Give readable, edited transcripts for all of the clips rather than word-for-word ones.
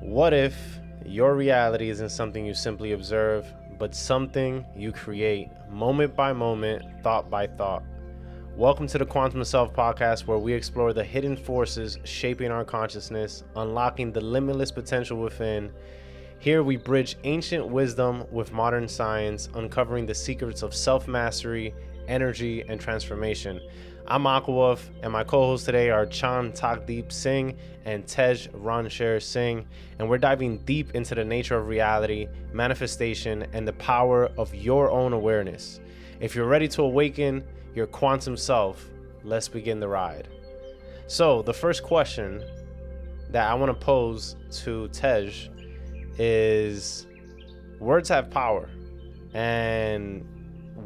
What if your reality isn't something you simply observe, but something you create moment by moment, thought by thought? Welcome to the Quantum Self podcast, where we explore the hidden forces shaping our consciousness, unlocking the limitless potential within. Here we bridge ancient wisdom with modern science, uncovering the secrets of self-mastery, energy, and transformation. I'm Aquawolf, and my co-hosts today are Chan Takdeep Singh and Tej Rancher Singh, and we're diving deep into the nature of reality, manifestation, and the power of your own awareness. If you're ready to awaken your quantum self, let's begin the ride. So, the first question that I want to pose to Tej is, words have power, and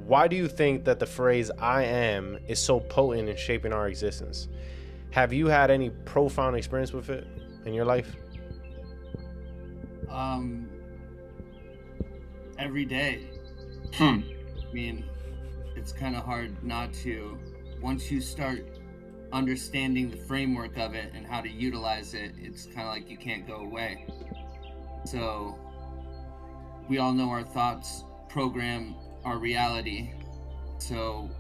why do you think that the phrase I am is so potent in shaping our existence? Have you had any profound experience with it in your life? Every day. Hmm. I mean, it's kind of hard not to. Once you start understanding the framework of it and how to utilize it, it's kind of like you can't go away. So we all know our thoughts program our reality. So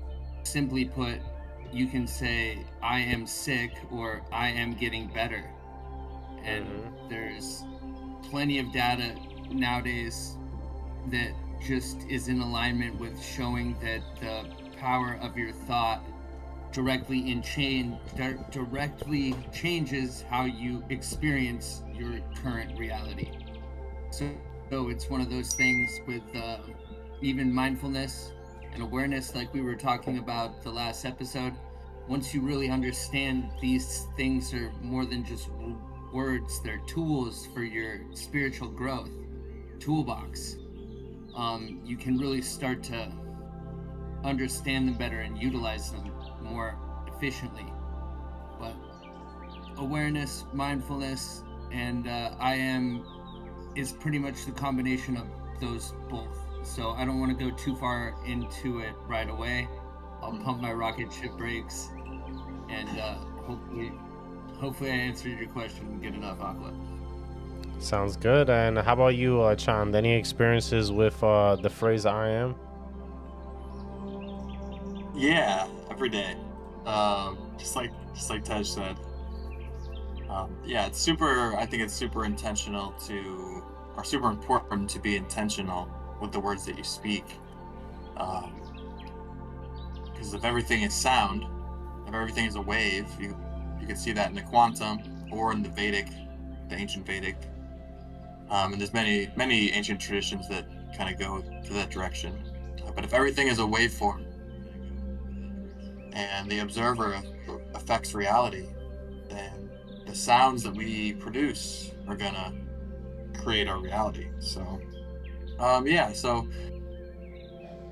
simply put, you can say I am sick or I am getting better. And there's plenty of data nowadays that just is in alignment with showing that the power of your thought directly changes how you experience your current reality. So it's one of those things with even mindfulness and awareness, like we were talking about the last episode. Once you really understand these things are more than just words, they're tools for your spiritual growth toolbox. You can really start to understand them better and utilize them more efficiently. But awareness, mindfulness, and I am is pretty much the combination of those both. So I don't want to go too far into it right away. I'll pump my rocket ship brakes, and hopefully I answered your question good enough, Aqua. Sounds good. And how about you, Chand? Any experiences with the phrase I am? Yeah, every day. Just like Tej said. Yeah, it's super. I think it's super intentional or super important to be intentional with the words that you speak. Because if everything is sound, if everything is a wave, you can see that in the quantum or in the ancient Vedic. And there's many ancient traditions that kind of go to that direction. But if everything is a waveform and the observer affects reality, then the sounds that we produce are gonna create our reality. So so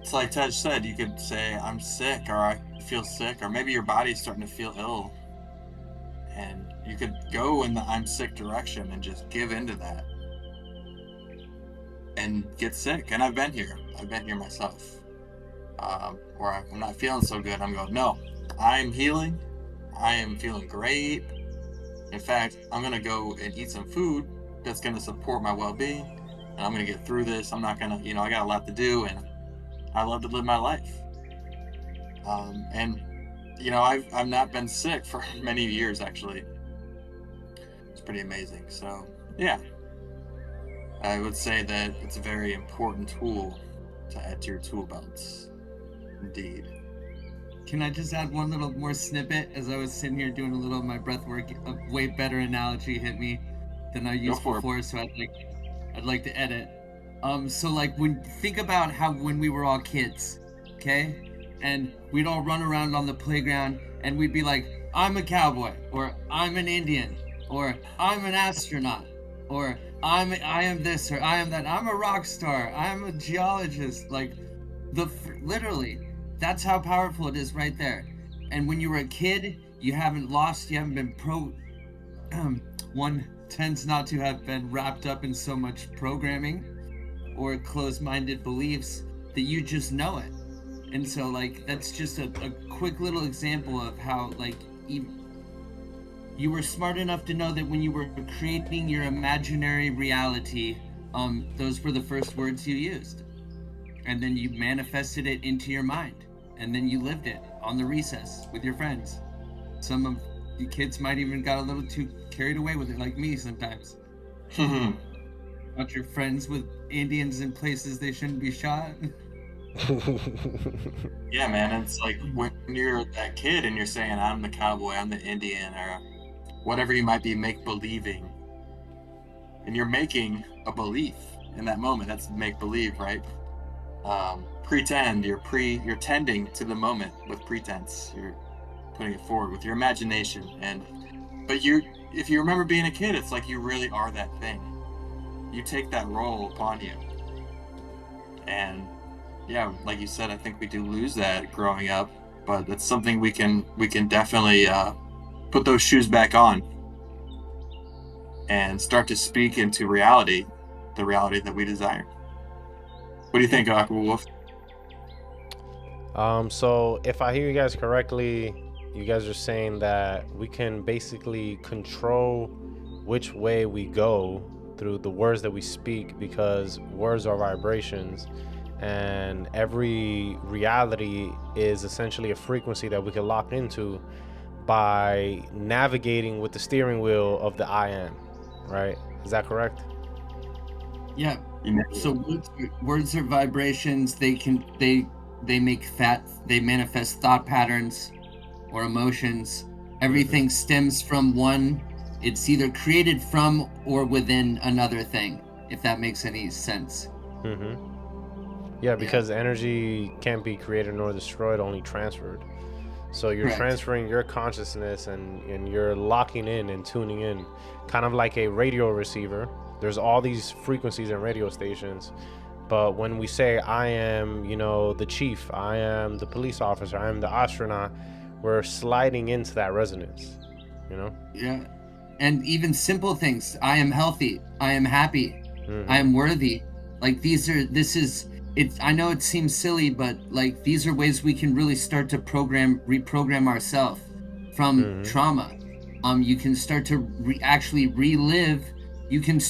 it's like Tej said, you could say I'm sick, or I feel sick, or maybe your body's starting to feel ill, and you could go in the I'm sick direction and just give into that and get sick. And I've been here myself, where I'm not feeling so good. I'm going, no, I'm healing, I am feeling great. In fact, I'm gonna go and eat some food that's gonna support my well-being, and I'm gonna get through this. I'm not gonna, I got a lot to do, and I love to live my life. And I've not been sick for many years, actually. It's pretty amazing. So yeah, I would say that it's a very important tool to add to your tool belts. Indeed. Can I just add one little more snippet? As I was sitting here doing a little of my breath work, a way better analogy hit me than I used before, so I'd like to edit. So like think about how when we were all kids, okay? And we'd all run around on the playground and we'd be like, I'm a cowboy, or I'm an Indian, or I'm an astronaut, or I am this, or I am that, I'm a rock star, I'm a geologist. Like literally, that's how powerful it is right there. And when you were a kid, you haven't been one tends not to have been wrapped up in so much programming or closed-minded beliefs that you just know it. And so like that's just a quick little example of how like you were smart enough to know that when you were creating your imaginary reality, those were the first words you used. And then you manifested it into your mind. And then you lived it on the recess with your friends. Some of you kids might even got a little too carried away with it, like me sometimes. About your friends with Indians in places they shouldn't be shot. Yeah, man. It's like when you're that kid and you're saying, I'm the cowboy, I'm the Indian, or whatever you might be make-believing. And you're making a belief in that moment. That's make-believe, right? Pretend. You're tending to the moment with pretense. You're putting it forward with your imagination. But if you remember being a kid, it's like you really are that thing. You take that role upon you. And yeah, like you said, I think we do lose that growing up, but it's something we can definitely put those shoes back on and start to speak into reality, the reality that we desire. What do you think, Aqua Wolf? So if I hear you guys correctly, you guys are saying that we can basically control which way we go through the words that we speak, because words are vibrations, and every reality is essentially a frequency that we can lock into by navigating with the steering wheel of the I am, right? Is that correct? Yeah. So words are vibrations. They manifest thought patterns or emotions. Everything stems from one. It's either created from or within another thing, if that makes any sense. Yeah, because energy can't be created nor destroyed, only transferred. So you're Correct. transferring your consciousness and you're locking in and tuning in, kind of like a radio receiver. There's all these frequencies and radio stations, but when we say I am, the chief, I am the police officer, I am the astronaut, we're sliding into that resonance, Yeah. And even simple things. I am healthy. I am happy. I am worthy. Like I know it seems silly, but like these are ways we can really start to reprogram ourselves from trauma. You can start to actually relive. You can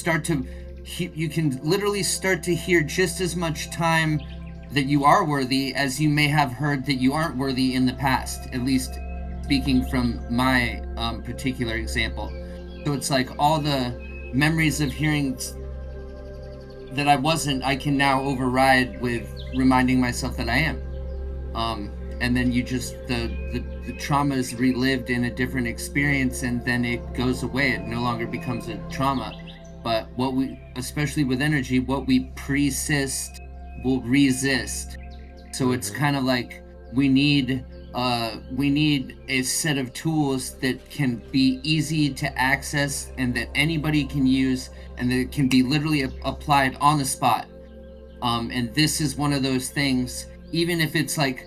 literally start to hear just as much time that you are worthy as you may have heard that you aren't worthy in the past, at least speaking from my particular example. So it's like all the memories of hearing that I wasn't, I can now override with reminding myself that I am. And then you just, the trauma is relived in a different experience, and then it goes away. It no longer becomes a trauma. But especially with energy, what we persist will resist. So it's kind of like we need a set of tools that can be easy to access and that anybody can use, and that can be literally applied on the spot. And this is one of those things, even if it's like,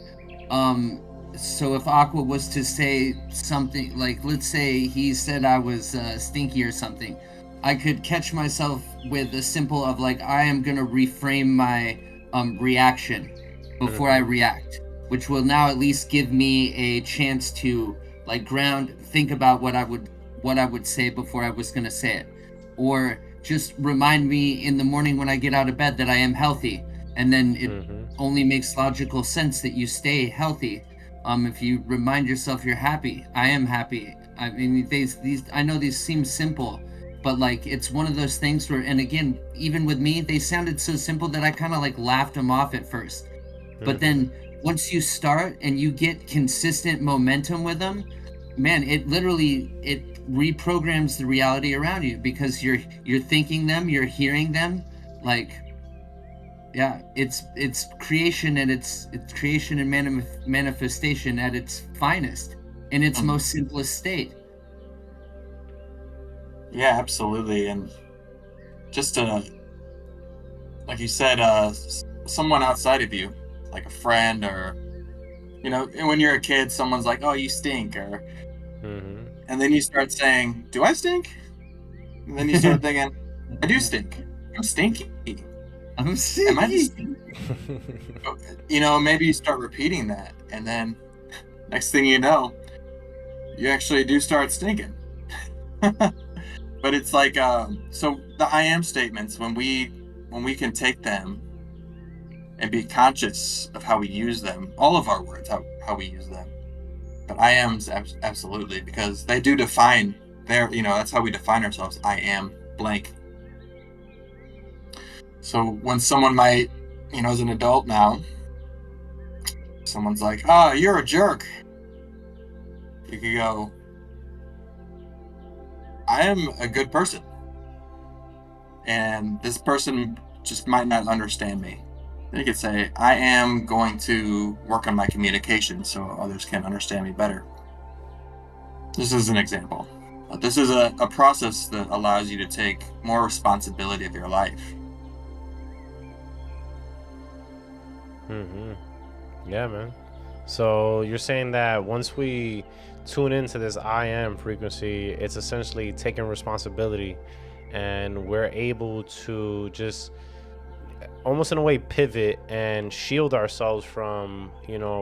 so if Aqua was to say something, like let's say he said I was stinky or something, I could catch myself with a simple of like, I am going to reframe my reaction before I react, which will now at least give me a chance to like think about what I would say before I was going to say it, or just remind me in the morning when I get out of bed that I am healthy. And then it only makes logical sense that you stay healthy. If you remind yourself you're happy, I am happy. I mean, these I know these seem simple, but like it's one of those things where, and again, even with me, they sounded so simple that I kind of like laughed them off at first. But then once you start and you get consistent momentum with them, man, it reprograms the reality around you, because you're thinking them, you're hearing them. Like, yeah, it's creation, and it's creation and manifestation at its finest, in its most simplest state. Yeah, absolutely. And just to, like you said, someone outside of you, like a friend, or when you're a kid, someone's like, oh, you stink, or and then you start saying, do I stink? And then you start thinking, I do stink. I'm stinky. I'm stinky. Am I just maybe you start repeating that, and then next thing you know, you actually do start stinking. But it's like, so the I am statements, when we can take them and be conscious of how we use them, all of our words, how we use them. But I am's absolutely, because they do define that's how we define ourselves. I am blank. So when someone might, as an adult now, someone's like, "Ah, you're a jerk," you could go, "I am a good person, and this person just might not understand me." Then you could say, "I am going to work on my communication so others can understand me better." This is an example. This is a process that allows you to take more responsibility of your life. Yeah, man. So you're saying that once we tune into this I am frequency, it's essentially taking responsibility, and we're able to just almost in a way pivot and shield ourselves from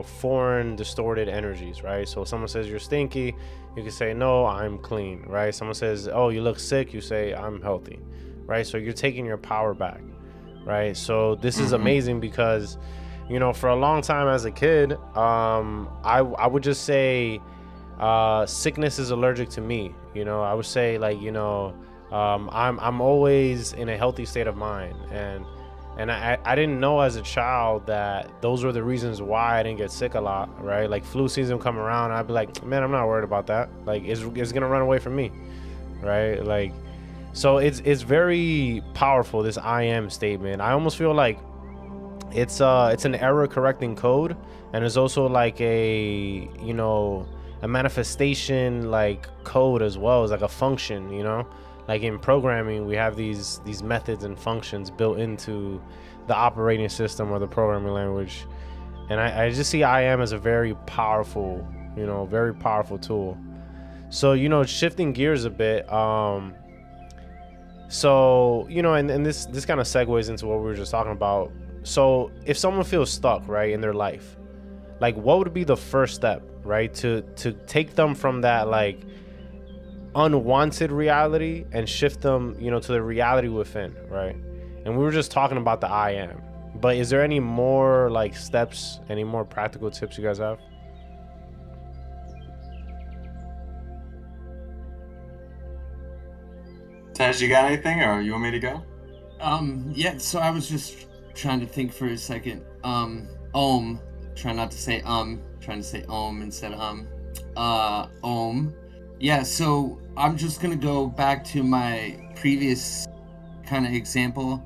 foreign distorted energies, right? So someone says you're stinky, you can say no, I'm clean, right? Someone says, oh, you look sick, you say I'm healthy, right? So you're taking your power back, right? So this is amazing because for a long time as a kid, I would just say sickness is allergic to me. I would say like I'm always in a healthy state of mind, and I didn't know as a child that those were the reasons why I didn't get sick a lot, right? Like flu season come around, I'd be like, man, I'm not worried about that. Like it's gonna run away from me, right? Like, so it's very powerful, this I am statement. I almost feel like it's an error correcting code, and it's also like a manifestation like code as well. It's like a function, like in programming we have these methods and functions built into the operating system or the programming language, and I just see I am as a very powerful tool. So shifting gears a bit, so and this kind of segues into what we were just talking about. So if someone feels stuck, right, in their life, like what would be the first step, right, to take them from that like unwanted reality and shift them, to the reality within, right? And we were just talking about the I am, but is there any more like steps, any more practical tips you guys have? Tej, you got anything, or you want me to go? Yeah, so I was just trying to think for a second. Try not to say trying to say instead of Yeah, so I'm just gonna go back to my previous kind of example.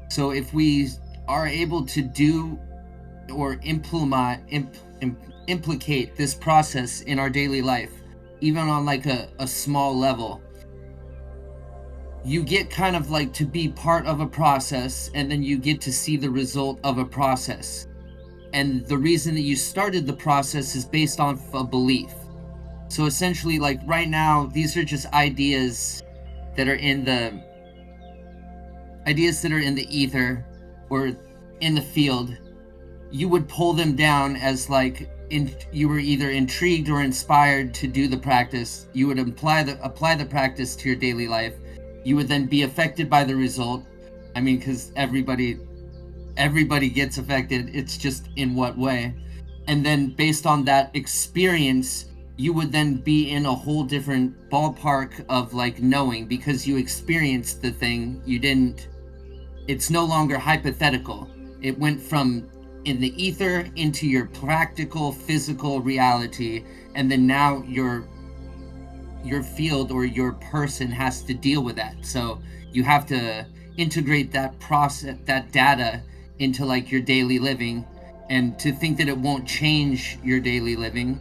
So if we are able to do or implicate this process in our daily life, even on like a small level, you get kind of like to be part of a process, and then you get to see the result of a process. And the reason that you started the process is based on a belief. So essentially, like right now, these are just ideas that are in the ether or in the field. You would pull them down as like you were either intrigued or inspired to do the practice. You would apply the practice to your daily life. You would then be affected by the result. I mean, because everybody gets affected. It's just in what way. And then based on that experience, you would then be in a whole different ballpark of like knowing, because you experienced the thing. It's no longer hypothetical. It went from in the ether into your practical physical reality, and then now your field or your person has to deal with that. So you have to integrate that process, that data, into like your daily living, and to think that it won't change your daily living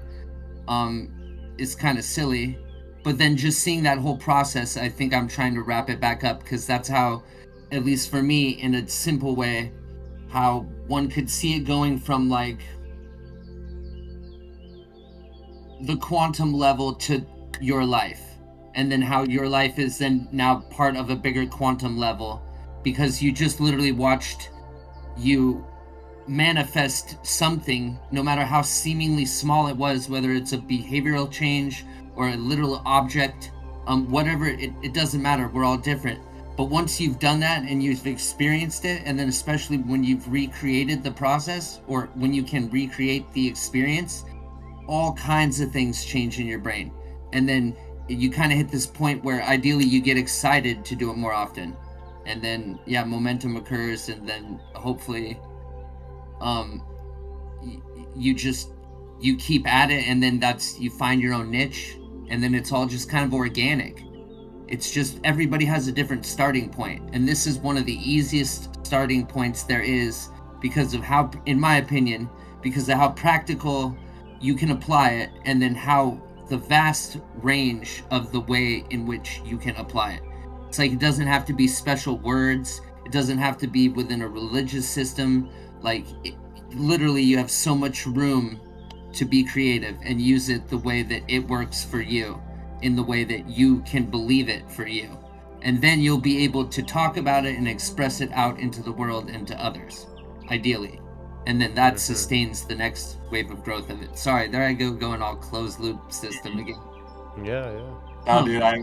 is kind of silly. But then just seeing that whole process, I think I'm trying to wrap it back up, because that's how, at least for me, in a simple way, how one could see it going from like the quantum level to your life, and then how your life is then now part of a bigger quantum level, because you just literally watched you manifest something, no matter how seemingly small it was, whether it's a behavioral change or a literal object whatever, it doesn't matter. We're all different. But once you've done that and you've experienced it, and then especially when you've recreated the process, or when you can recreate the experience, all kinds of things change in your brain. And then you kind of hit this point where ideally you get excited to do it more often. And then, yeah, momentum occurs, and then hopefully you keep at it, and then you find your own niche, and then it's all just kind of organic. It's just everybody has a different starting point, and this is one of the easiest starting points there is, because of how, in my opinion, because of how practical you can apply it, and then how the vast range of the way in which you can apply it. It's like, it doesn't have to be special words, it doesn't have to be within a religious system. Literally, you have so much room to be creative and use it the way that it works for you, in the way that you can believe it for you. And then you'll be able to talk about it and express it out into the world and to others, ideally. And then that sustains the next wave of growth of it. Sorry, there I go, going all closed loop system again. Yeah. No, dude, I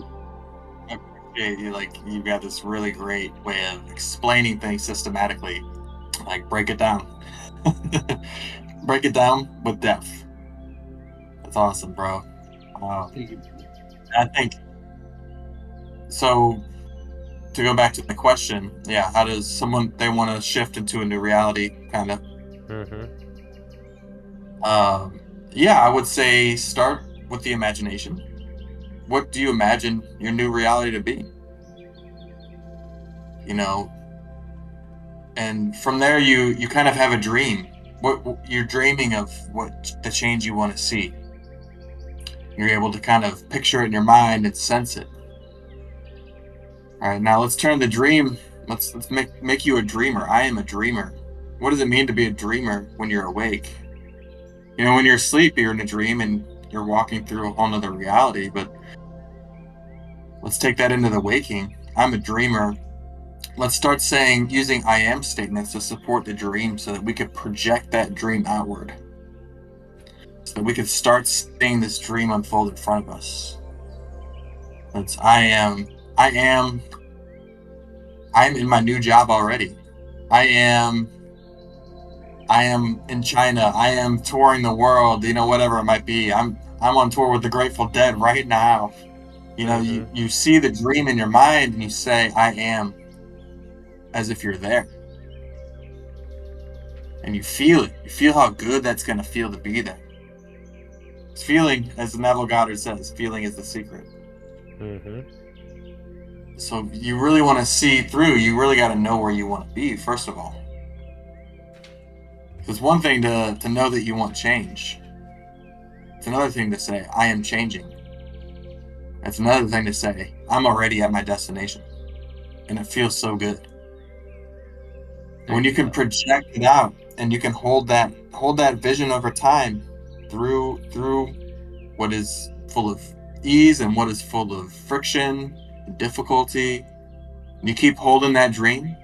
appreciate you. Like, you've got this really great way of explaining things systematically. Like, break it down. Break it down with depth. That's awesome, bro. Thank you. I think so. To go back to the question, yeah, how does someone, they want to shift into a new reality, kind of? Yeah, I would say start with the imagination. What do you imagine your new reality to be? You know, and from there you kind of have a dream. What you're dreaming of, what the change you want to see. You're able to kind of picture it in your mind and sense it. All right, now let's turn the dream. Let's make you a dreamer. I am a dreamer. What does it mean to be a dreamer when you're awake? You know, when you're asleep, you're in a dream and you're walking through a whole nother reality. But let's take that into the waking. I'm a dreamer. Let's start using I am statements to support the dream, so that we could project that dream outward. So that we could start seeing this dream unfold in front of us. It's I'm in my new job already. I am in China. I am touring the world, you know, whatever it might be. I'm on tour with the Grateful Dead right now. You know, you see the dream in your mind and you say, I am, as if you're there. And you feel it. You feel how good that's going to feel to be there. It's feeling, as Neville Goddard says, feeling is the secret. So you really want to see through. You really got to know where you want to be, first of all. It's one thing to know that you want change. It's another thing to say, I am changing. It's another thing to say, I'm already at my destination. And it feels so good. When you can project it out and you can hold that vision over time through what is full of ease and what is full of friction and difficulty, and you keep holding that dream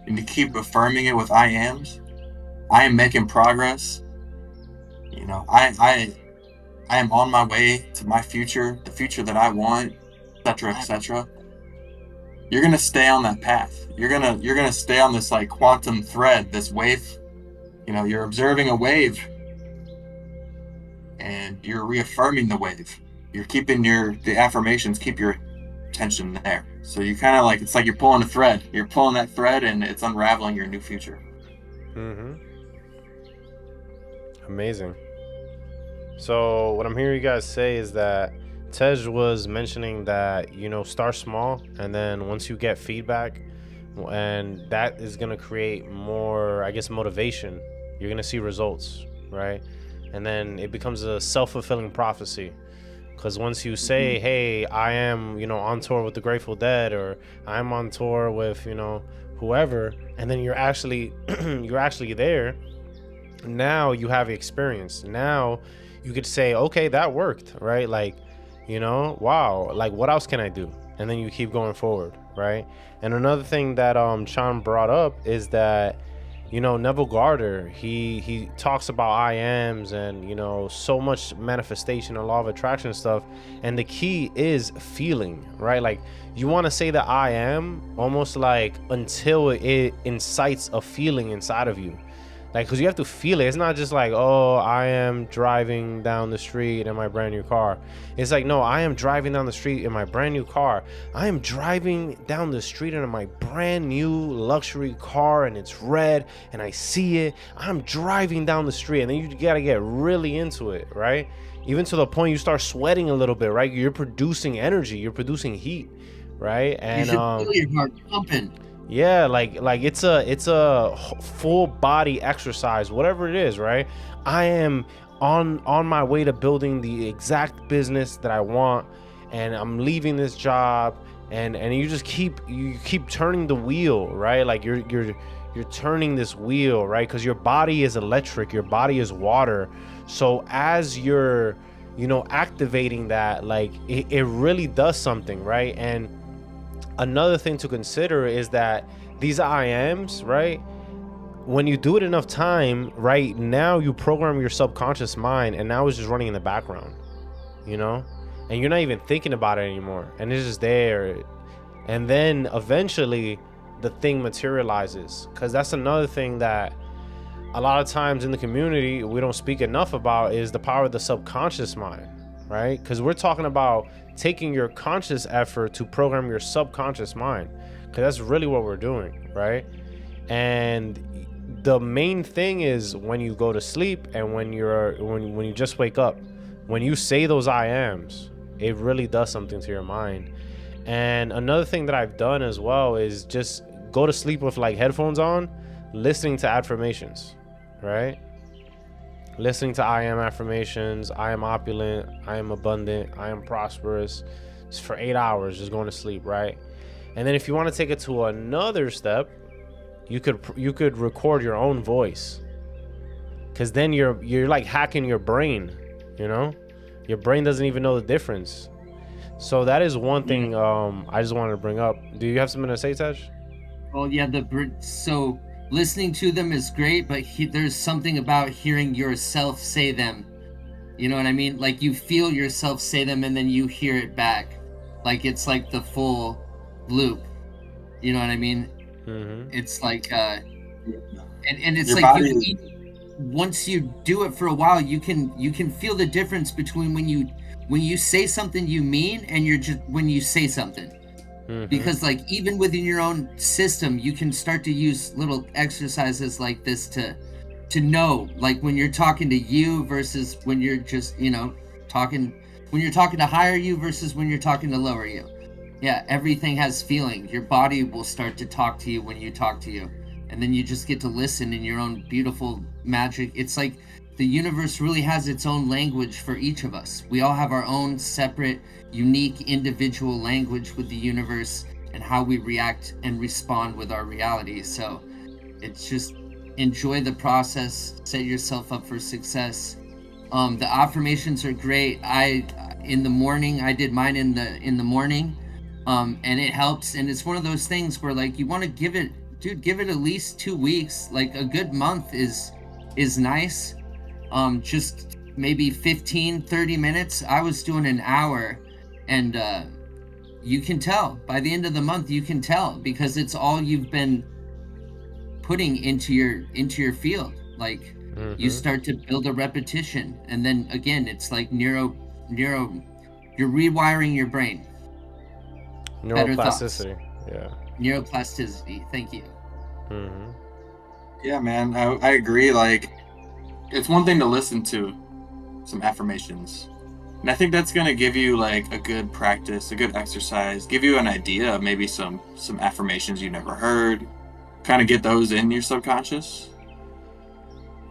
and you keep affirming it with I am making progress. You know, I am on my way to my future, the future that I want, etc., etc. You're gonna stay on that path. You're gonna stay on this like quantum thread, this wave. You know, you're observing a wave, and you're reaffirming the wave. You're keeping the affirmations keep your attention there. So you kind of like, it's like you're pulling a thread. You're pulling that thread, and it's unraveling your new future. Amazing. So what I'm hearing you guys say is that Tej was mentioning that, you know, start small, and then once you get feedback, and that is going to create more, I guess, motivation. You're going to see results, right? And then it becomes a self-fulfilling prophecy. Because once you say, hey, I am, you know, on tour with the Grateful Dead, or I'm on tour with, you know, whoever, and then you're actually there, now you have experience. Now you could say, okay, that worked, right? Like, you know, wow, like what else can I do? And then you keep going forward, right? And another thing that Sean brought up is that Neville Goddard, he talks about I ams and so much manifestation and law of attraction stuff, and the key is feeling, right? Like you want to say that I am almost like until it incites a feeling inside of you, like, because you have to feel it. It's not just like, oh, I am driving down the street in my brand new car. It's like, no, I am driving down the street in my brand new car. I am driving down the street in my brand new luxury car, and it's red and I see it. I'm driving down the street, and then you got to get really into it, right? Even to the point you start sweating a little bit, right? You're producing energy, you're producing heat, right? And you should feel your heart pumping. Yeah, like it's a full body exercise, whatever it is, right? I am on my way to building the exact business that I want, and I'm leaving this job, and you just keep turning the wheel, right? Like you're turning this wheel, right? Because your body is electric, your body is water. So as you're activating that, like it really does something, right? And another thing to consider is that these I ams, right? When you do it enough time, right, now you program your subconscious mind, and now it's just running in the background, and you're not even thinking about it anymore, and it's just there. And then eventually the thing materializes, because that's another thing that a lot of times in the community we don't speak enough about, is the power of the subconscious mind, right? Because we're talking about taking your conscious effort to program your subconscious mind, because that's really what we're doing, right? And the main thing is when you go to sleep and when you just wake up, when you say those I ams, it really does something to your mind. And another thing that I've done as well is just go to sleep with like headphones on, listening to affirmations, right? Listening to I am affirmations, I am opulent, I am abundant, I am prosperous, just for 8 hours, just going to sleep, right? And then if you want to take it to another step, you could record your own voice, because then you're like hacking your brain, your brain doesn't even know the difference. So that is one thing I just wanted to bring up. Do you have something to say, Tej? Well, yeah, so listening to them is great, but there's something about hearing yourself say them. You know what I mean? Like you feel yourself say them and then you hear it back. Like it's like the full loop. You know what I mean? Mm-hmm. It's like, and it's your like once you do it for a while, you can feel the difference between when you say something you mean and you're just when you say something. Mm-hmm. Because like even within your own system, you can start to use little exercises like this to know, like when you're talking to you versus when you're just talking, when you're talking to higher you versus when you're talking to lower you. Yeah, everything has feeling. Your body will start to talk to you when you talk to you, and then you just get to listen in your own beautiful magic. It's like the universe really has its own language for each of us. We all have our own separate, unique, individual language with the universe and how we react and respond with our reality. So it's just enjoy the process, set yourself up for success. The affirmations are great. In the morning, I did mine in the morning, and it helps. And it's one of those things where like you want to give it at least 2 weeks. Like a good month is nice. Just maybe 15-30 minutes. I was doing an hour, and you can tell by the end of the month, you can tell, because it's all you've been putting into your field. Like you start to build a repetition, and then again it's like neuro you're rewiring your brain. Neuroplasticity. Yeah, neuroplasticity. Thank you. Yeah, man, I agree. Like, it's one thing to listen to some affirmations, and I think that's going to give you like a good practice, a good exercise, give you an idea of maybe some affirmations you never heard, kind of get those in your subconscious.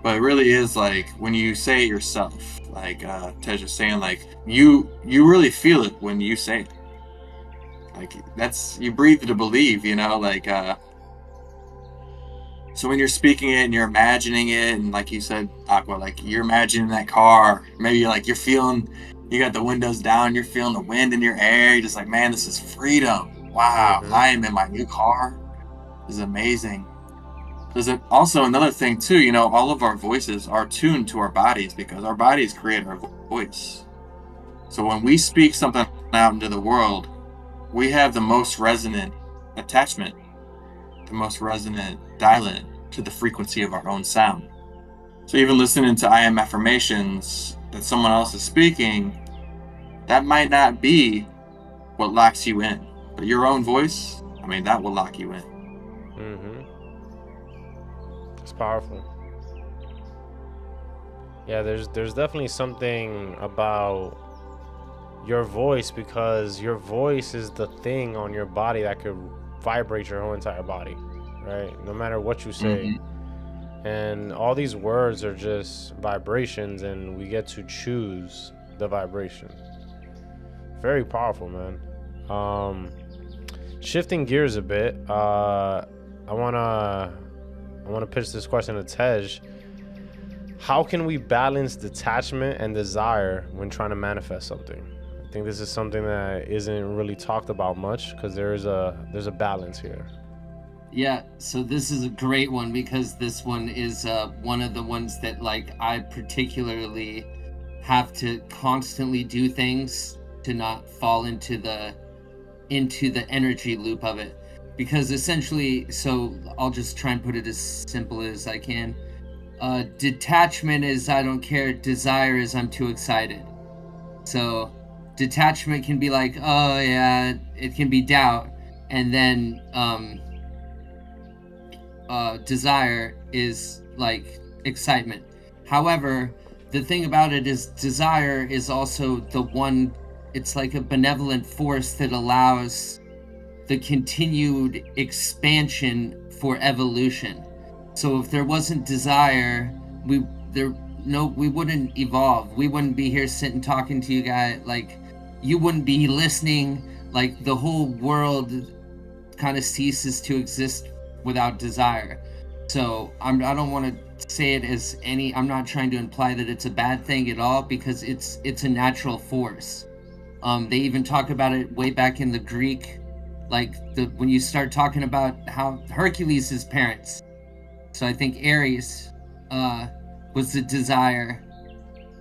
But it really is like when you say it yourself, like Tej was saying, like you really feel it when you say it. Like that's, you breathe to believe, like so when you're speaking it and you're imagining it, and like you said, Aqua, like you're imagining that car, maybe like you're feeling, you got the windows down, you're feeling the wind in your hair, you're just like, man, this is freedom. Wow, I am in my new car. This is amazing. There's also another thing too, you know, all of our voices are tuned to our bodies because our bodies create our voice. So when we speak something out into the world, we have the most resonant attachment, the most resonant dial-in to the frequency of our own sound. So even listening to I am affirmations that someone else is speaking, that might not be what locks you in, but your own voice, I mean, that will lock you in. It's powerful. Yeah, there's definitely something about your voice, because your voice is the thing on your body that could vibrate your whole entire body, right? No matter what you say. And all these words are just vibrations, and we get to choose the vibration. Very powerful, man. Shifting gears a bit, I wanna pitch this question to Tej. How can we balance detachment and desire when trying to manifest something? I think this is something that isn't really talked about much, because there's a balance here. Yeah, so this is a great one, because this one is one of the ones that, like, I particularly have to constantly do things to not fall into the energy loop of it. Because essentially, so I'll just try and put it as simple as I can. Detachment is I don't care, desire is I'm too excited. So detachment can be like, oh yeah, it can be doubt, and then desire is like excitement. However, the thing about it is desire is also the one, it's like a benevolent force that allows the continued expansion for evolution. So if there wasn't desire, we wouldn't evolve. We wouldn't be here sitting talking to you guys. Like, you wouldn't be listening. Like, the whole world kind of ceases to exist without desire. So I don't want to say it as any, I'm not trying to imply that it's a bad thing at all, because it's a natural force. They even talk about it way back in the Greek, like when you start talking about how Hercules' parents. So I think Ares was the desire.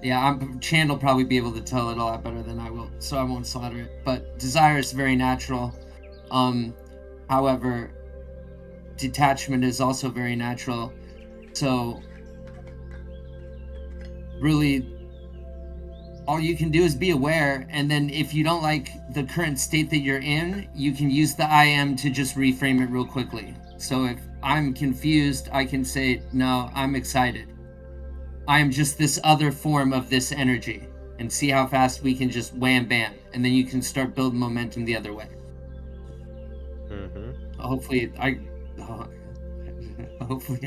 Yeah, Chand will probably be able to tell it a lot better than I will, so I won't slaughter it. But desire is very natural. However, detachment is also very natural. So really, all you can do is be aware, and then if you don't like the current state that you're in, you can use the I am to just reframe it real quickly. So if I'm confused, I can say, no, I'm excited. I am just this other form of this energy, and see how fast we can just wham bam, and then you can start building momentum the other way. Hopefully I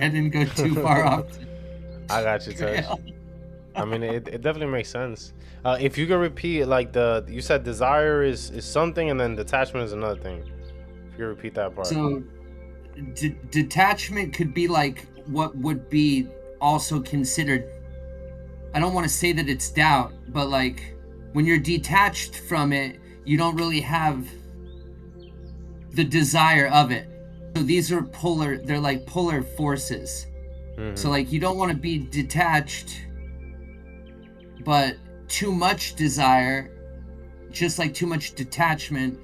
didn't go too far off. I got you, Tej. I mean, it definitely makes sense. If you could repeat, like, you said desire is something, and then detachment is another thing. If you could repeat that part. So detachment could be like what would be also considered, I don't want to say that it's doubt, but like when you're detached from it, you don't really have the desire of it. So these are they're like polar forces. So like you don't want to be detached, but too much desire, just like too much detachment.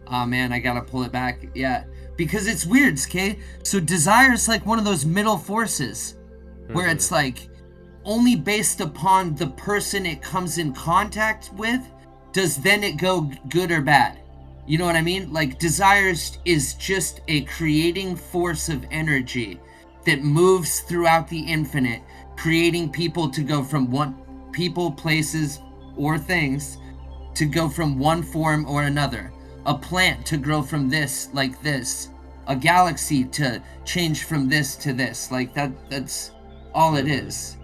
Oh man, I gotta pull it back. Yeah, because it's weird, okay? So desire is like one of those middle forces where it's like only based upon the person it comes in contact with does then it go good or bad. You know what I mean? Like desire is just a creating force of energy that moves throughout the infinite, creating people to go from people, places, or things to go from one form or another. A plant to grow from this, like this. A galaxy to change from this to this. Like that's all it is.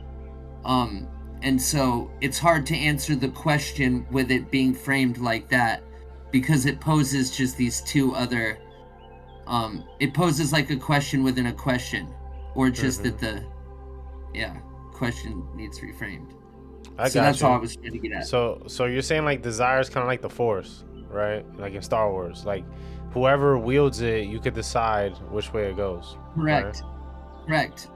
And so it's hard to answer the question with it being framed like that, because it poses just these two other, it poses like a question within a question, or just that the question needs reframed. So that's all I was trying to get at. So you're saying like desire is kind of like the force, right? Like in Star Wars, like whoever wields it, you could decide which way it goes. Correct. Right?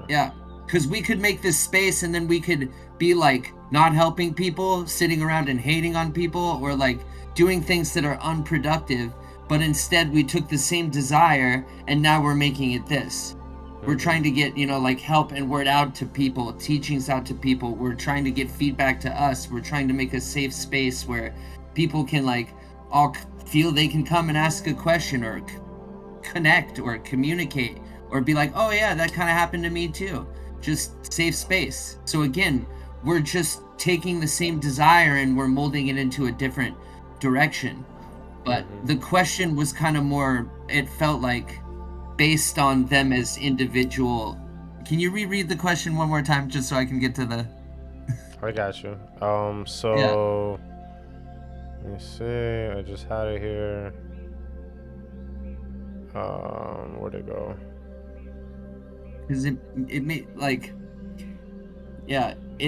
Yeah. Because we could make this space and then we could be like not helping people, sitting around and hating on people, or like doing things that are unproductive. But instead we took the same desire and now we're making it this. We're trying to get, like help and word out to people, teachings out to people. We're trying to get feedback to us. We're trying to make a safe space where people can like all feel they can come and ask a question or connect or communicate or be like, oh yeah, that kind of happened to me too. Just safe space. So again, we're just taking the same desire and we're molding it into a different direction. But the question was kind of more, it felt like based on them as individual. Can you reread the question one more time just so I can get to the... I got you. So let me see. I just had it here. Where'd it go? Because it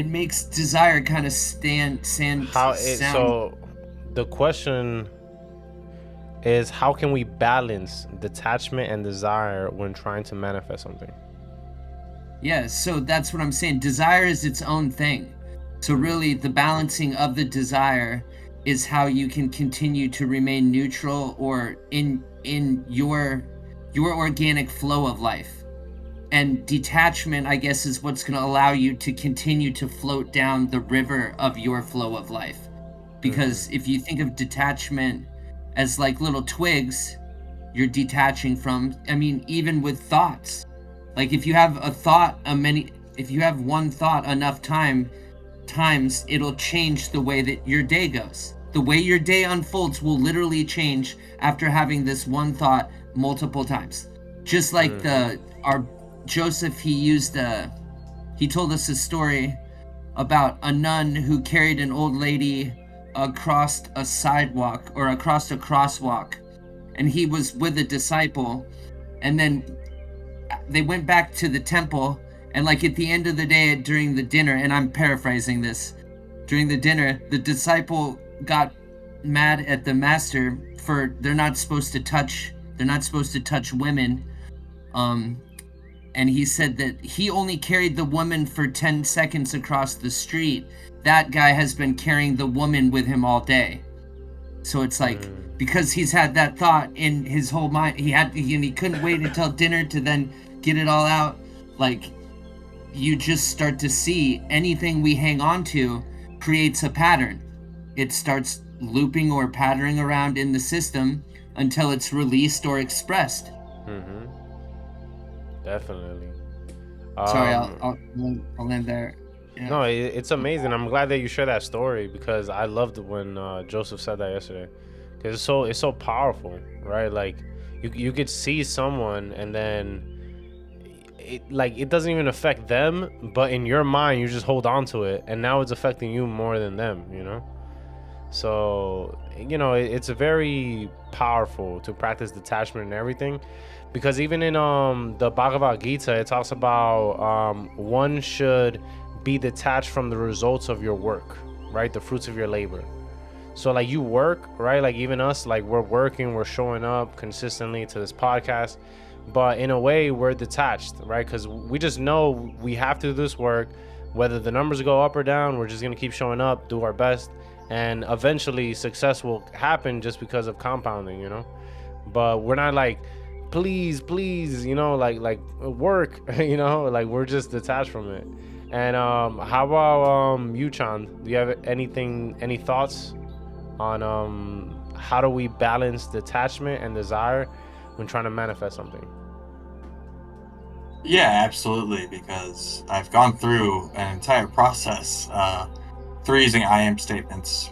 makes desire kind of sound. So the question is, how can we balance detachment and desire when trying to manifest something? Yeah, so that's what I'm saying. Desire is its own thing. So really the balancing of the desire is how you can continue to remain neutral or in your organic flow of life. And detachment, I guess, is what's going to allow you to continue to float down the river of your flow of life. Because if you think of detachment as like little twigs you're detaching from, I mean, even with thoughts, like if you have a thought if you have one thought enough times, it'll change the way that your day goes. The way your day unfolds will literally change after having this one thought multiple times. Just like our Joseph, he told us a story about a nun who carried an old lady across a sidewalk or across a crosswalk, and he was with a disciple, and then they went back to the temple, and like at the end of the day during the dinner, and I'm paraphrasing this, during the dinner the disciple got mad at the master for they're not supposed to touch women, and he said that he only carried the woman for 10 seconds across the street. That guy has been carrying the woman with him all day. So it's like, because he's had that thought in his whole mind, he couldn't wait until dinner to then get it all out. Like, you just start to see anything we hang on to creates a pattern. It starts looping or patterning around in the system until it's released or expressed. Definitely. Sorry, I'll end there. Yeah. No, it's amazing. I'm glad that you shared that story, because I loved when Joseph said that yesterday, because it's so powerful, right? Like you could see someone and then it doesn't even affect them, but in your mind you just hold on to it, and now it's affecting you more than them, So it's very powerful to practice detachment and everything, because even in the Bhagavad Gita, it talks about one should be detached from the results of your work, right? The fruits of your labor. So like you work, right? Like even us, like we're working, we're showing up consistently to this podcast, but in a way we're detached, right? Because we just know we have to do this work, whether the numbers go up or down. We're just gonna keep showing up, do our best, and eventually success will happen just because of compounding, But we're not like, please, like work, like we're just detached from it. And how about you, Chan? Do you have any thoughts on how do we balance detachment and desire when trying to manifest something? Yeah, absolutely, because I've gone through an entire process through using I am statements.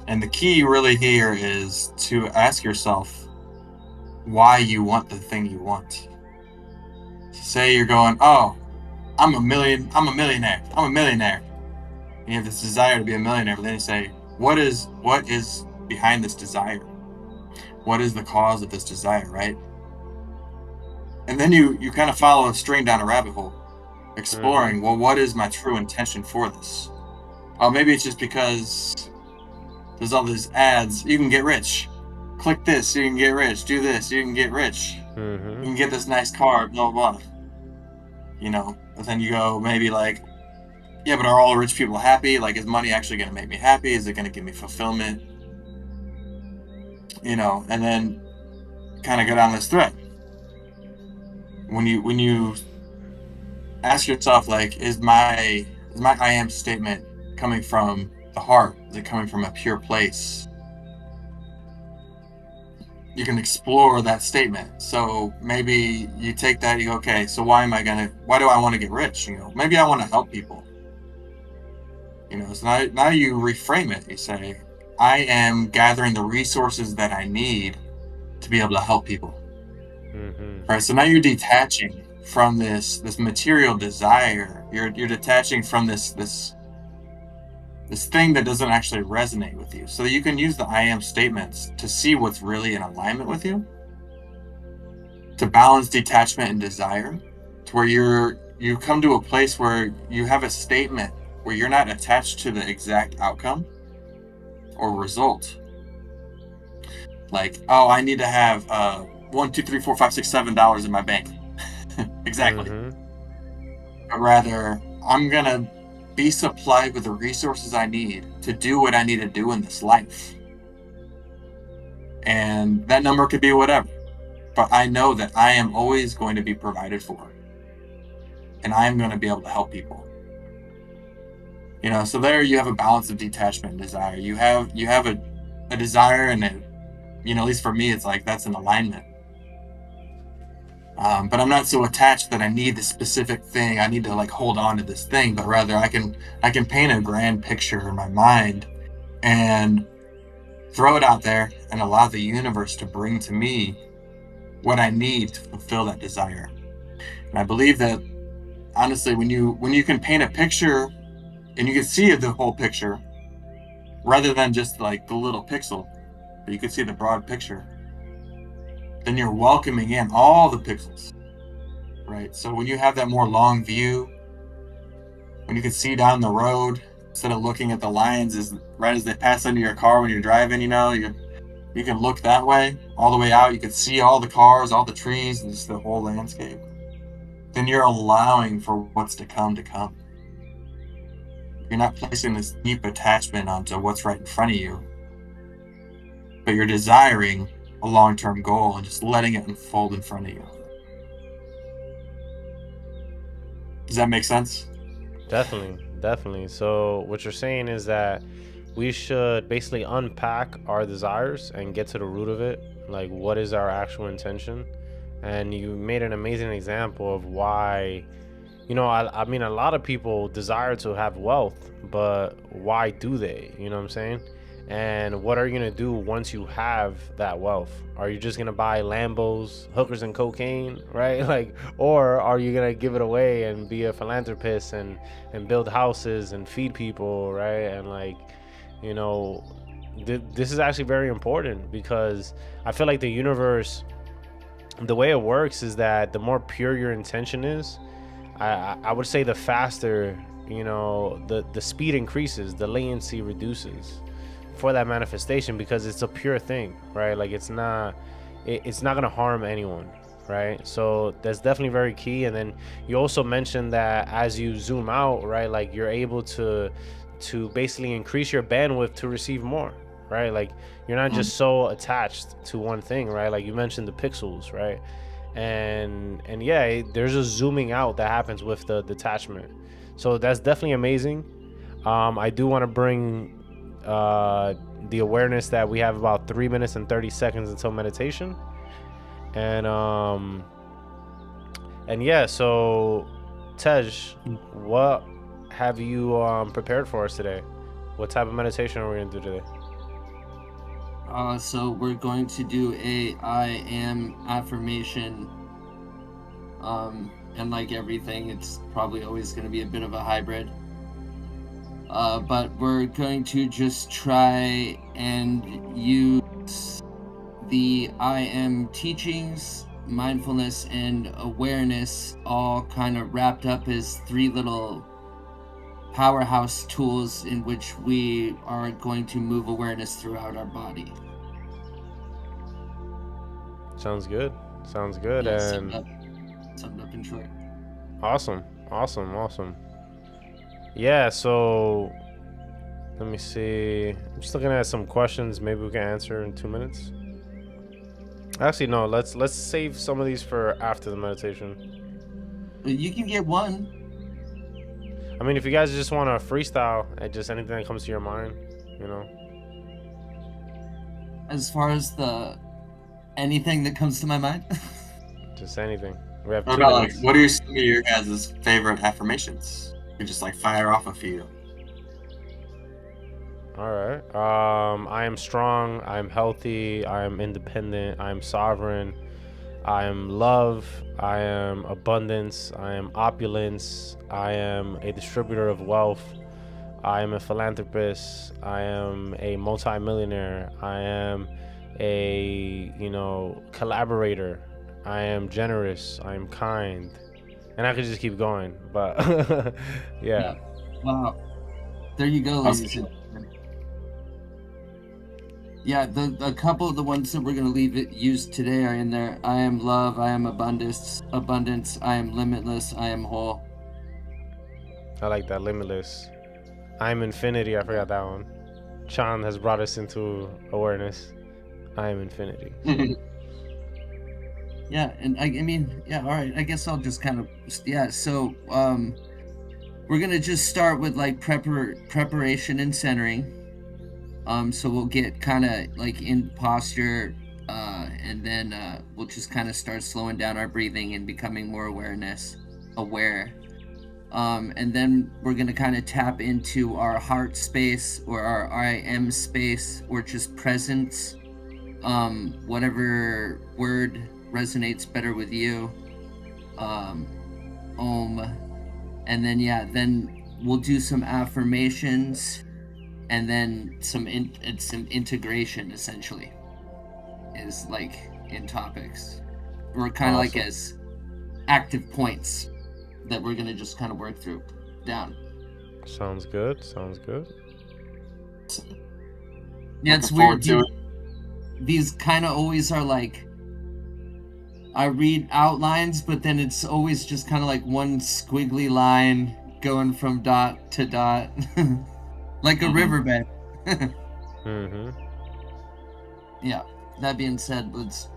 And the key really here is to ask yourself why you want the thing you want. Say you're going, oh, I'm a millionaire. You have this desire to be a millionaire, but then you say, what is behind this desire? What is the cause of this desire, right? And then you kind of follow a string down a rabbit hole, exploring, well, what is my true intention for this? Oh, maybe it's just because there's all these ads, you can get rich, click this, you can get rich. Do this, you can get rich. Mm-hmm. You can get this nice car, blah, blah, blah. You know, but then you go maybe like, yeah, but are all rich people happy? Like, is money actually going to make me happy? Is it going to give me fulfillment? You know, and then kind of go down this thread. When you ask yourself, like, is my I am statement coming from the heart? Is it coming from a pure place? You can explore that statement. So maybe you take that, you go, okay, so why do I want to get rich? You know, maybe I want to help people. You know, so now you reframe it. You say, I am gathering the resources that I need to be able to help people. Mm-hmm. Right. So now you're detaching from this material desire. You're detaching from this thing that doesn't actually resonate with you, so that you can use the I am statements to see what's really in alignment with you, to balance detachment and desire, to where you come to a place where you have a statement where you're not attached to the exact outcome or result. Like, oh, I need to have $1, $2, $3, $4, $5, $6, $7 in my bank. Exactly. Mm-hmm. But rather, I'm gonna be supplied with the resources I need to do what I need to do in this life. And that number could be whatever. But I know that I am always going to be provided for. And I am going to be able to help people. You know, so there you have a balance of detachment and desire. You have a desire, and it, you know, at least for me, it's like that's an alignment. But I'm not so attached that I need this specific thing. I need to like hold on to this thing, but rather I can paint a grand picture in my mind and throw it out there and allow the universe to bring to me what I need to fulfill that desire. And I believe that honestly, when you can paint a picture and you can see the whole picture rather than just like the little pixel, but you can see the broad picture, then you're welcoming in all the pixels, right? So when you have that more long view, when you can see down the road instead of looking at the lines as right as they pass under your car when you're driving, you know, you can look that way all the way out. You can see all the cars, all the trees, and just the whole landscape. Then you're allowing for what's to come to come. You're not placing this deep attachment onto what's right in front of you, but you're desiring a long-term goal and just letting it unfold in front of you. Does that make sense? Definitely. So what you're saying is that we should basically unpack our desires and get to the root of it. Like, what is our actual intention? And you made an amazing example of why, you know, I mean, a lot of people desire to have wealth, but why do they? You know what I'm saying? And what are you going to do once you have that wealth? Are you just going to buy Lambos, hookers, and cocaine, right? Like, or are you going to give it away and be a philanthropist and build houses and feed people, right? And like, you know, this is actually very important, because I feel like the universe, the way it works is that the more pure your intention is, I would say the faster, you know, the speed increases, the latency reduces for that manifestation, because it's a pure thing, right? Like, it's not gonna harm anyone, right? So that's definitely very key. And then you also mentioned that as you zoom out, right, like you're able to basically increase your bandwidth to receive more, right? Like, you're not just so attached to one thing, right? Like you mentioned the pixels, right? And yeah, there's a zooming out that happens with the detachment. So that's definitely amazing. I do want to bring the awareness that we have about 3 minutes and 30 seconds until meditation. And yeah, so Tej, what have you prepared for us today? What type of meditation are we going to do today? So we're going to do a I am affirmation. And like everything, it's probably always going to be a bit of a hybrid. But we're going to just try and use the I am teachings, mindfulness, and awareness all kind of wrapped up as three little powerhouse tools in which we are going to move awareness throughout our body. Sounds good. Sounds good. Yeah, And summed up in short. awesome. Yeah, so let me see. I'm just looking at some questions maybe we can answer in 2 minutes. Actually, no, let's save some of these for after the meditation. You can get one. I mean, if you guys just want to freestyle and just anything that comes to your mind, you know. As far as anything that comes to my mind. Just anything. We have What 2 about, like, minutes. what are some of your guys' favorite affirmations? You can just like fire off a few. All right. I am strong. I am healthy. I am independent. I am sovereign. I am love. I am abundance. I am opulence. I am a distributor of wealth. I am a philanthropist. I am a multimillionaire. I am a, collaborator. I am generous. I am kind. And I could just keep going, but yeah. Wow. There you go, That's ladies and cool. gentlemen. Yeah, a couple of the ones that we're going to use today are in there. I am love. I am abundance. I am limitless. I am whole. I like that. Limitless. I am infinity. I forgot that one. Chan has brought us into awareness. I am infinity. Yeah, and I mean, yeah, all right. I guess I'll just kind of, yeah. So, we're gonna just start with like preparation and centering. So we'll get kind of like in posture, and then we'll just kind of start slowing down our breathing and becoming more aware. And then we're gonna kind of tap into our heart space or our I am space or just presence. Whatever word resonates better with you. Om. And then then we'll do some affirmations and then some integration essentially is like in topics. We're kind of like as active points that we're gonna just kind of work through down. Sounds good. Yeah, it's weird. These kind of always are like I read outlines, but then it's always just kind of like one squiggly line going from dot to dot, like a riverbed. Yeah. That being said, let's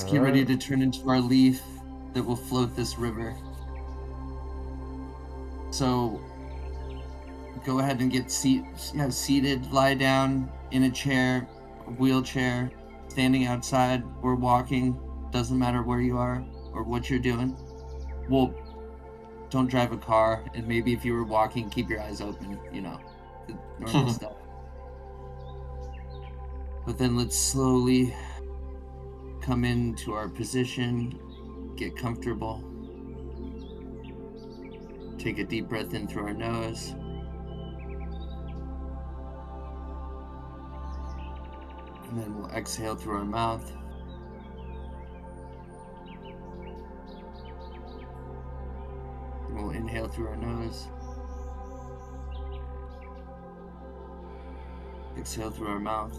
get ready to turn into our leaf that will float this river. So go ahead and get seated, lie down in a chair, a wheelchair, standing outside or walking, doesn't matter where you are or what you're doing. Well, don't drive a car, and maybe if you were walking, keep your eyes open, the normal stuff. But then let's slowly come into our position, get comfortable. Take a deep breath in through our nose. And then we'll exhale through our mouth. And we'll inhale through our nose. Exhale through our mouth.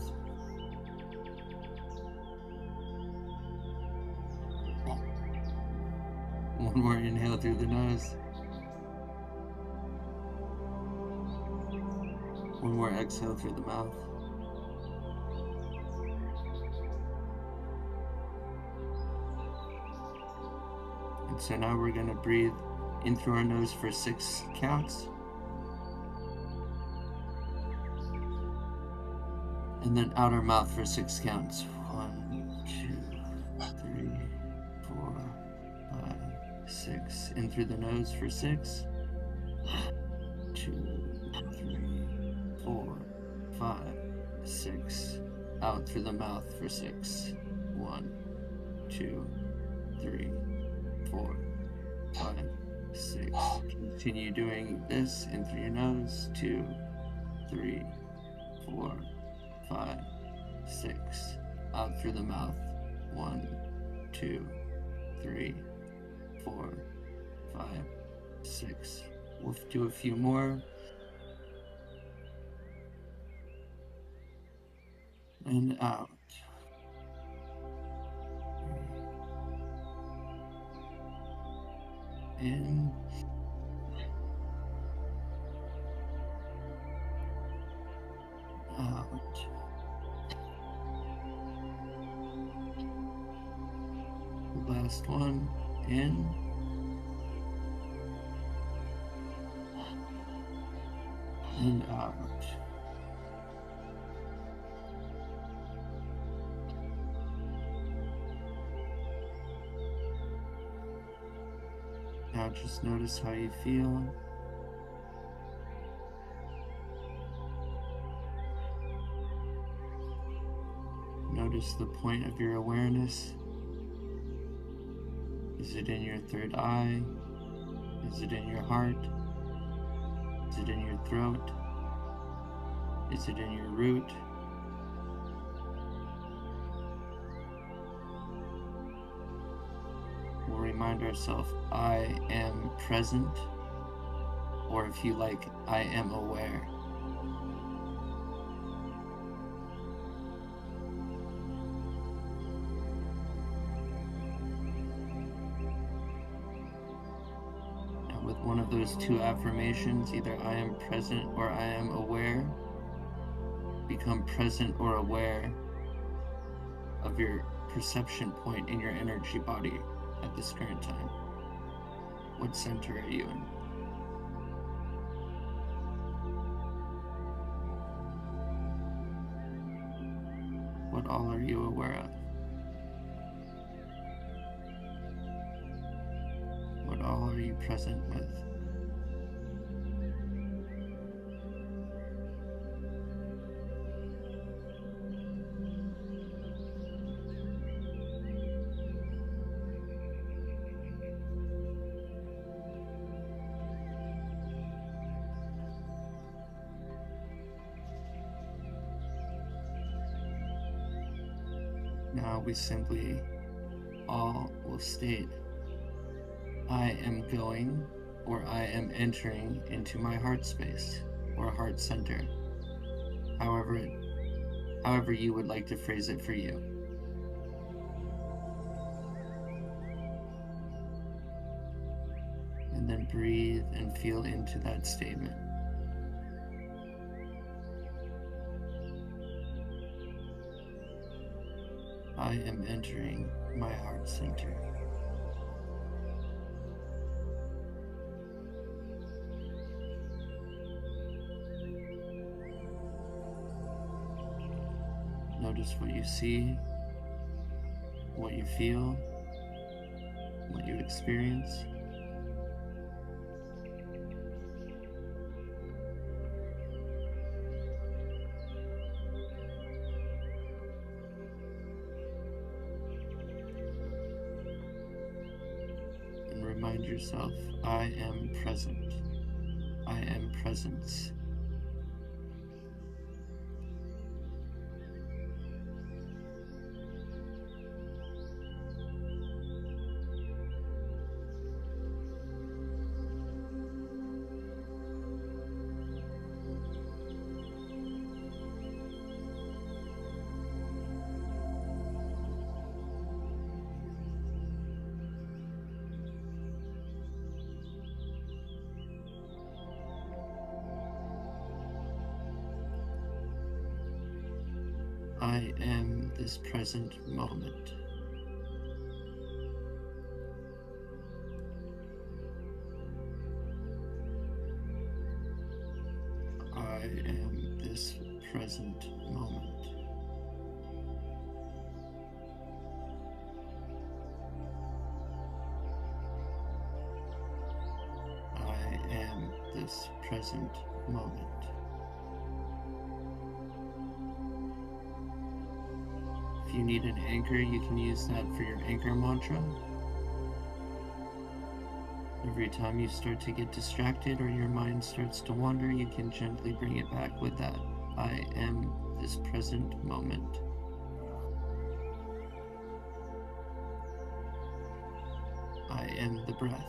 One more inhale through the nose. One more exhale through the mouth. And so now we're going to breathe in through our nose for 6 counts. And then out our mouth for 6 counts. 1, 2, 3, 4, 5, 6. In through the nose for 6. 2, 3, 4, 5, 6. Out through the mouth for 6. 1, 2, 3, 4, 5, 6. Continue doing this in through your nose. 2, 3, 4, 5, 6. Out through the mouth. 1, 2, 3, 4, 5, 6. We'll do a few more. And out. in. Out. Last one, in. And out. Now just notice how you feel. Notice the point of your awareness. Is it in your third eye? Is it in your heart? Is it in your throat? Is it in your root? We'll remind ourselves, I am present, or if you like, I am aware. Now with one of those two affirmations, either I am present or I am aware, become present or aware of your perception point in your energy body at this current time. What center are you in? What all are you aware of? What all are you present with? Now we simply all will state, I am going, or I am entering into my heart space or heart center, however you would like to phrase it for you. And then breathe and feel into that statement. I am entering my heart center. Notice what you see, what you feel, what you experience. And remind yourself, I am present. I am presence. I am this present moment. I am this present moment. I am this present moment. If you need an anchor, you can use that for your anchor mantra. Every time you start to get distracted or your mind starts to wander, you can gently bring it back with that. I am this present moment. I am the breath.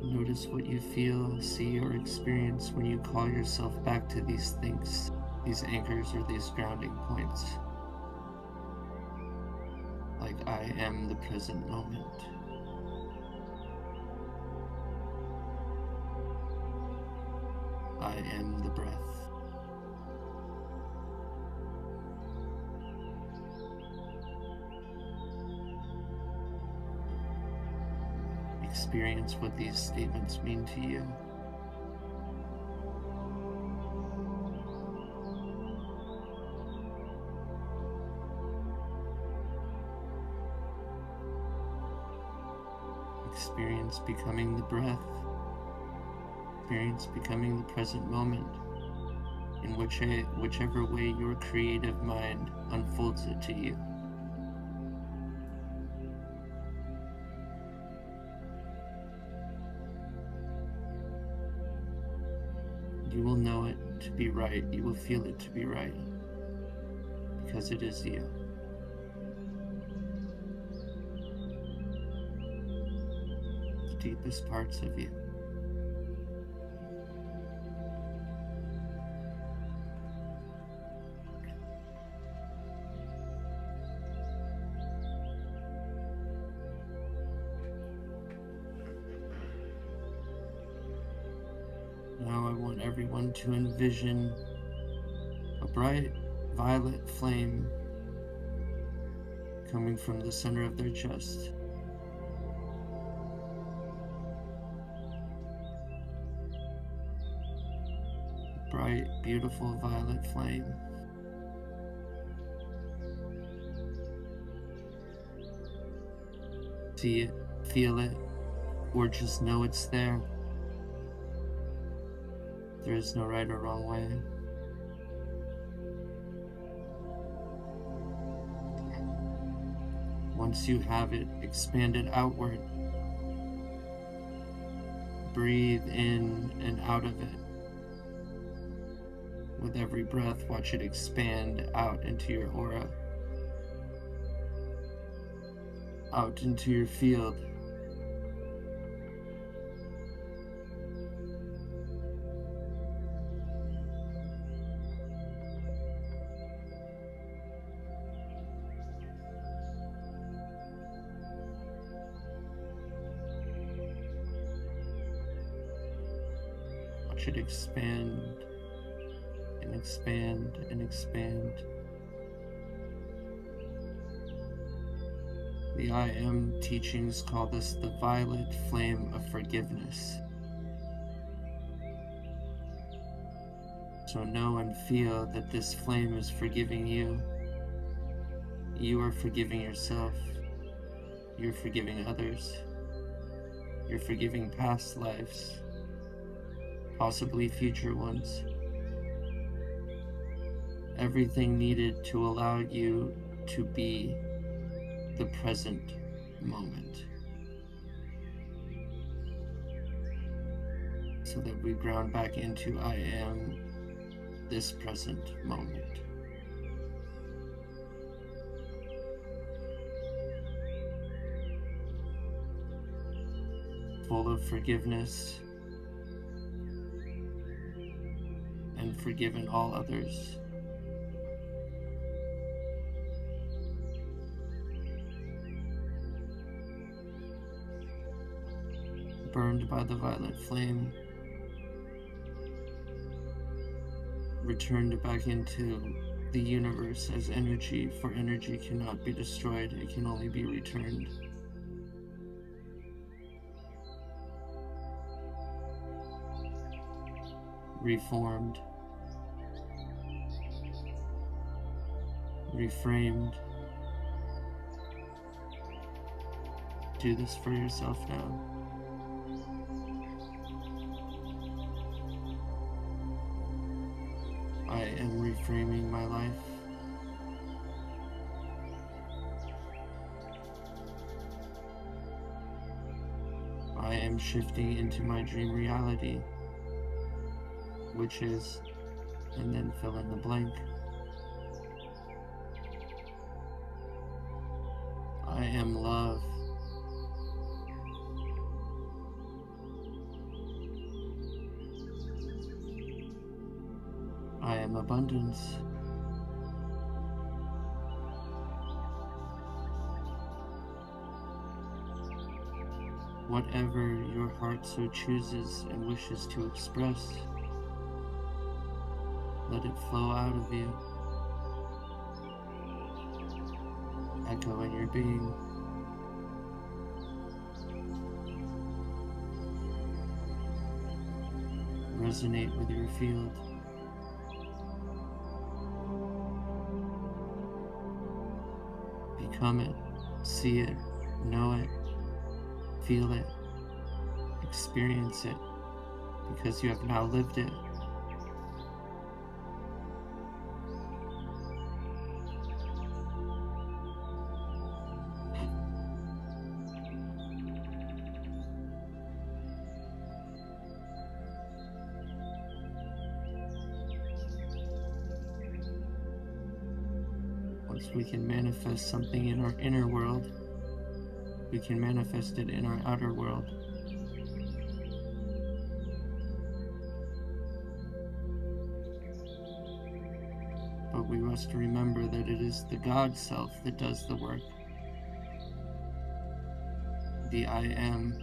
Notice what you feel, see, or experience when you call yourself back to these things. these anchors or these grounding points. Like I am the present moment. I am the breath. Experience what these statements mean to you. Experience becoming the breath. Experience becoming the present moment in whichever way your creative mind unfolds it to you. You will know it to be right. You will feel it to be right because it is you. The deepest parts of you. Now I want everyone to envision a bright violet flame coming from the center of their chest. A bright, beautiful violet flame. See it, feel it, or just know it's there. There is no right or wrong way. Once you have it, expand it outward. Breathe in and out of it. With every breath, watch it expand out into your aura, out into your field. Watch it expand and expand and expand. The I Am teachings call this the violet flame of forgiveness. So know and feel that this flame is forgiving you. You are forgiving yourself. You're forgiving others. You're forgiving past lives, possibly future ones. Everything needed to allow you to be the present moment. So that we ground back into I am this present moment. Full of forgiveness and forgiven all others. Burned by the violet flame, returned back into the universe as energy, for energy cannot be destroyed, it can only be returned. Reformed, reframed. Do this for yourself now. I am reframing my life. I am shifting into my dream reality, which is, and then fill in the blank. I am love. I am abundance. Whatever your heart so chooses and wishes to express, let it flow out of you, echo in your being. Resonate with your field. Become it, see it, know it, feel it, experience it, because you have now lived it. Once we can manifest something in our inner world, we can manifest it in our outer world. But we must remember that it is the God Self that does the work. The I Am.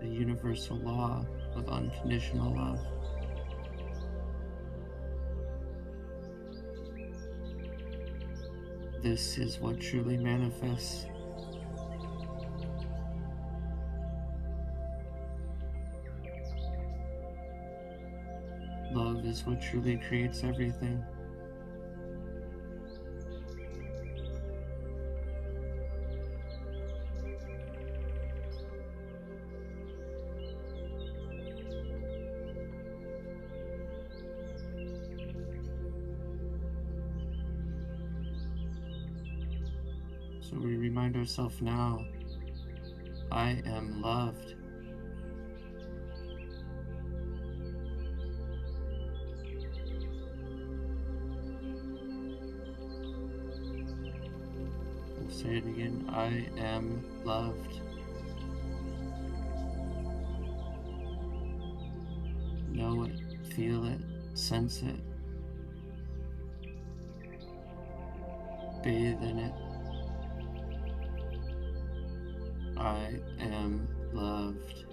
The universal law of unconditional love. This is what truly manifests. Love is what truly creates everything. So we remind ourselves now, I am loved. I'll say it again, I am loved. Know it, feel it, sense it. Bathe in it. I am loved.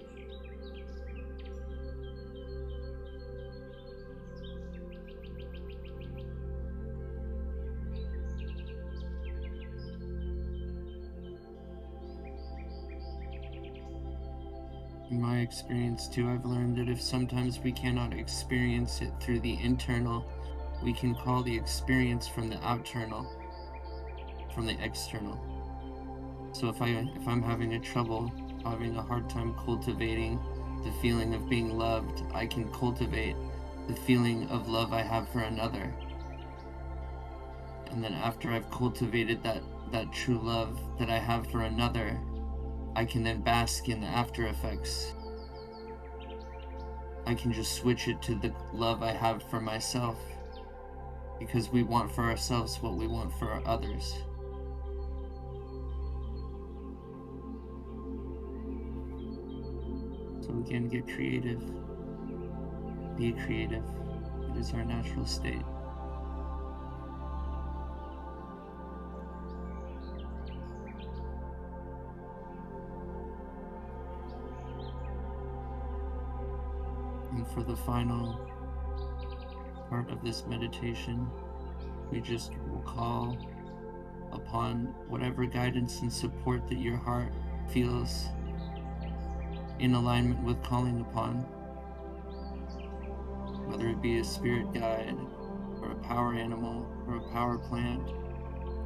In my experience too, I've learned that if sometimes we cannot experience it through the internal, we can call the experience from the outternal, from the external. So if I'm having having a hard time cultivating the feeling of being loved, I can cultivate the feeling of love I have for another. And then after I've cultivated that true love that I have for another, I can then bask in the after effects. I can just switch it to the love I have for myself, because we want for ourselves what we want for others. So again, get creative. Be creative. It is our natural state. And for the final part of this meditation, we just will call upon whatever guidance and support that your heart feels in alignment with calling upon, whether it be a spirit guide, or a power animal, or a power plant,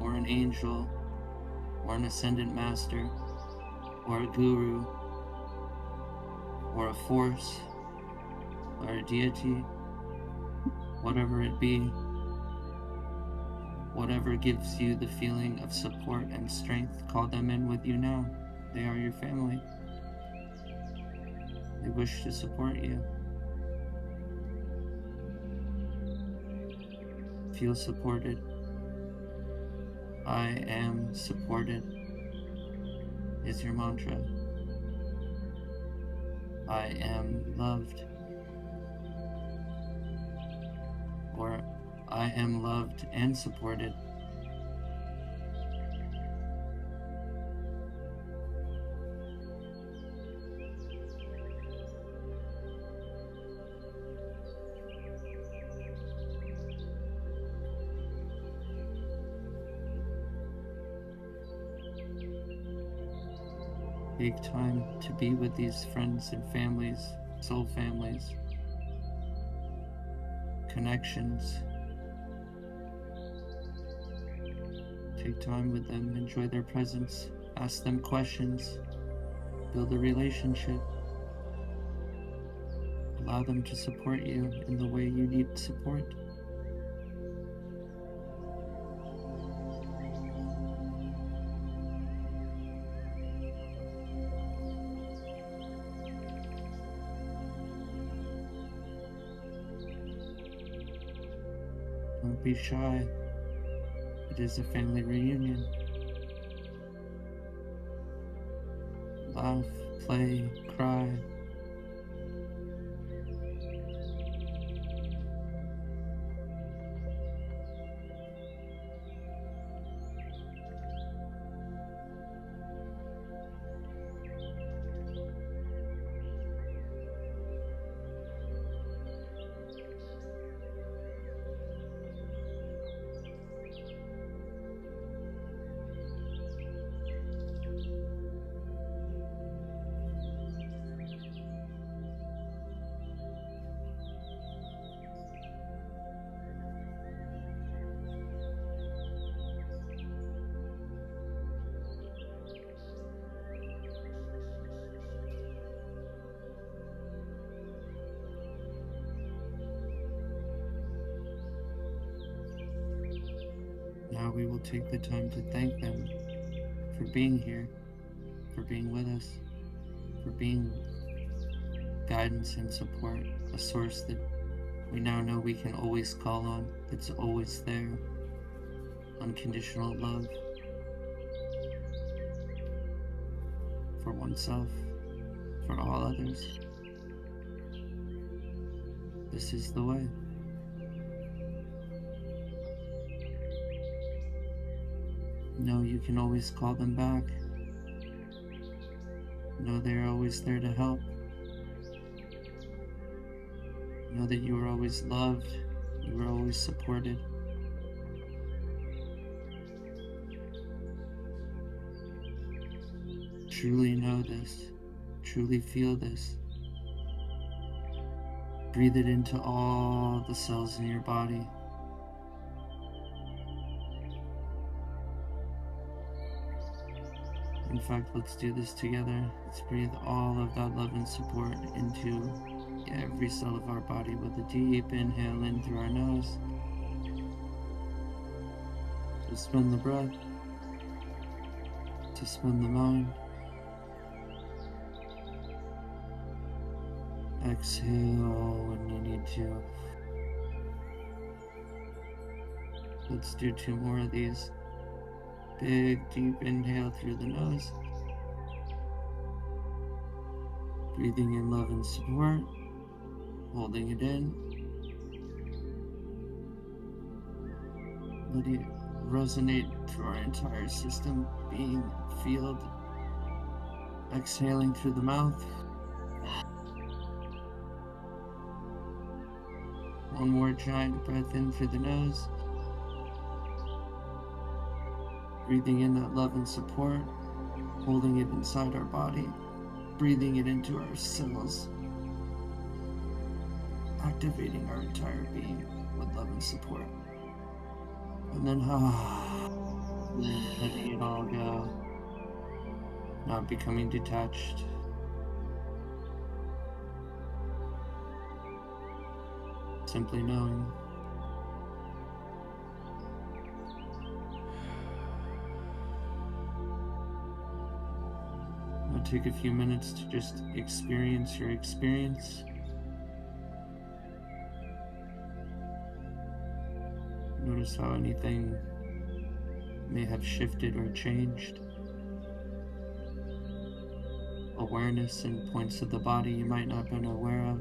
or an angel, or an ascendant master, or a guru, or a force, or a deity, whatever it be, whatever gives you the feeling of support and strength, call them in with you now. They are your family. They wish to support you. Feel supported. I am supported is your mantra. I am loved. Or I am loved and supported. Take time to be with these friends and families, soul families, connections. Take time with them, enjoy their presence, ask them questions, build a relationship. Allow them to support you in the way you need support. Don't be shy. It is a family reunion. Laugh, play, cry. Now we will take the time to thank them for being here, for being with us, for being guidance and support, a source that we now know we can always call on, that's always there, unconditional love for oneself, for all others. This is the way. Know you can always call them back. Know they're always there to help. Know that you are always loved. You are always supported. Truly know this. Truly feel this. Breathe it into all the cells in your body. In fact, let's do this together. Let's breathe all of that love and support into every cell of our body with a deep inhale in through our nose. Suspend the breath. Suspend the mind. Exhale when you need to. Let's do 2 more of these. Big, deep inhale through the nose. Breathing in love and support. Holding it in. Let it resonate through our entire system, being filled. Exhaling through the mouth. One more giant breath in through the nose. Breathing in that love and support, holding it inside our body, breathing it into our cells, activating our entire being with love and support. And then letting it all go, not becoming detached. Simply knowing take a few minutes to just experience your experience. Notice how anything may have shifted or changed. Awareness in points of the body you might not have been aware of.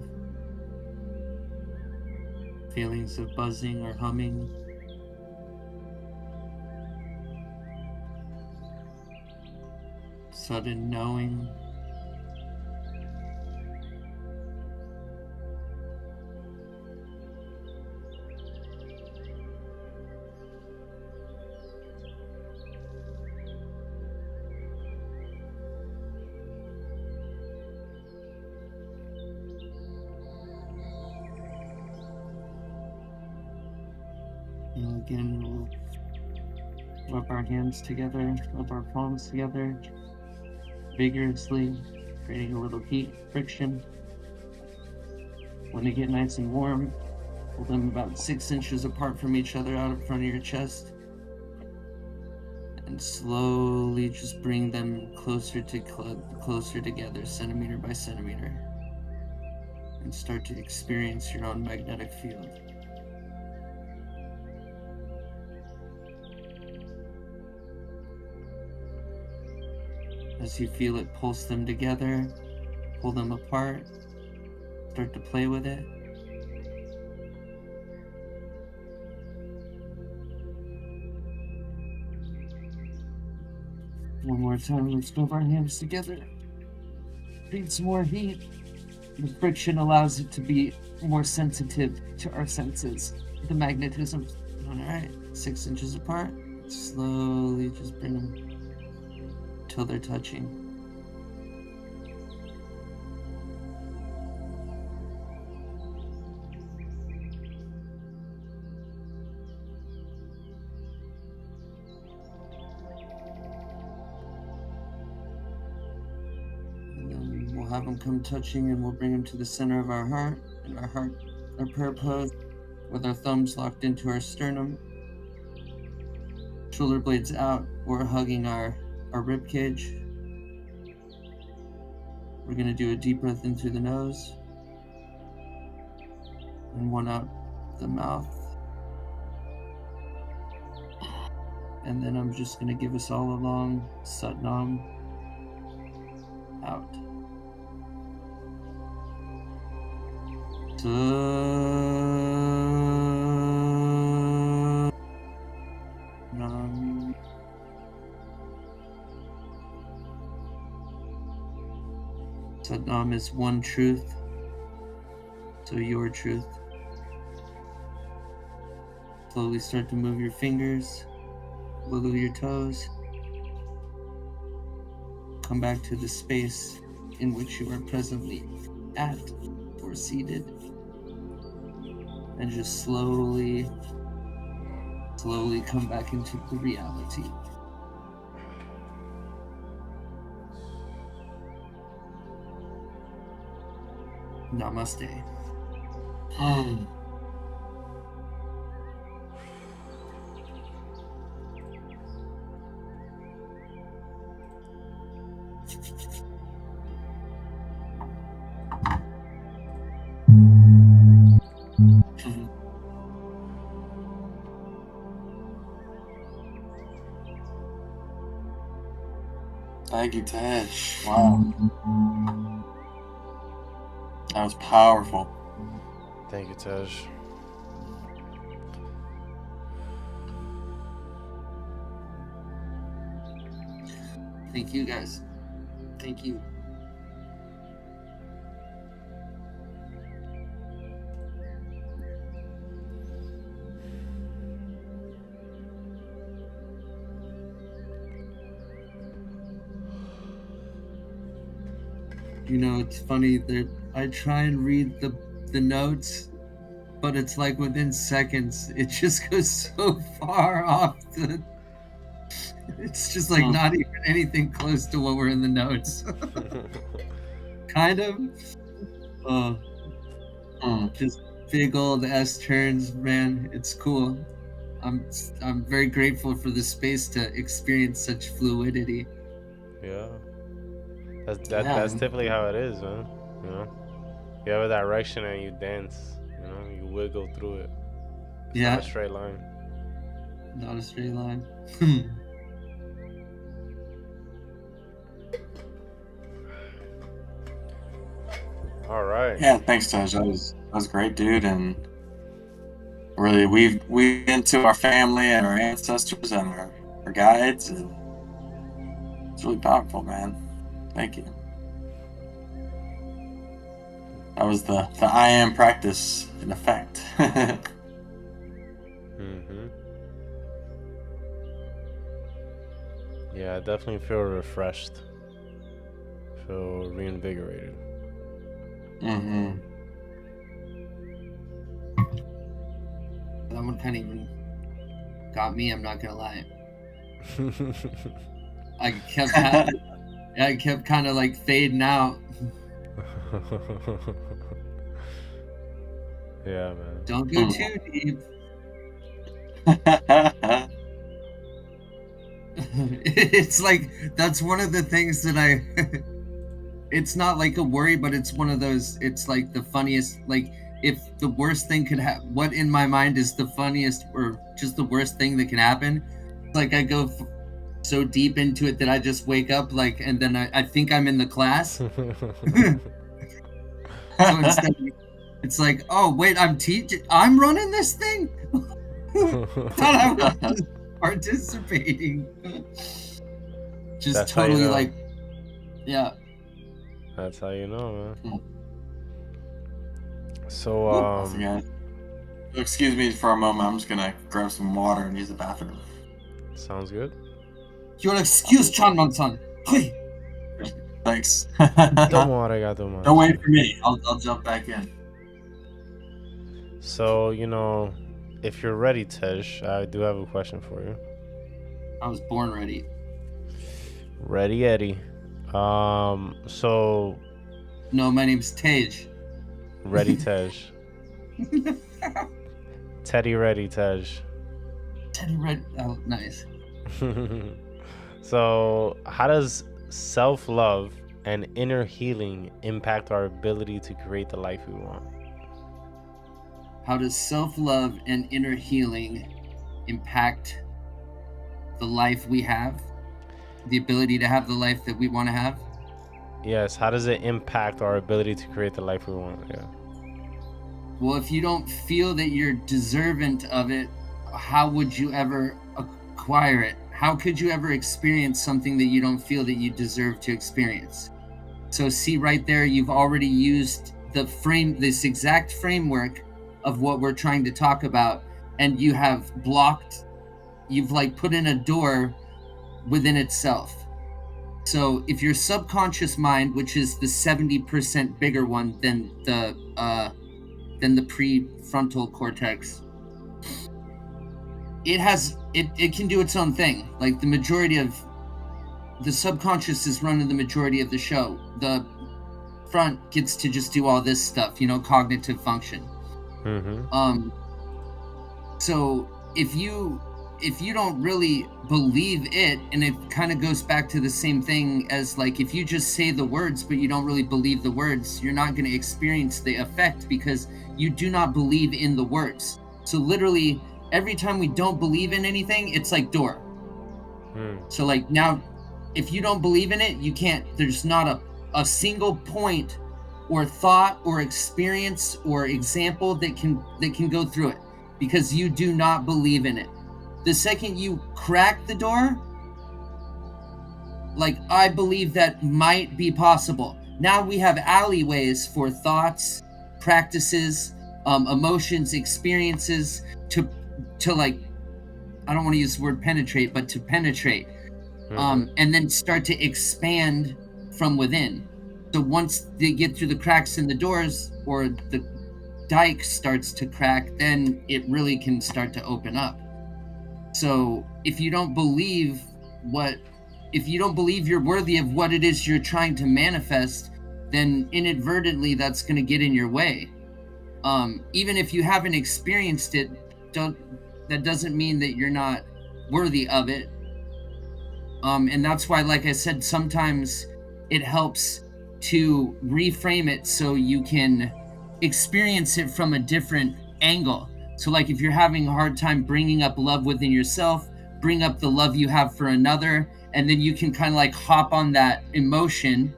Feelings of buzzing or humming. Sudden knowing. And again, we'll rub our hands together, rub our palms together vigorously, creating a little heat, friction. When they get nice and warm, hold them about 6 inches apart from each other out in front of your chest. And slowly just bring them closer together, centimeter by centimeter. And start to experience your own magnetic field. As you feel it pulse them together, pull them apart, start to play with it. One more time, let's rub our hands together. Create some more heat. The friction allows it to be more sensitive to our senses. The magnetism. Alright, 6 inches apart. Slowly just bring them till they're touching. And then we'll have them come touching, and we'll bring them to the center of our heart, and our prayer pose, with our thumbs locked into our sternum, shoulder blades out. We're hugging our rib cage. We're going to do a deep breath in through the nose and one out the mouth. And then I'm just going to give us all a long Sat Nam out. Nam. Sat Nam is one truth, so your truth. Slowly start to move your fingers, wiggle your toes. Come back to the space in which you are presently at or seated. And just slowly come back into the reality. Namaste. Thank you, Tesh. Wow. That was powerful. Thank you, Tej. Thank you, guys. Thank you. You know, it's funny that I try and read the notes, but it's like within seconds, it just goes so far off the... It's just like not even anything close to what were in the notes. Kind of. Just big old S turns, man. It's cool. I'm very grateful for the space to experience such fluidity. Yeah. That's typically how it is, man. You know, you have a direction and you dance. You know, you wiggle through it. It's not a straight line. Not a straight line. All right. Yeah, thanks, Taj. That was great, dude, and really we into our family and our ancestors and our guides, and it's really powerful, man. Thank you. That was the I am practice in effect. Yeah, I definitely feel refreshed. Feel reinvigorated. That one kind of even got me, I'm not gonna lie. I kept kind of like fading out. Yeah, man. Don't go too deep. It's like, that's one of the things that it's not like a worry, but it's one of those, it's like the funniest, like if the worst thing could happen, what in my mind is the funniest or just the worst thing that can happen, like I go so deep into it that I just wake up like, and then I think I'm in the class. So instead it's like, oh wait, I'm running this thing. Thought I was participating. Just that's totally like, yeah. That's how you know, man. So excuse me for a moment. I'm just gonna grab some water and use the bathroom. Sounds good. Your excuse, Chanman-san. Hey. Thanks. Don't wait for me. I'll jump back in. So, you know, if you're ready, Tej, I do have a question for you. I was born ready. Ready, Eddie. So. No, my name's Tej. Ready, Tej. Teddy ready, Tej. Teddy ready. Oh, nice. So, how does self-love and inner healing impact our ability to create the life we want? How does self-love and inner healing impact the life we have? The ability to have the life that we want to have? Yes, how does it impact our ability to create the life we want? Yeah. Well, if you don't feel that you're deserving of it, how would you ever acquire it? How could you ever experience something that you don't feel that you deserve to experience? So see right there, you've already used this exact framework of what we're trying to talk about, and you have you've like put in a door within itself. So if your subconscious mind, which is the 70% bigger one than the prefrontal cortex, it can do its own thing. Like the majority of the subconscious is running the majority of the show. The front gets to just do all this stuff, cognitive function. So if you don't really believe it, and it kind of goes back to the same thing as like if you just say the words but you don't really believe the words, you're not going to experience the effect because you do not believe in the words. So literally every time we don't believe in anything, it's like door. So like now, if you don't believe in it, you can't, there's not a single point or thought or experience or example that can go through it because you do not believe in it. The second you crack the door, like I believe that might be possible. Now we have alleyways for thoughts, practices, emotions, experiences to like, I don't want to use the word penetrate, but to penetrate, and then start to expand from within. So once they get through the cracks in the doors or the dike starts to crack, then it really can start to open up. So if you don't believe you're worthy of what it is you're trying to manifest, then inadvertently that's going to get in your way. Even if you haven't experienced it, that doesn't mean that you're not worthy of it. And that's why, like I said, sometimes it helps to reframe it so you can experience it from a different angle. So like if you're having a hard time bringing up love within yourself, bring up the love you have for another, and then you can kind of like hop on that emotion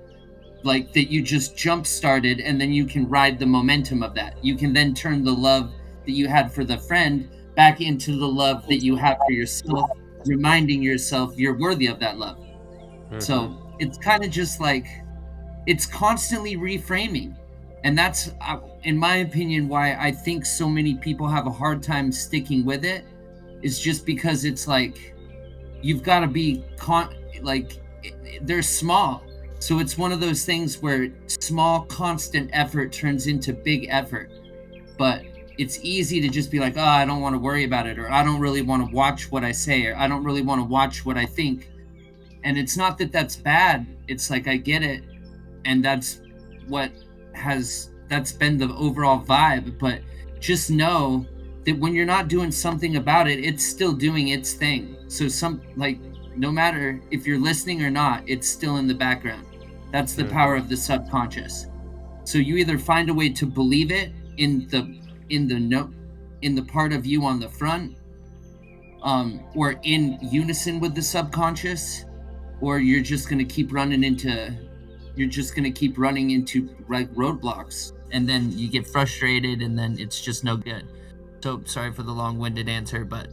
like that you just jump started, and then you can ride the momentum of that. You can then turn the love that you had for the friend back into the love that you have for yourself, reminding yourself you're worthy of that love. So it's kind of just like it's constantly reframing. And that's, in my opinion, why I think so many people have a hard time sticking with it, is just because it's like you've got to be they're small. So it's one of those things where small, constant effort turns into big effort. But it's easy to just be like, oh, I don't want to worry about it, or I don't really want to watch what I say, or I don't really want to watch what I think. And it's not that that's bad. It's like, I get it. And that's been the overall vibe. But just know that when you're not doing something about it, it's still doing its thing. So no matter if you're listening or not, it's still in the background. That's the power of the subconscious. So you either find a way to believe it in the part of you on the front, or in unison with the subconscious, or you're just going to keep running into like roadblocks, and then you get frustrated, and then it's just no good. So sorry for the long-winded answer, but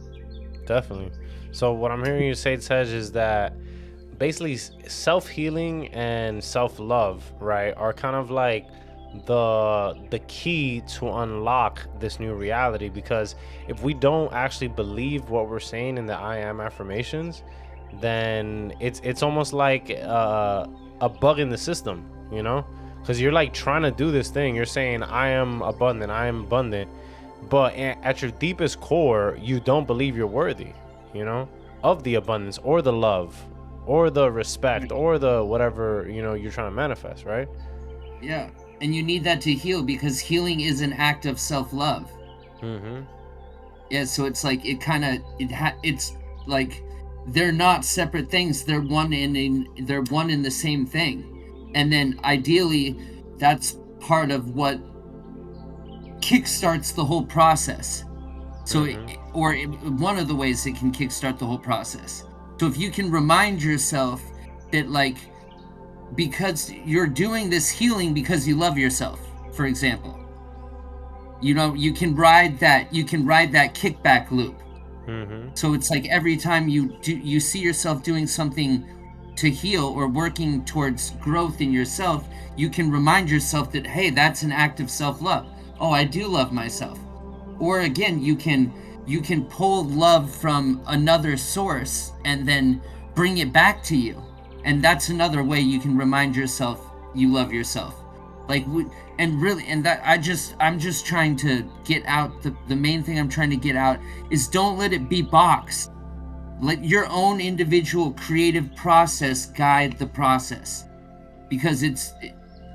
Definitely. So what I'm hearing you say, Tej, is that basically self-healing and self-love, right, are kind of like the key to unlock this new reality. Because if we don't actually believe what we're saying in the I am affirmations, then it's almost like a bug in the system, you know, because you're like trying to do this thing. You're saying I am abundant, but at your deepest core, you don't believe you're worthy, you know, of the abundance or the love or the respect or the whatever, you know, you're trying to manifest, right? Yeah. And you need that to heal, because healing is an act of self-love. Yeah, so it's like it's like they're not separate things. They're one in the same thing. And then ideally, that's part of what kickstarts the whole process. So one of the ways it can kickstart the whole process. So if you can remind yourself that, like, because you're doing this healing because you love yourself, for example, you know, you can ride that kickback loop. So it's like every time you see yourself doing something to heal or working towards growth in yourself, you can remind yourself that, hey, that's an act of self-love. Oh, I do love myself. Or again, you can pull love from another source and then bring it back to you. And that's another way you can remind yourself you love yourself. I'm just trying to get out, the main thing I'm trying to get out is don't let it be boxed. Let your own individual creative process guide the process. Because it's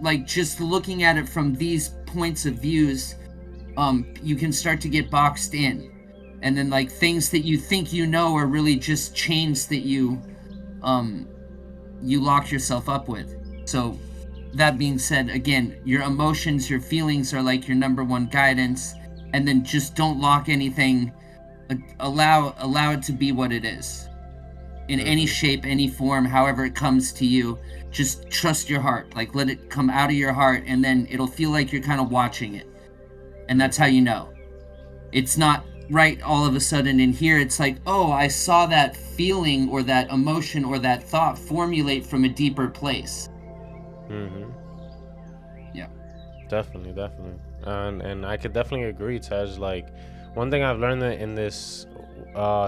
like, just looking at it from these points of views, you can start to get boxed in. And then, like, things that you think you know are really just chains that you lock yourself up with. So that being said, again, your emotions, your feelings are like your number one guidance, and then just don't lock anything. Allow it to be what it is, in any shape, any form, however it comes to you. Just trust your heart. Like, let it come out of your heart, and then it'll feel like you're kind of watching it. And that's how you know. It's not right all of a sudden in here. It's like, oh, I saw that feeling or that emotion or that thought formulate from a deeper place. Yeah. Definitely. And I could definitely agree, Tej. Like, one thing I've learned in this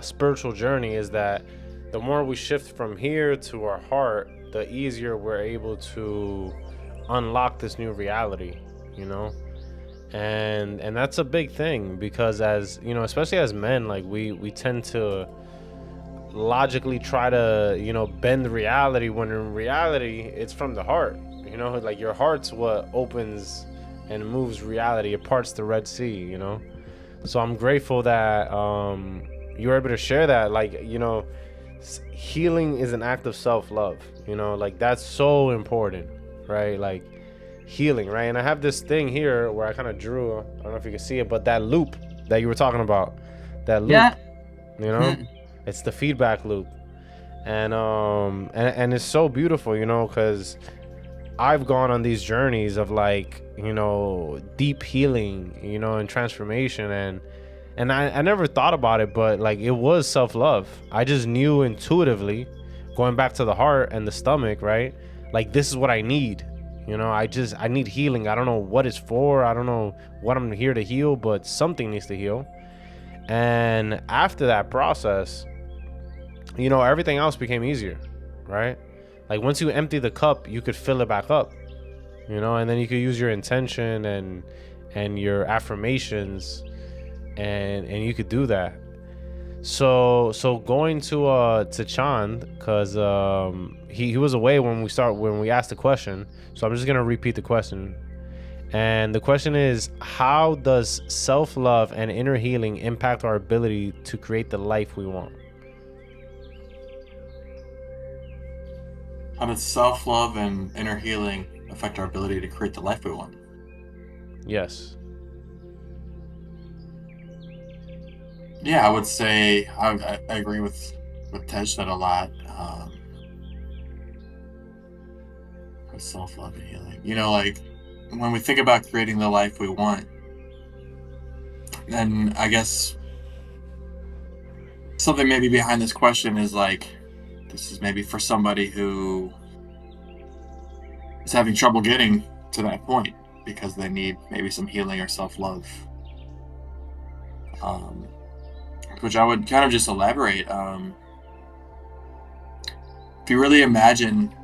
spiritual journey is that the more we shift from here to our heart, the easier we're able to unlock this new reality, you know? And that's a big thing, because, as you know, especially as men, like we tend to logically try to, you know, bend reality, when in reality it's from the heart, you know, like your heart's what opens and moves reality. It parts the Red Sea, you know. So I'm grateful that you were able to share that, like, you know, healing is an act of self-love, you know, like that's so important, right? Like healing, right? And I have this thing here where I kind of drew, I don't know if you can see it, but that loop that you were talking about, that loop, Yeah. you know, it's the feedback loop. And it's so beautiful, you know, because I've gone on these journeys of like, you know, deep healing, you know, and transformation, and I never thought about it, but like it was self-love. I just knew intuitively, going back to the heart and the stomach, right? Like this is what I need. You know, I need healing. I don't know what it's for. I don't know what I'm here to heal, but something needs to heal. And after that process, you know, everything else became easier, right? Like once you empty the cup, you could fill it back up, you know, and then you could use your intention and your affirmations, and you could do that. So going to Chand, because he was away when we asked the question, so I'm just gonna repeat the question. And the question is, how does self-love and inner healing impact our ability to create the life we want? How does self-love and inner healing affect our ability to create the life we want? Yes. Yeah, I would say I agree with Tej a lot. With self-love and healing, you know, like when we think about creating the life we want, then I guess something maybe behind this question is like, this is maybe for somebody who is having trouble getting to that point because they need maybe some healing or self-love. Which I would kind of just elaborate. If you really imagine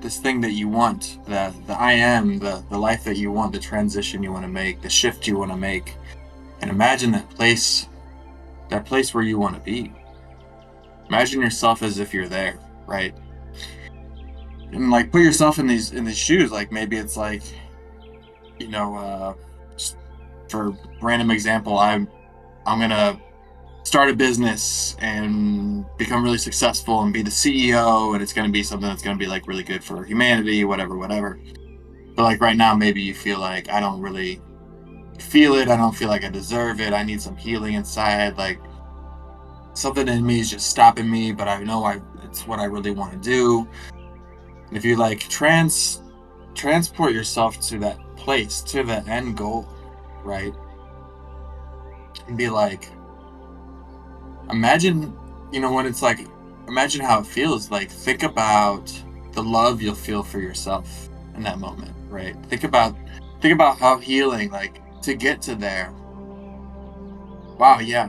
this thing that you want, the I am, the life that you want, the transition you want to make, the shift you want to make, and imagine that place where you want to be. Imagine yourself as if you're there, right? And like put yourself in these shoes. Like maybe it's like, you know, just for random example, I'm gonna start a business and become really successful and be the CEO, and it's going to be something that's going to be like really good for humanity, whatever. But like right now, maybe you feel like I don't really feel it. I don't feel like I deserve it. I need some healing inside. Like something in me is just stopping me, but I know it's what I really want to do. And if you like transport yourself to that place, to the end goal, right? And be like, imagine, you know, when it's like, imagine how it feels. Like, think about the love you'll feel for yourself in that moment, right? Think about how healing, like, to get to there. Wow, yeah,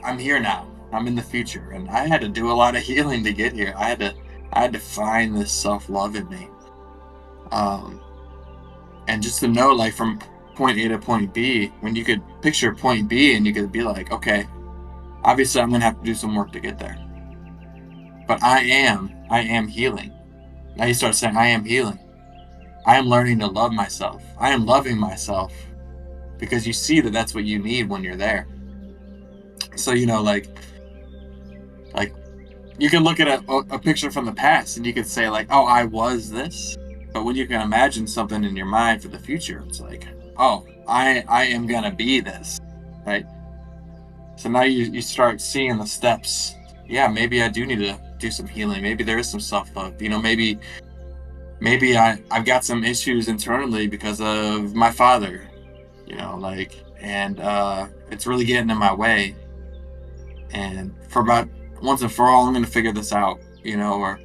I'm here now. I'm in the future, and I had to do a lot of healing to get here. I had to find this self-love in me, and just to know, like, from point A to point B, when you could picture point B, and you could be like, okay, obviously, I'm gonna have to do some work to get there. But I am healing. Now you start saying, I am healing. I am learning to love myself. I am loving myself, because you see that that's what you need when you're there. So, you know, like you can look at a picture from the past and you could say like, oh, I was this. But when you can imagine something in your mind for the future, it's like, oh, I am gonna be this, right? So now you start seeing the steps. Yeah, maybe I do need to do some healing. Maybe there is some self-love. You know, maybe I've got some issues internally because of my father, you know, like, and it's really getting in my way. And for about once and for all, I'm going to figure this out, you know, or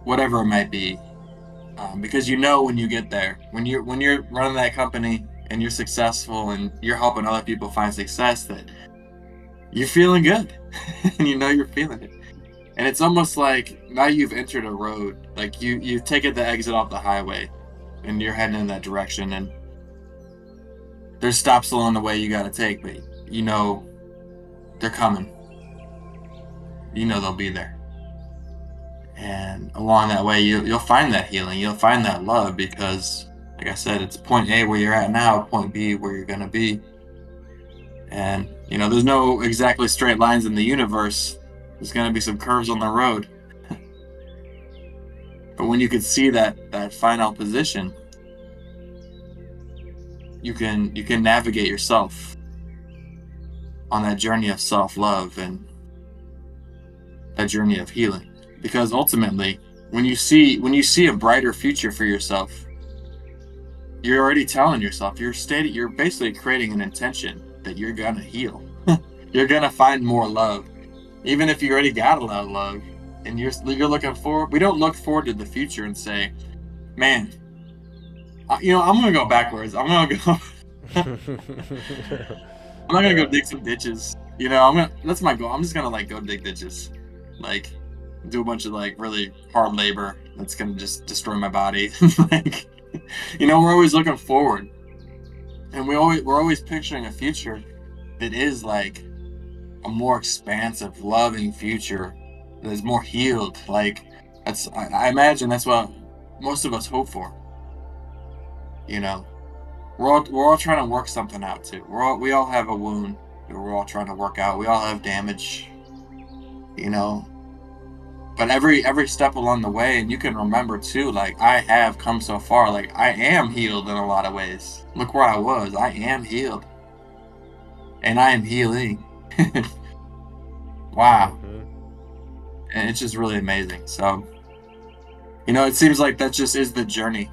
whatever it might be. Because you know, when you get there, when you're running that company and you're successful and you're helping other people find success, that you're feeling good and you know you're feeling it. And it's almost like now you've entered a road, like you've taken the exit off the highway and you're heading in that direction, and there's stops along the way you got to take, but you know they're coming. You know they'll be there. And along that way, you'll find that healing. You'll find that love, because, like I said, it's point A where you're at now, point B where you're going to be. And, you know, there's no exactly straight lines in the universe. There's going to be some curves on the road. But when you can see that final position, you can navigate yourself on that journey of self-love and that journey of healing. Because ultimately, when you see a brighter future for yourself, you're already telling yourself, you're basically creating an intention that you're gonna heal. You're gonna find more love, even if you already got a lot of love, and you're looking forward. We don't look forward to the future and say, "Man, you know, I'm gonna go backwards. I'm not gonna go dig some ditches. You know, that's my goal. I'm just gonna like go dig ditches, like do a bunch of like really hard labor that's gonna just destroy my body." Like, you know, we're always looking forward, and we're always picturing a future that is like a more expansive, loving future that is more healed. Like, I imagine that's what most of us hope for. You know, we're all trying to work something out too. We all have a wound that we're all trying to work out. We all have damage, you know. But every step along the way, and you can remember too, like, I have come so far. Like, I am healed in a lot of ways. Look where I was. I am healed, and I am healing. Wow. And it's just really amazing. So, you know, it seems like that just is the journey.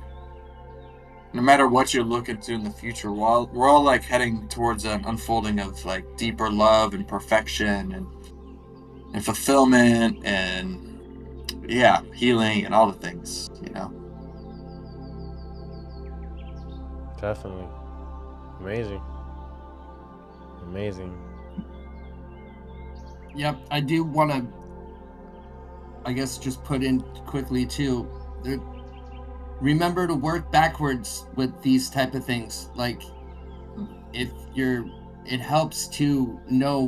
No matter what you're looking to in the future, we're all like heading towards an unfolding of like deeper love and perfection and fulfillment and, yeah, healing and all the things, you know. Definitely. Amazing. Yep, I do want to, I guess, just put in quickly too. Remember to work backwards with these type of things. Like, it helps to know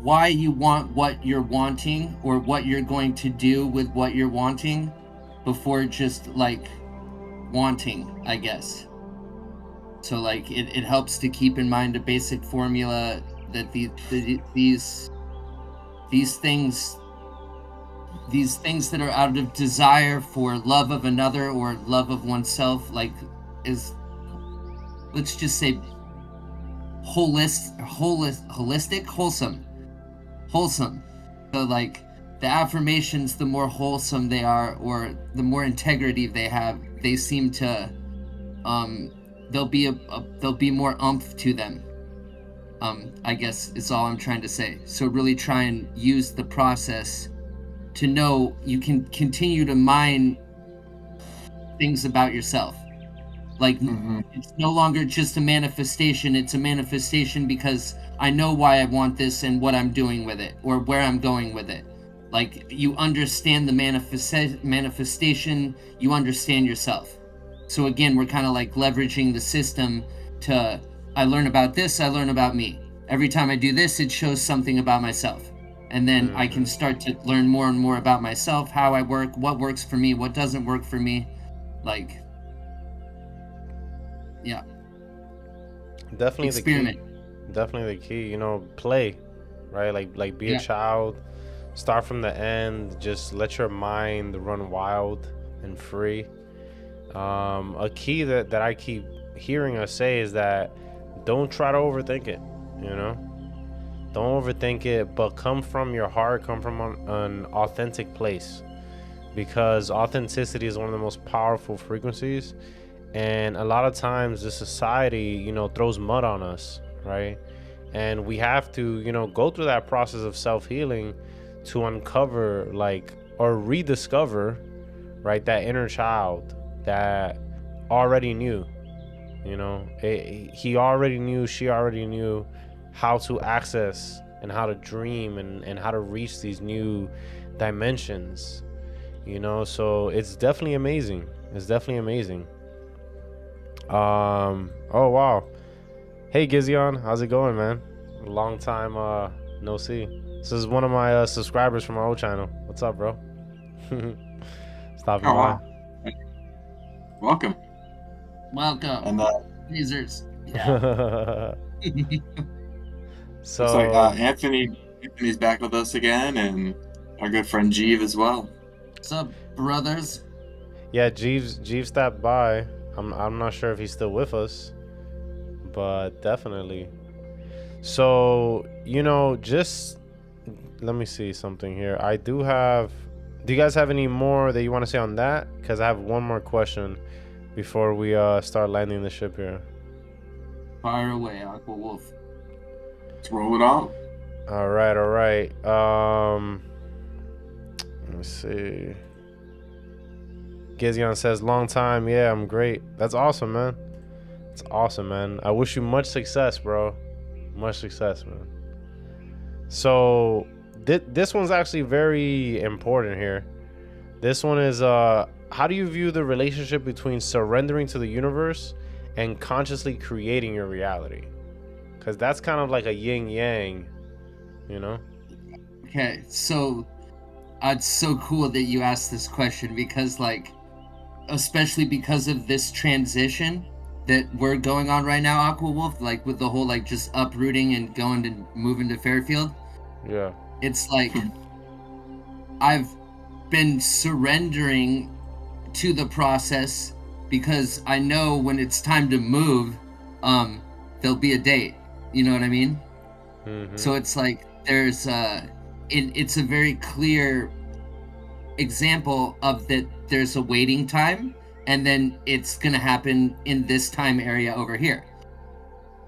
why you want what you're wanting or what you're going to do with what you're wanting before just like wanting, I guess. So like it helps to keep in mind a basic formula that these things that are out of desire for love of another or love of oneself, like, is, let's just say, holistic, wholesome. So like the affirmations, the more wholesome they are, or the more integrity they have, they seem to there'll be more oomph to them. I guess is all I'm trying to say. So really try and use the process to know you can continue to mine things about yourself. Like, It's no longer just a manifestation. It's a manifestation because I know why I want this and what I'm doing with it or where I'm going with it. Like, you understand the manifestation, you understand yourself. So again, we're kind of like leveraging the system to, I learn about this, I learn about me. Every time I do this, it shows something about myself. And then I can start to learn more and more about myself, how I work, what works for me, what doesn't work for me. Like, yeah. Definitely Experiment. Definitely the key, you know, play, right? Like be a child, start from the end, just let your mind run wild and free. A key that I keep hearing us say is that don't try to overthink it, you know? Don't overthink it, but come from your heart, come from an authentic place, because authenticity is one of the most powerful frequencies. And a lot of times the society, you know, throws mud on us, right? And we have to, you know, go through that process of self-healing to uncover, like, or rediscover, right, that inner child that already knew, you know, he already knew, she already knew how to access and how to dream and how to reach these new dimensions, you know. So it's definitely amazing. Oh wow, hey Gizion, how's it going, man? Long time no see. This is one of my subscribers from our old channel. What's up, bro? Stopping by. Wow. Welcome. And Users. Yeah. Looks like So Anthony's back with us again, and our good friend Jeeve as well. What's up, brothers? yeah, Jeeves stopped by. I'm not sure if he's still with us, but definitely. So, just let me see something here. Do you guys have any more that you want to say on that? Because I have one more question before we start landing the ship here. Fire away, Aqua Wolf. Let's roll it out. All right. Let me see. Gizion says, long time. Yeah, I'm great. That's awesome, man. It's awesome, man. I wish you much success, bro. Much success, man. So this one's actually very important here. This one is how do you view the relationship between surrendering to the universe and consciously creating your reality? Because that's kind of like a yin yang, Okay, so it's so cool that you asked this question because, like, especially because of this transition that we're going on right now, Aqua Wolf, like with the whole like just uprooting and going to moving to Fairfield. Yeah. It's like I've been surrendering to the process because I know when it's time to move, there'll be a date. You know what I mean? Mm-hmm. So it's like there's it's a very clear example of that there's a waiting time, and then it's gonna happen in this time area over here.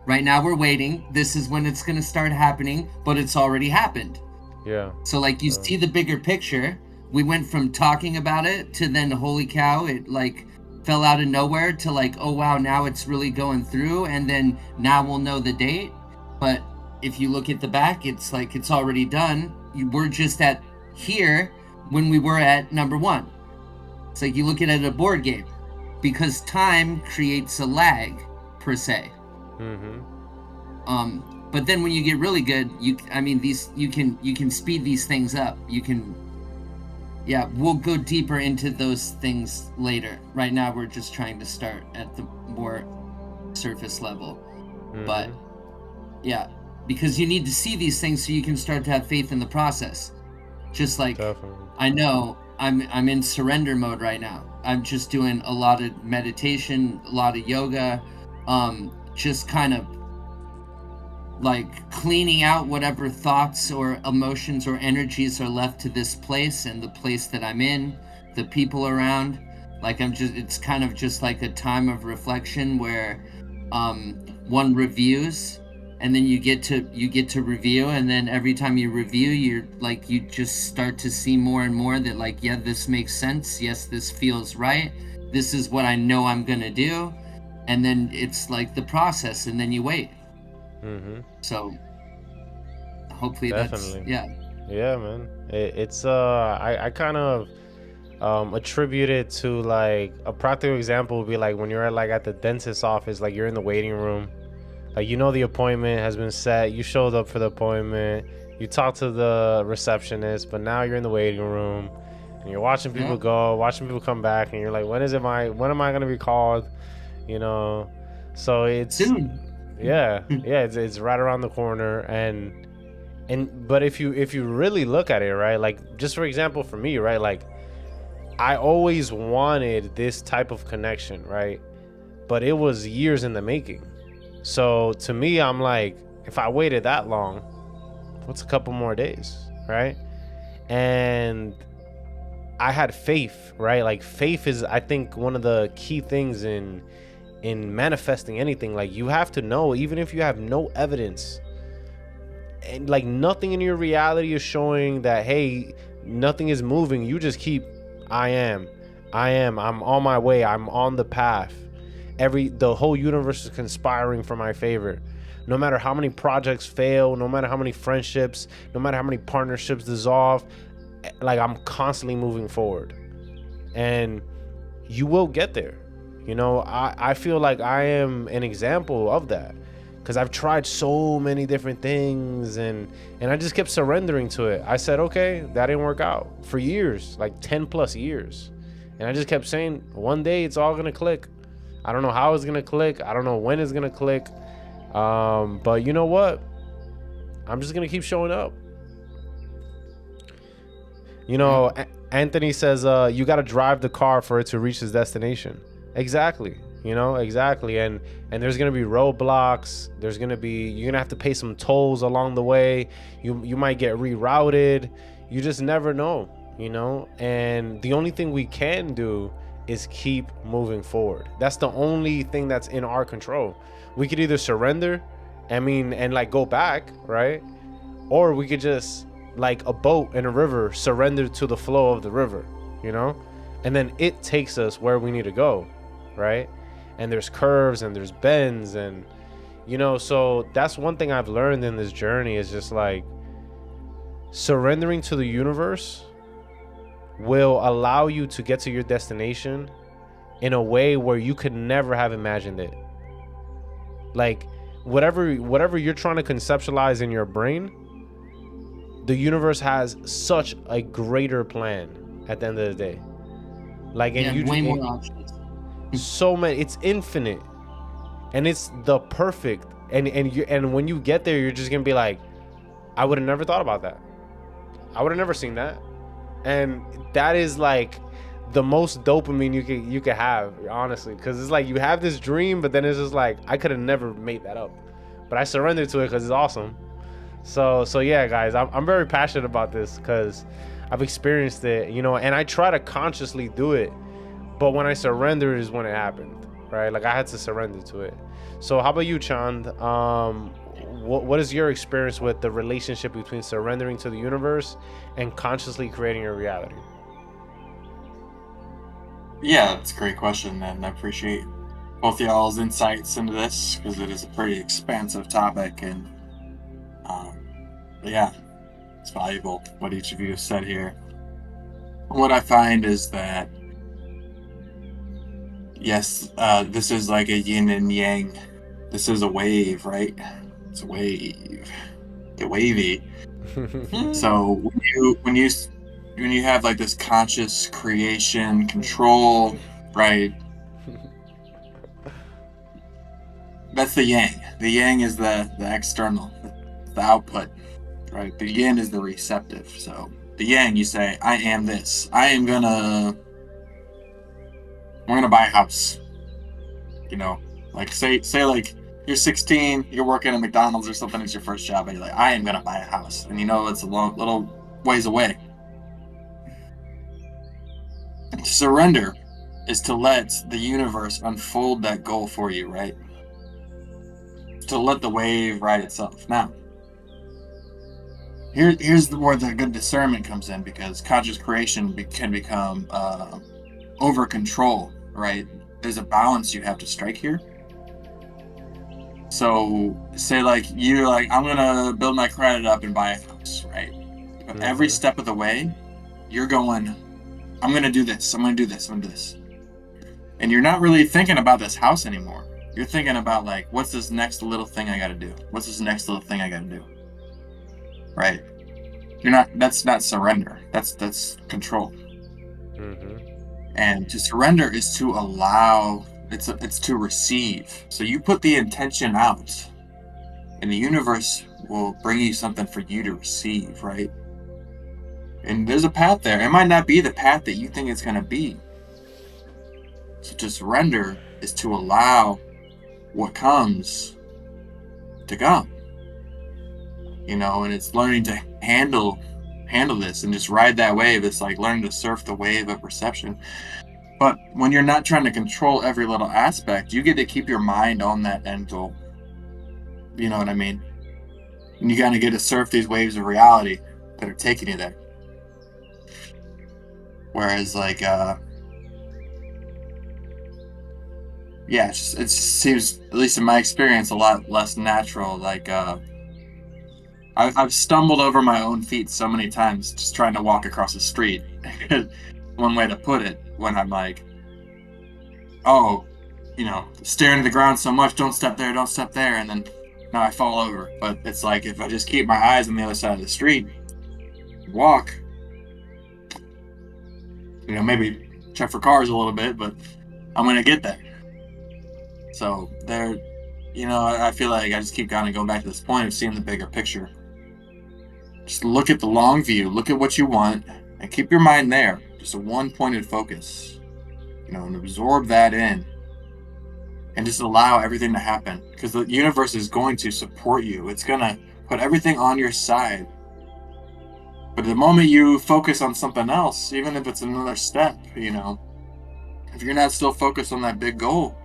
Right now we're waiting. This is when it's gonna start happening, but it's already happened. Yeah. So like you see the bigger picture. We went from talking about it to then holy cow, it like fell out of nowhere to like, oh wow, now it's really going through, and then now we'll know the date. But if you look at the back, it's like it's already done. We're just at here when we were at number one. It's like you look at it at a board game, because time creates a lag per se. Mm-hmm. But then when you get really good, you can speed these things up. Yeah, we'll go deeper into those things later. Right now, we're just trying to start at the more surface level. Mm-hmm. But yeah, because you need to see these things so you can start to have faith in the process. Just like Definitely. I know I'm in surrender mode right now. I'm just doing a lot of meditation, a lot of yoga, just kind of like cleaning out whatever thoughts or emotions or energies are left to this place and the place that I'm in, the people around. Like it's kind of just like a time of reflection where one reviews, and then you get to review, and then every time you review, you just start to see more and more that like, yeah, this makes sense. Yes, this feels right. This is what I know I'm gonna do. And then it's like the process, and then you wait. Mm-hmm. So hopefully Definitely. Yeah, man. It's I kind of attribute it to like a practical example would be like when you're at the dentist's office, like you're in the waiting room, like the appointment has been set, you showed up for the appointment, you talk to the receptionist, but now you're in the waiting room and you're watching people go, watching people come back, and you're like, when am I gonna be called? So it's soon. It's right around the corner, and but if you really look at it, right, like just for example for me, right, like I always wanted this type of connection, right, but it was years in the making. So to me, I'm like, if I waited that long, what's a couple more days, right? And I had faith, right? Like faith is, I think, one of the key things in manifesting anything. Like you have to know, even if you have no evidence and like nothing in your reality is showing that, hey, nothing is moving, you just keep, I'm on my way, I'm on the path. The whole universe is conspiring for my favor. No matter how many projects fail, no matter how many friendships, no matter how many partnerships dissolve, like I'm constantly moving forward, and you will get there. I feel like I am an example of that, because I've tried so many different things, and I just kept surrendering to it. I said, okay, that didn't work out for years, like 10 plus years, and I just kept saying, one day it's all gonna click. I don't know how it's gonna click, I don't know when it's gonna click, but you know what, I'm just gonna keep showing up. You know, Anthony says, you got to drive the car for it to reach its destination. Exactly. You know, exactly. And there's going to be roadblocks. You're going to have to pay some tolls along the way. You might get rerouted. You just never know, you know? And the only thing we can do is keep moving forward. That's the only thing that's in our control. We could either surrender, and like go back, right? Or we could just, like a boat in a river, surrender to the flow of the river, you know? And then it takes us where we need to go, right? And there's curves and there's bends, and, you know, so that's one thing I've learned in this journey is just like surrendering to the universe will allow you to get to your destination in a way where you could never have imagined it. Like whatever you're trying to conceptualize in your brain, the universe has such a greater plan at the end of the day. Like, and way more options. So many, it's infinite, and it's the perfect. And when you get there, you're just gonna be like, I would have never thought about that. I would have never seen that. And that is like the most dopamine you could have, honestly, because it's like you have this dream, but then it's just like I could have never made that up, but I surrendered to it because it's awesome. So yeah, guys, I'm very passionate about this because I've experienced it, you know, and I try to consciously do it, but when I surrendered is when it happened, right? Like I had to surrender to it. So how about you, Chand? What is your experience with the relationship between surrendering to the universe and consciously creating your reality? Yeah, that's a great question, and I appreciate both y'all's insights into this because it is a pretty expansive topic, and yeah, it's valuable what each of you have said here. What I find is that, yes, this is like a yin and yang. This is a wave, right? It's a wave. Get wavy. So when you have like this conscious creation control, right? That's the yang. The yang is the external, the output, right? The yin is the receptive. So the yang, you say, I am this. I'm gonna buy a house. You know, like say like you're 16, you're working at McDonald's or something, it's your first job, and you're like, I am gonna buy a house. And you know it's a little ways away. To surrender is to let the universe unfold that goal for you, right? To let the wave ride itself. Now, here's where the good discernment comes in, because conscious creation can become over control, right? There's a balance you have to strike here. So say like you're like, I'm gonna build my credit up and buy a house, right? But every step of the way, you're going, I'm gonna do this, I'm gonna do this, I'm gonna do this. And you're not really thinking about this house anymore. You're thinking about like, what's this next little thing I gotta do? What's this next little thing I gotta do? Right? That's not surrender. That's control. And to surrender is to allow, it's to receive. So you put the intention out, and the universe will bring you something for you to receive, right? And there's a path there. It might not be the path that you think it's going to be. So to surrender is to allow what comes to come. You know, and it's learning to handle this and just ride that wave. It's like learning to surf the wave of perception. But when you're not trying to control every little aspect, you get to keep your mind on that end goal. You know what I mean? And you gotta get to surf these waves of reality that are taking you there. Whereas like yeah, it just seems, at least in my experience, a lot less natural. Like I've stumbled over my own feet so many times just trying to walk across the street. One way to put it, when I'm like, oh, you know, staring at the ground so much, don't step there, and then now I fall over. But it's like, if I just keep my eyes on the other side of the street, walk, you know, maybe check for cars a little bit, but I'm gonna get there. So there, you know, I feel like I just keep kind of going back to this point of seeing the bigger picture. Just look at the long view, look at what you want, and keep your mind there. Just a one-pointed focus, and absorb that in. And just allow everything to happen, because the universe is going to support you. It's going to put everything on your side. But the moment you focus on something else, even if it's another step, if you're not still focused on that big goal,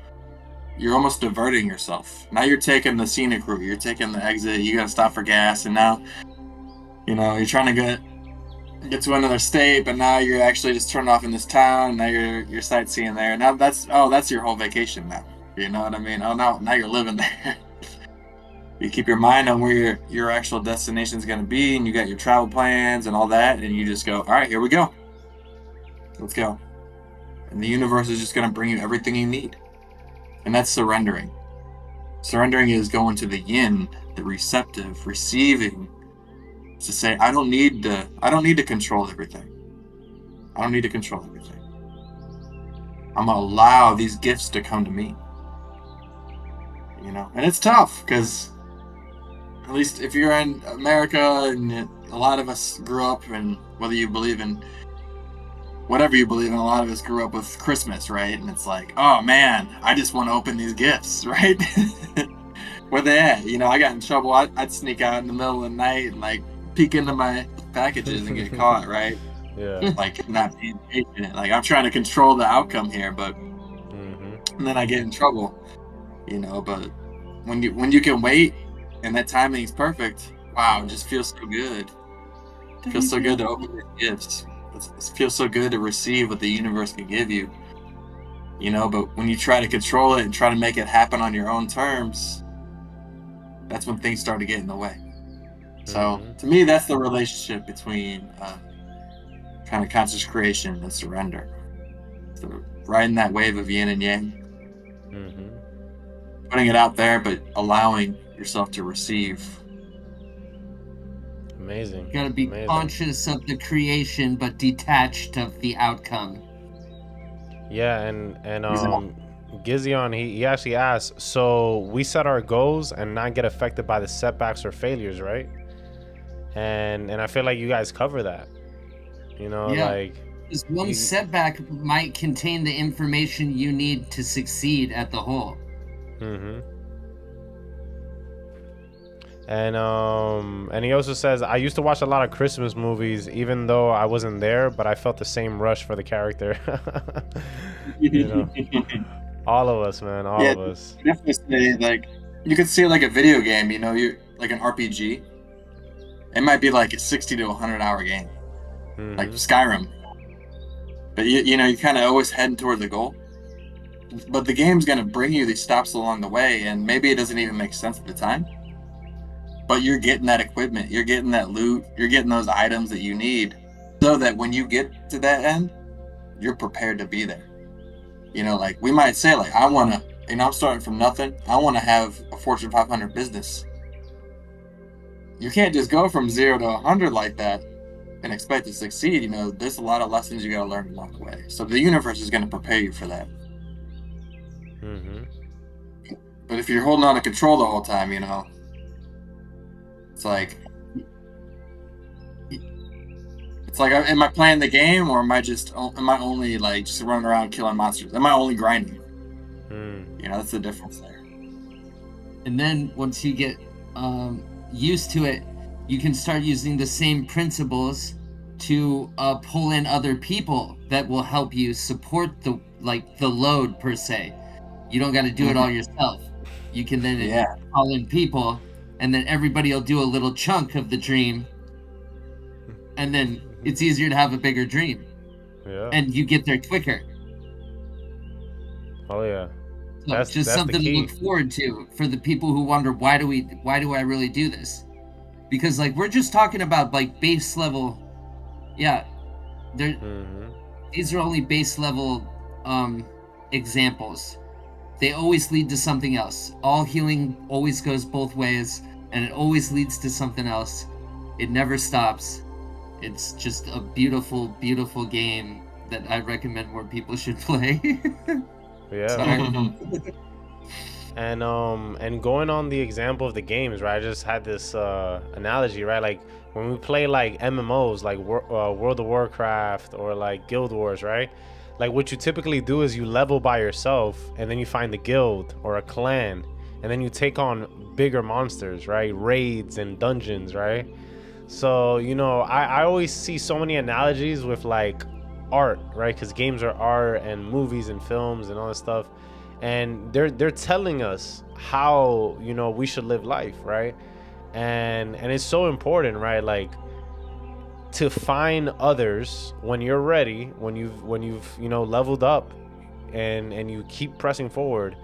you're almost diverting yourself. Now you're taking the scenic route, you're taking the exit, you got to stop for gas, and now, you're trying to get to another state, but now you're actually just turned off in this town. Now you're sightseeing there. Now that's your whole vacation now. You know what I mean? Oh, now you're living there. You keep your mind on where your actual destination is going to be, and you got your travel plans and all that, and you just go, all right, here we go. Let's go. And the universe is just going to bring you everything you need. And that's surrendering. Surrendering is going to the yin, the receptive, receiving, to say, I don't need to control everything. I don't need to control everything. I'm going to allow these gifts to come to me. And it's tough, because at least if you're in America, and a lot of us grew up, and whether you believe in whatever you believe in, a lot of us grew up with Christmas, right? And it's like, oh man, I just want to open these gifts, right? Where they at? I got in trouble. I'd sneak out in the middle of the night and like peek into my packages and get caught, right? Yeah. Like not being patient. Like I'm trying to control the outcome here, but and then I get in trouble. But when you can wait and that timing is perfect, wow, it just feels so good. It feels so good to open your gifts. It feels so good to receive what the universe can give you. But when you try to control it and try to make it happen on your own terms, that's when things start to get in the way. So to me, that's the relationship between kind of conscious creation and surrender. So riding that wave of yin and yang. Putting it out there, but allowing yourself to receive. Amazing. You gotta be conscious of the creation, but detached of the outcome. Yeah, and Gizion, he actually asked, so we set our goals and not get affected by the setbacks or failures, right? And I feel like you guys cover that. Like because one setback might contain the information you need to succeed at the whole. And he also says, I used to watch a lot of Christmas movies, even though I wasn't there, but I felt the same rush for the character. All of us, man. All of us. Definitely say, like, you could see like a video game, you like an RPG. It might be like a 60 to 100 hour game, like Skyrim. But you're kind of always heading toward the goal. But the game's going to bring you these stops along the way, and maybe it doesn't even make sense at the time. But you're getting that equipment, you're getting that loot, you're getting those items that you need, so that when you get to that end, you're prepared to be there. Like we might say, like, I want to, I'm starting from nothing. I want to have a Fortune 500 business. You can't just go from 0 to 100 like that and expect to succeed. There's a lot of lessons you got to learn along the way. So the universe is going to prepare you for that. But if you're holding on to control the whole time, it's like, am I playing the game, or am I only like just running around killing monsters? Am I only grinding? That's the difference there. And then once you get used to it, you can start using the same principles to pull in other people that will help you support the load per se. You don't got to do it all yourself. You can then call in people, and then everybody will do a little chunk of the dream, and then it's easier to have a bigger dream. Yeah. And you get there quicker. Oh yeah. So that's just something to look forward to for the people who wonder, why do I really do this? Because like we're just talking about like base level. Yeah. These are only base level examples. They always lead to something else. All healing always goes both ways, and it always leads to something else. It never stops. It's just a beautiful, beautiful game that I recommend more people should play. Yeah. And going on the example of the games, right? I just had this analogy, right? Like when we play like MMOs, like World of Warcraft or like Guild Wars, right? Like what you typically do is you level by yourself, and then you find a guild or a clan, and then you take on bigger monsters, right? Raids and dungeons, right? So, I always see so many analogies with like art, right? Because games are art, and movies and films and all this stuff. And they're telling us how, we should live life, right? And it's so important, right? Like to find others when you're ready, when you've leveled up, and you keep pressing forward,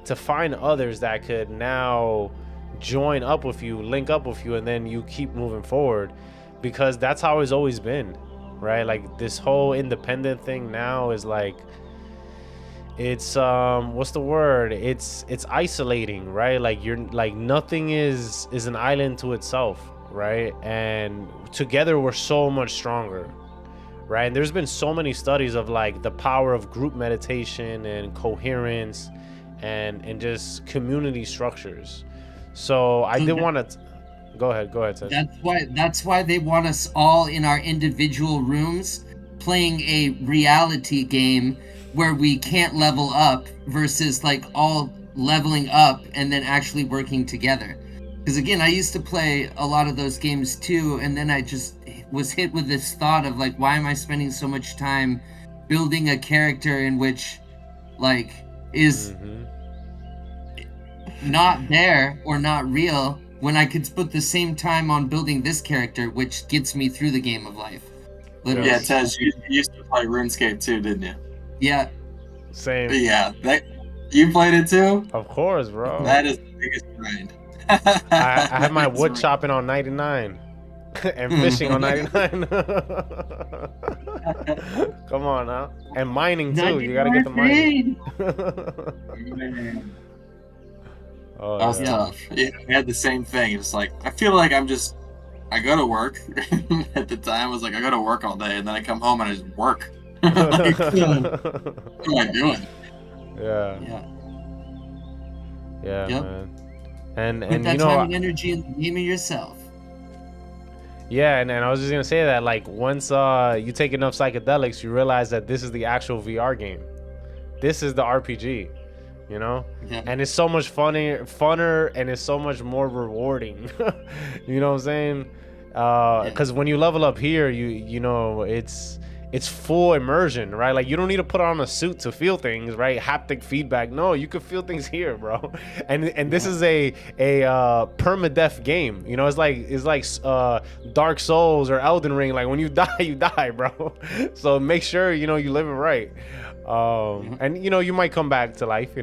to find others that could now join up with you, link up with you, and then you keep moving forward, because that's how it's always been, right? Like this whole independent thing now is like, it's what's the word, it's isolating, right? Like you're like, nothing is an island to itself, right? And together we're so much stronger, right? And there's been so many studies of like the power of group meditation and coherence and just community structures. So I did want to go ahead Ted. That's why they want us all in our individual rooms playing a reality game where we can't level up, versus like all leveling up and then actually working together. Because again, I used to play a lot of those games too, and then I just was hit with this thought of like, why am I spending so much time building a character in which like is not there or not real, when I could put the same time on building this character, which gets me through the game of life. Literally. Yeah, Tej, you used to play RuneScape too, didn't you? Yeah. Same. Yeah, you played it too? Of course, bro. That is the biggest grind. I had my wood chopping on 99 and fishing on 99. Come on now. And mining too. You gotta get the mining. Oh, that was tough. Yeah, we had the same thing. It's like, I feel like I go to work. At the time, I was like, I go to work all day, and then I come home and I just work. Like, what am I doing? Yeah, yep. Man. And put that time and energy in the game of yourself. Yeah, and I was just gonna say that, like, once you take enough psychedelics, you realize that this is the actual VR game. This is the RPG, Yeah. And it's so much funner, and it's so much more rewarding. You know what I'm saying? Because when you level up here, it's full immersion, right? Like you don't need to put on a suit to feel things, right? Haptic feedback. No, you can feel things here, bro. And this is a permadeath game. It's like Dark Souls or Elden Ring. Like when you die, you die, bro. So make sure you live it right. And you might come back to life.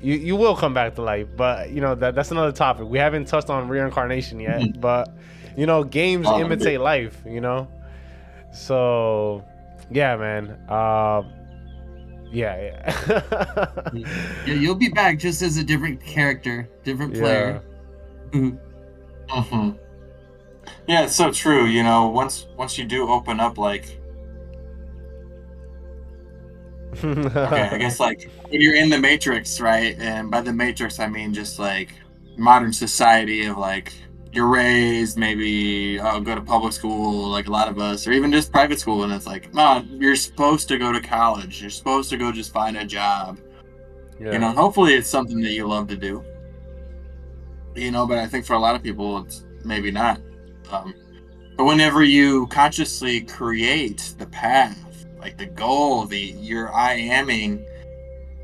You will come back to life, but that's another topic. We haven't touched on reincarnation yet, but games imitate life. So, yeah, man. Yeah. You'll be back just as a different character, different player. Yeah, it's so true. Once you do open up, like, okay, I guess like when you're in the Matrix, right? And by the Matrix, I mean just like modern society of like, you're raised, maybe go to public school, like a lot of us, or even just private school, and it's like, no, you're supposed to go to college. You're supposed to go just find a job. Hopefully it's something that you love to do. But I think for a lot of people, it's maybe not. But whenever you consciously create the path, like the goal, I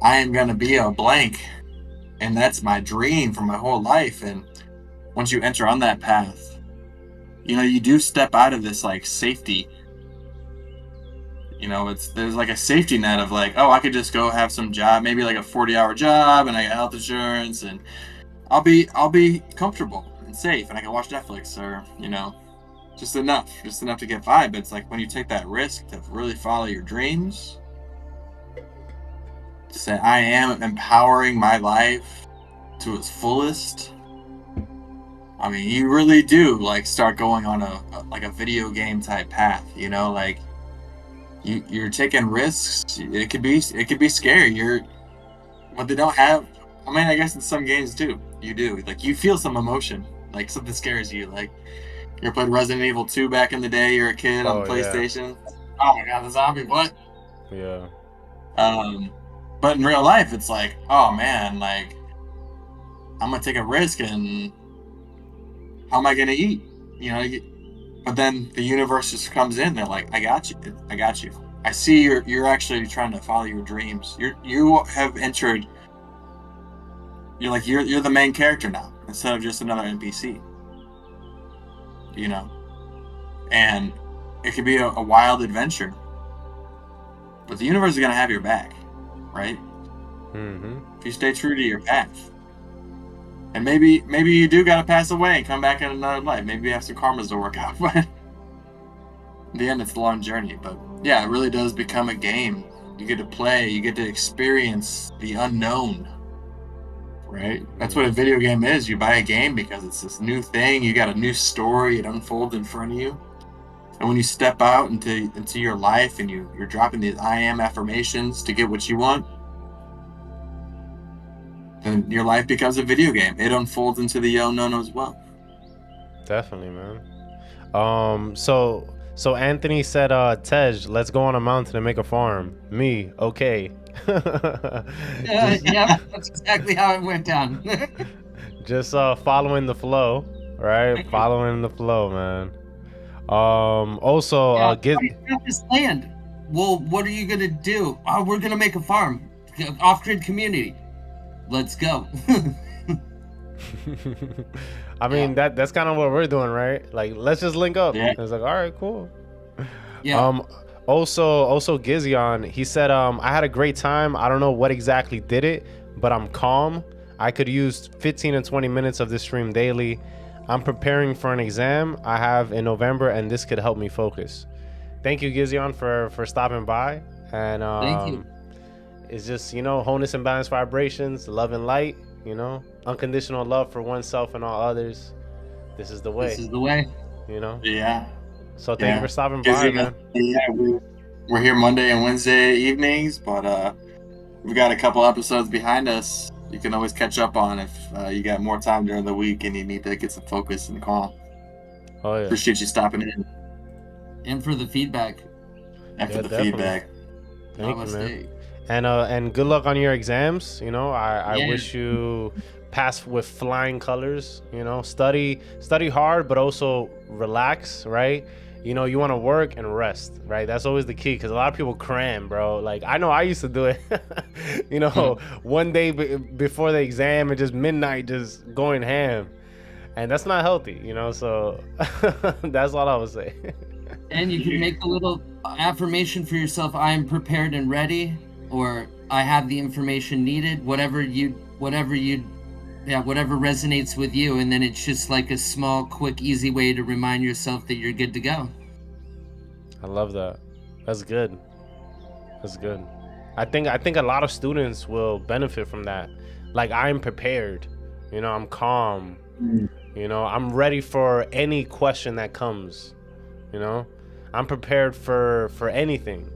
am gonna be a blank, and that's my dream for my whole life, and once you enter on that path, you do step out of this like safety. There's like a safety net of like, oh, I could just go have some job, maybe like a 40-hour job, and I got health insurance, and I'll be comfortable and safe, and I can watch Netflix or just enough to get by. But it's like when you take that risk to really follow your dreams, to say I am empowering my life to its fullest. I mean, you really do like start going on a video game type path, like you're taking risks. It could be scary. What they don't have I mean, I guess in some games too, you do. Like, you feel some emotion. Like, something scares you. Like, you ever played Resident Evil 2 back in the day? You're a kid on Oh the yeah, PlayStation. Oh my god, the zombie, what? yeah, But in real life, it's like, oh man, like, I'm gonna take a risk and how am I gonna eat? You know, but then the universe just comes in. They're like, I got you. I got you. I see you're actually trying to follow your dreams. You have entered. You're like you're the main character now instead of just another NPC. You know, and it could be a wild adventure, but the universe is gonna have your back, right? If you stay true to your path. And maybe you do gotta pass away and come back in another life. Maybe you have some karmas to work out, but in the end, it's a long journey. But yeah, it really does become a game. You get to play, you get to experience the unknown, right? That's what a video game is. You buy a game because it's this new thing. You got a new story. It unfolds in front of you. And when you step out into your life and you're dropping these I am affirmations to get what you want, then your life becomes a video game. It unfolds into the unknown as well. definitely, man. So Anthony said, Tej, let's go on a mountain and make a farm. Me, okay. Yeah, that's exactly how it went down. Just following the flow, right? Following the flow, man. Also, You got this land. Well, what are you gonna do? Oh, we're gonna make a farm, off-grid community. Let's go. I mean, that's kind of what we're doing, right? Like, let's just link up. Yeah. It's like, all right, cool. Yeah. Also Gizion, he said, I had a great time. I don't know what exactly did it, but I'm calm. I could use 15 and 20 minutes of this stream daily. I'm preparing for an exam I have in November, and this could help me focus. Thank you, Gizion, for stopping by. And Thank you. it's just, wholeness and balanced vibrations, love and light, unconditional love for oneself and all others. This is the way. This is the way. Yeah. So thank you for stopping by, man. Yeah, we're here Monday and Wednesday evenings, but we've got a couple episodes behind us. You can always catch up on if you got more time during the week and you need to get some focus and calm. Oh yeah. Appreciate you stopping in. And for the feedback. And for the definitely. feedback. Thank you, Namaste. man. And good luck on your exams. I Yeah. wish you pass with flying colors. Study hard, but also relax, right? You want to work and rest, right? That's always the key, because a lot of people cram, bro. Like, I know I used to do it. One day before the exam and just midnight just going ham, and that's not healthy, so that's all I would say. And you can make a little affirmation for yourself. I am prepared and ready, or I have the information needed, whatever resonates with you. And then it's just like a small, quick, easy way to remind yourself that you're good to go. I love that. That's good. That's good. I think a lot of students will benefit from that. Like, I'm prepared. I'm calm. I'm ready for any question that comes. I'm prepared for anything.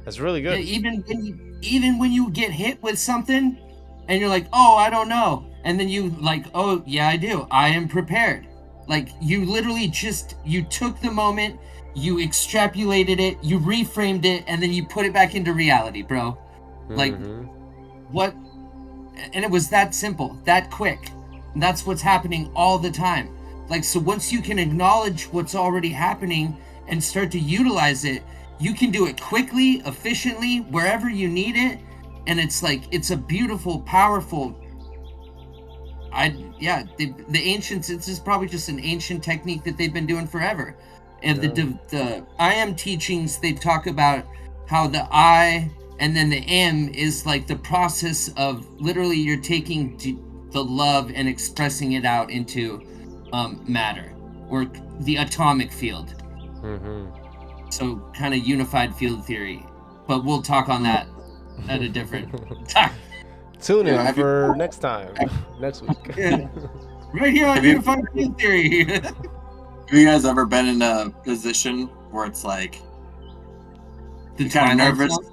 That's really good. Yeah, even when you get hit with something and you're like, oh, I don't know, and then you like, oh yeah, I do, I am prepared. Like, you literally you took the moment, you extrapolated it, you reframed it, and then you put it back into reality, bro. Like, what? And it was that simple, that quick. And that's what's happening all the time. Like, so once you can acknowledge what's already happening and start to utilize it, you can do it quickly, efficiently, wherever you need it. And it's like, it's a beautiful, powerful, the ancients, this is probably just an ancient technique that they've been doing forever. And the I am teachings, they talk about how the I and then the M is like the process of literally you're taking the love and expressing it out into matter, or the atomic field. So kind of unified field theory, but we'll talk on that at a different time. Tune in for next time, next week. Right here on unified field theory. Have you guys ever been in a position where it's like The kind of Twilight nervous? Zone?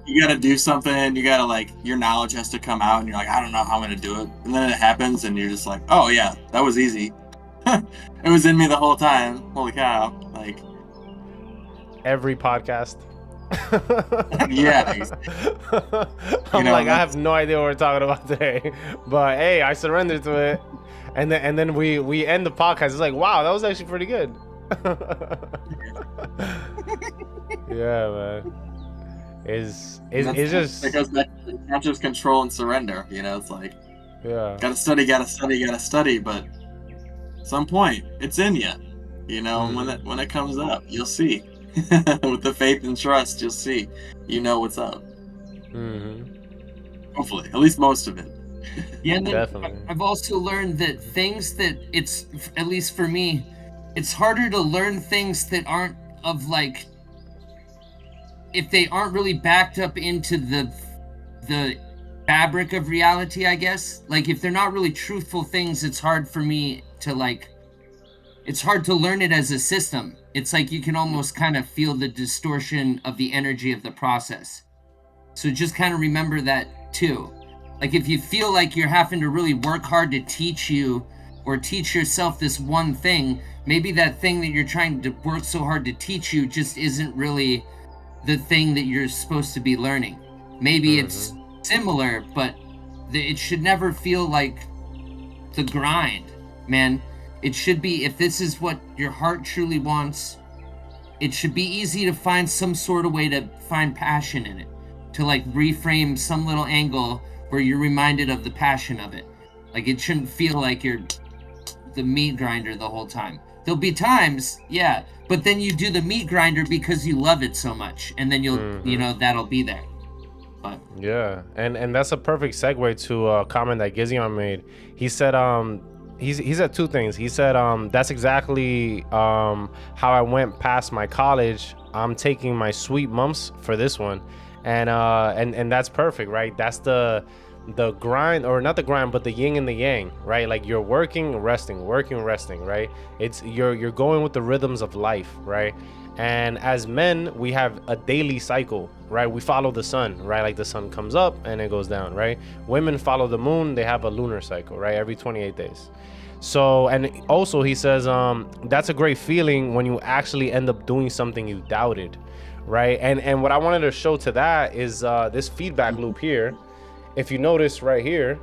you gotta do something. You gotta like your knowledge has to come out, and you're like, I don't know how I'm gonna do it, and then it happens, and you're just like, oh yeah, that was easy. It was in me the whole time. Holy cow! Like Every podcast. yeah, I'm know, like, I have no idea what we're talking about today, but hey, I surrendered to it, and then we end the podcast. It's like, wow, that was actually pretty good. Yeah, man. It's just it goes back to conscious control and surrender. You know, it's like yeah. gotta study, but at some point it's in you. You know, when it comes up, you'll see. With the faith and trust, you'll see. You know what's up. Hopefully, at least most of it. Yeah, and then Definitely. I've also learned that things that it's, at least for me, it's harder to learn things that aren't of like, if they aren't really backed up into the fabric of reality, I guess. Like if they're not really truthful things, it's hard for me to like, it's hard to learn it as a system. It's like you can almost kind of feel the distortion of the energy of the process. So just kind of remember that too. Like if you feel like you're having to really work hard to teach you or teach yourself this one thing, maybe that thing that you're trying to work so hard to teach you just isn't really the thing that you're supposed to be learning. Maybe it's similar, but it should never feel like the grind, man. It should be, if this is what your heart truly wants, it should be easy to find some sort of way to find passion in it, to like reframe some little angle where you're reminded of the passion of it. Like it shouldn't feel like you're the meat grinder the whole time. There'll be times, yeah, but then you do the meat grinder because you love it so much, and then you'll, you know, that'll be there. But yeah, and that's a perfect segue to a comment that Gizion made. He said, he said two things. He said, that's exactly how I went past my college. I'm taking my sweet mumps for this one, and that's perfect, right? That's the grind, or not the grind, but the yin and the yang, right? Like you're working, resting, right? It's you're going with the rhythms of life, right? And as men, we have a daily cycle, right? We follow the sun, right? Like the sun comes up and it goes down, right? Women follow the moon. They have a lunar cycle, right? Every 28 days. So, and also he says, that's a great feeling when you actually end up doing something you doubted, right? And what I wanted to show to that is this feedback loop here. If you notice right here,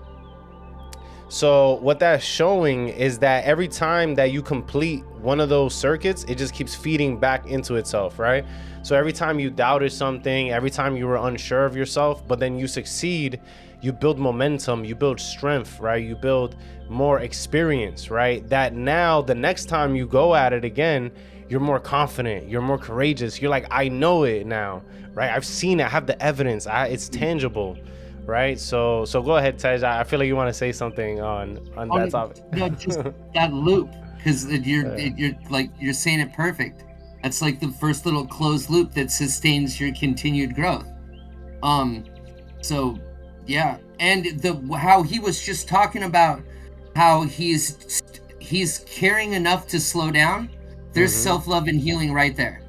so what that's showing is that every time that you complete one of those circuits, it just keeps feeding back into itself, right? So every time you doubted something, every time you were unsure of yourself, but then you succeed, you build momentum, you build strength, right? You build more experience, right? That now the next time you go at it again, you're more confident, you're more courageous. You're like, I know it now, right? I've seen it, I have the evidence, it's tangible. Right, so go ahead, Tej. I feel like you want to say something on that topic. No, just that loop, because you're like, you're saying it perfect. That's like the first little closed loop that sustains your continued growth. So yeah, and how he was just talking about how he's caring enough to slow down. There's self-love and healing right there.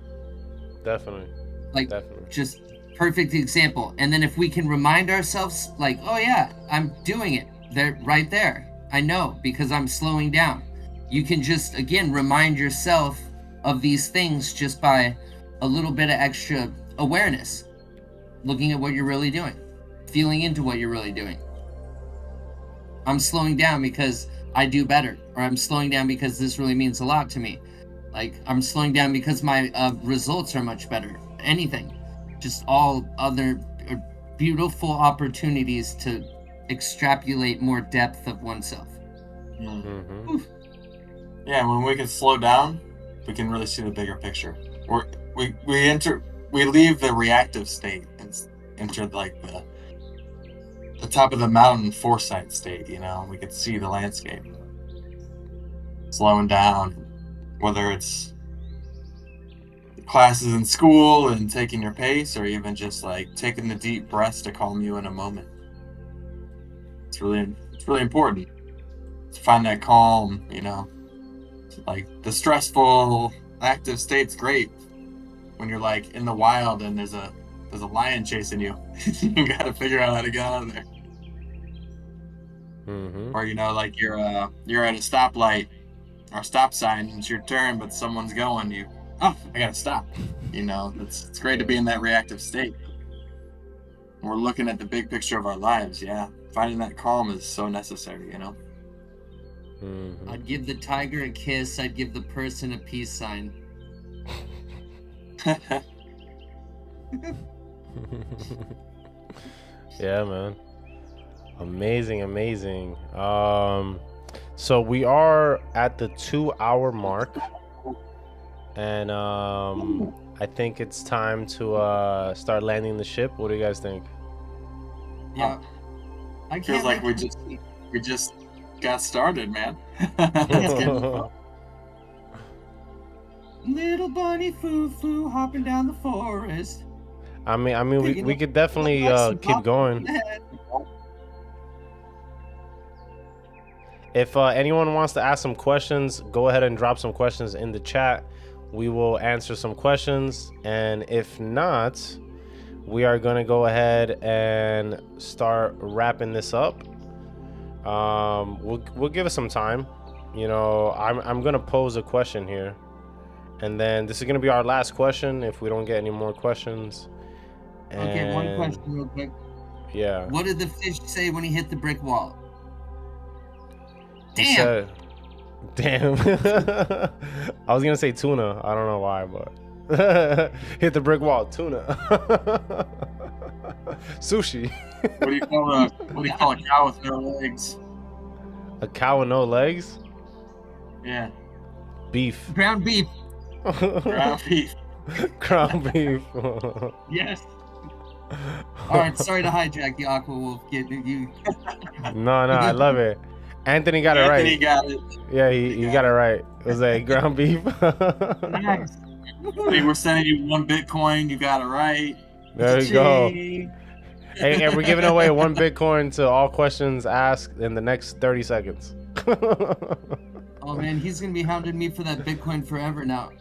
Definitely. Like just perfect example. And then if we can remind ourselves, like, oh yeah, I'm doing it, they're right there, I know, because I'm slowing down. You can just again remind yourself of these things just by a little bit of extra awareness, looking at what you're really doing, feeling into what you're really doing. I'm slowing down because I do better, or I'm slowing down because this really means a lot to me. Like I'm slowing down because my results are much better. Anything. Just all other beautiful opportunities to extrapolate more depth of oneself. Yeah, when we can slow down, we can really see the bigger picture. We leave the reactive state and enter like the top of the mountain foresight state. You know, we can see the landscape. Slowing down, whether it's classes in school and taking your pace, or even just like taking the deep breaths to calm you in a moment. It's really important to find that calm, you know. Like the stressful active state's great when you're like in the wild and there's a there's a lion chasing you. You got to figure out how to get out of there. Mm-hmm. Or like you're at a stoplight or stop sign. It's your turn, but someone's going. I gotta stop. It's great to be in that reactive state. We're looking at the big picture of our lives. Yeah, finding that calm is so necessary. Mm-hmm. I'd give the tiger a kiss. I'd give the person a peace sign. Yeah, man. Amazing. So we are at the 2-hour mark, and I think it's time to start landing the ship. What do you guys think? Yeah. I Feels can't like we just got started, man. Little bunny foo-foo hopping down the forest. I mean, we could definitely keep going. If anyone wants to ask some questions, go ahead and drop some questions in the chat. We will answer some questions, and if not, we are going to go ahead and start wrapping this up. We'll give it some time. I'm going to pose a question here, and then this is going to be our last question if we don't get any more questions. Okay, one question real quick. Yeah. What did the fish say when he hit the brick wall? He said, damn. I was gonna say tuna. I don't know why, but hit the brick wall. Tuna. Sushi. What do you call a cow with no legs? A cow with no legs? Yeah. Beef. Ground beef. Ground beef. Ground beef. Yes. All right, sorry to hijack the Aqua Wolf. No, I love it. Anthony got it right. Anthony got it. Yeah, he got it right. It was a ground beef. Nice. Hey, we're sending you 1 Bitcoin. You got it right. There you go. Hey, and we're giving away 1 Bitcoin to all questions asked in the next 30 seconds. Oh man, he's gonna be hounding me for that Bitcoin forever now.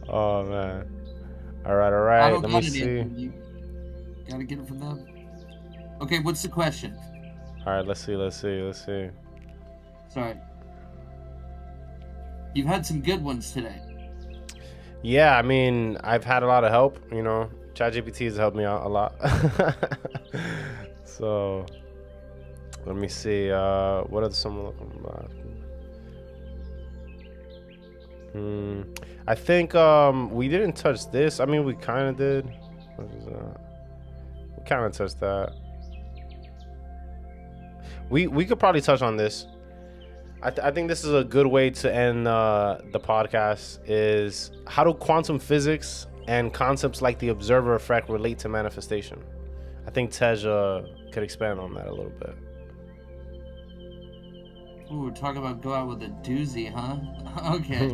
Oh man. All right. Let me see. You gotta get it from them. Okay, what's the question? All right, let's see. Sorry. You've had some good ones today. Yeah, I mean, I've had a lot of help. ChatGPT has helped me out a lot. So, let me see. What are some of them? I think we didn't touch this. I mean, we kind of did. What is that? We kind of touched that. We could probably touch on this. I think this is a good way to end the podcast. Is how do quantum physics and concepts like the observer effect relate to manifestation? I think Tej could expand on that a little bit. Ooh, talk about go out with a doozy, huh? Okay.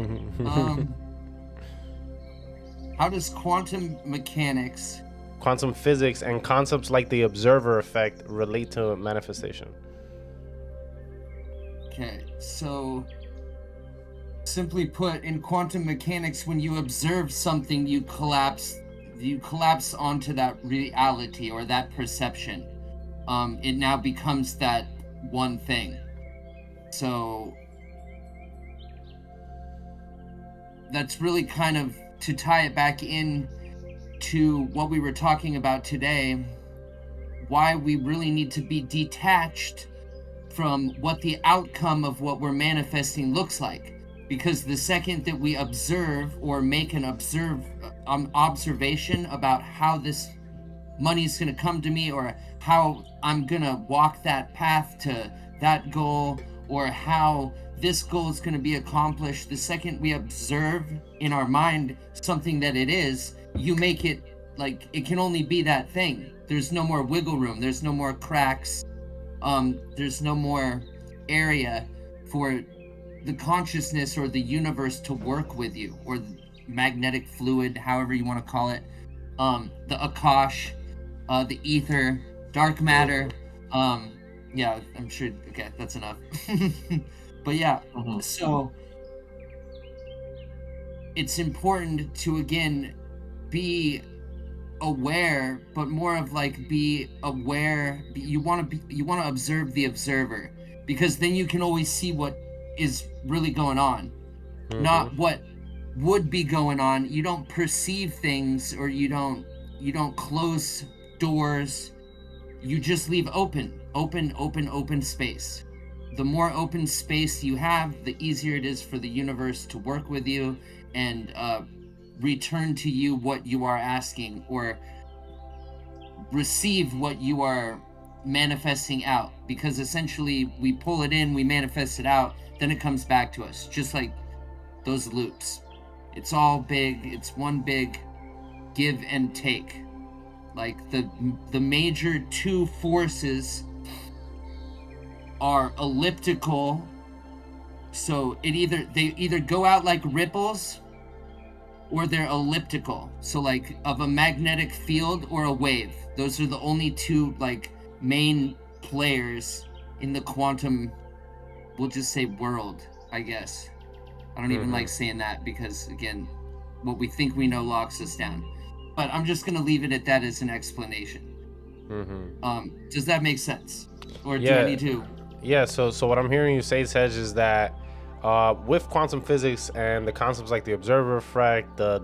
How does quantum mechanics, quantum physics, and concepts like the observer effect relate to manifestation? Okay, so simply put, in quantum mechanics, when you observe something, you collapse onto that reality or that perception. It now becomes that one thing. So that's really kind of to tie it back in to what we were talking about today, why we really need to be detached from what the outcome of what we're manifesting looks like. Because the second that we observe or make an observation about how this money is going to come to me, or how I'm going to walk that path to that goal, or how this goal is going to be accomplished, the second we observe in our mind something that it is, you make it like it can only be that thing. There's no more wiggle room. There's no more cracks. There's no more area for the consciousness or the universe to work with you, or the magnetic fluid, however you want to call it, the Akash, the ether, dark matter. Yeah, I'm sure. Okay, that's enough. But yeah, so it's important to, again, be aware, but more of like be aware. You want to observe the observer, because then you can always see what is really going on, not what would be going on. You don't perceive things, or you don't close doors. You just leave open space. The more open space you have, the easier it is for the universe to work with you and return to you what you are asking, or receive what you are manifesting out. Because essentially we pull it in, we manifest it out, then it comes back to us, just like those loops. It's all big, it's one big give and take. Like the major two forces are elliptical, so they either go out like ripples, or they're elliptical, so like of a magnetic field or a wave. Those are the only two like main players in the quantum, we'll just say, world, I guess. I don't even like saying that, because again, what we think we know locks us down. But I'm just gonna leave it at that as an explanation. Does that make sense, or do I need to? Yeah. So what I'm hearing you say, Tej, is that with quantum physics and the concepts like the observer effect, the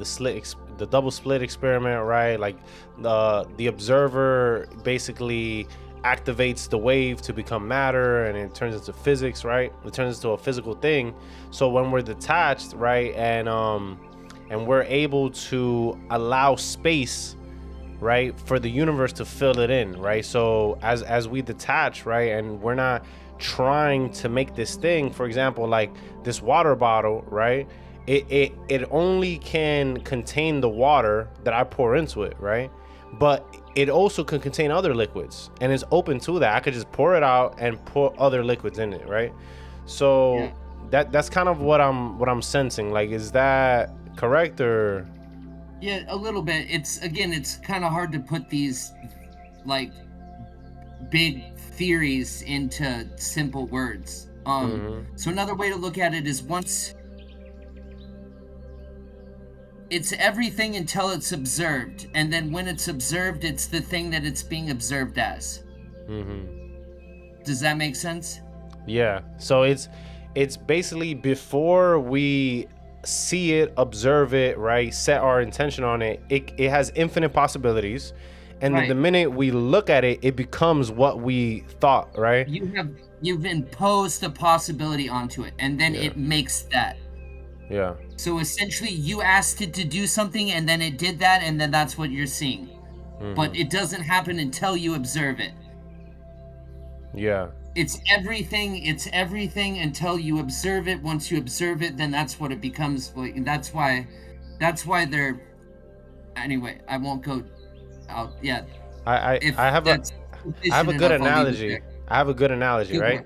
double slit experiment, right? Like the observer basically activates the wave to become matter, and it turns into physics, right? It turns into a physical thing. So when we're detached, right, and we're able to allow space, right, for the universe to fill it in, right? So as we detach, right, and we're not trying to make this thing, for example, like this water bottle, right, it only can contain the water that I pour into it, right? But it also can contain other liquids, and it's open to that. I could just pour it out and put other liquids in it, right? So that's kind of what I'm sensing. Like, is that correct? Or Yeah, a little bit. It's kind of hard to put these like big theories into simple words. So another way to look at it is, once it's everything until it's observed, and then when it's observed, it's the thing that it's being observed as. Does that make sense? Yeah. So it's basically, before we see it, observe it, right, set our intention on it, it has infinite possibilities, and then the minute we look at it, it becomes what we thought, right? You've imposed a possibility onto it, and then it makes that. Yeah. So essentially you asked it to do something, and then it did that, and then that's what you're seeing. But it doesn't happen until you observe it. Yeah. It's everything until you observe it. Once you observe it, then that's what it becomes. That's why they're, anyway, I won't go out. Yeah. I have a good analogy. I have a good analogy, right?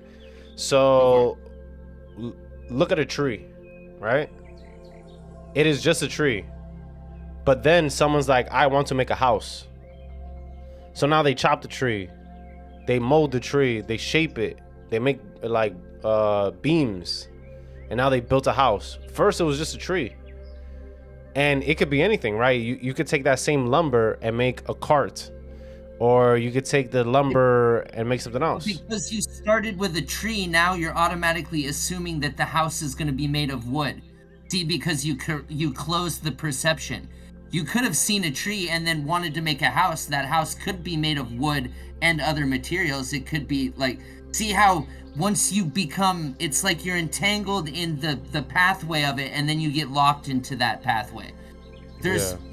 So look at a tree, right? It is just a tree. But then someone's like, I want to make a house. So now they chop the tree. They mold the tree, they shape it, they make like beams, and now they built a house. First it was just a tree, and it could be anything, right? You could take that same lumber and make a cart, or you could take the lumber and make something else. Because you started with a tree, now you're automatically assuming that the house is going to be made of wood. See, because you closed the perception. You could have seen a tree and then wanted to make a house. That house could be made of wood and other materials. It could be like, see how once you become, it's like you're entangled in the pathway of it, and then you get locked into that pathway.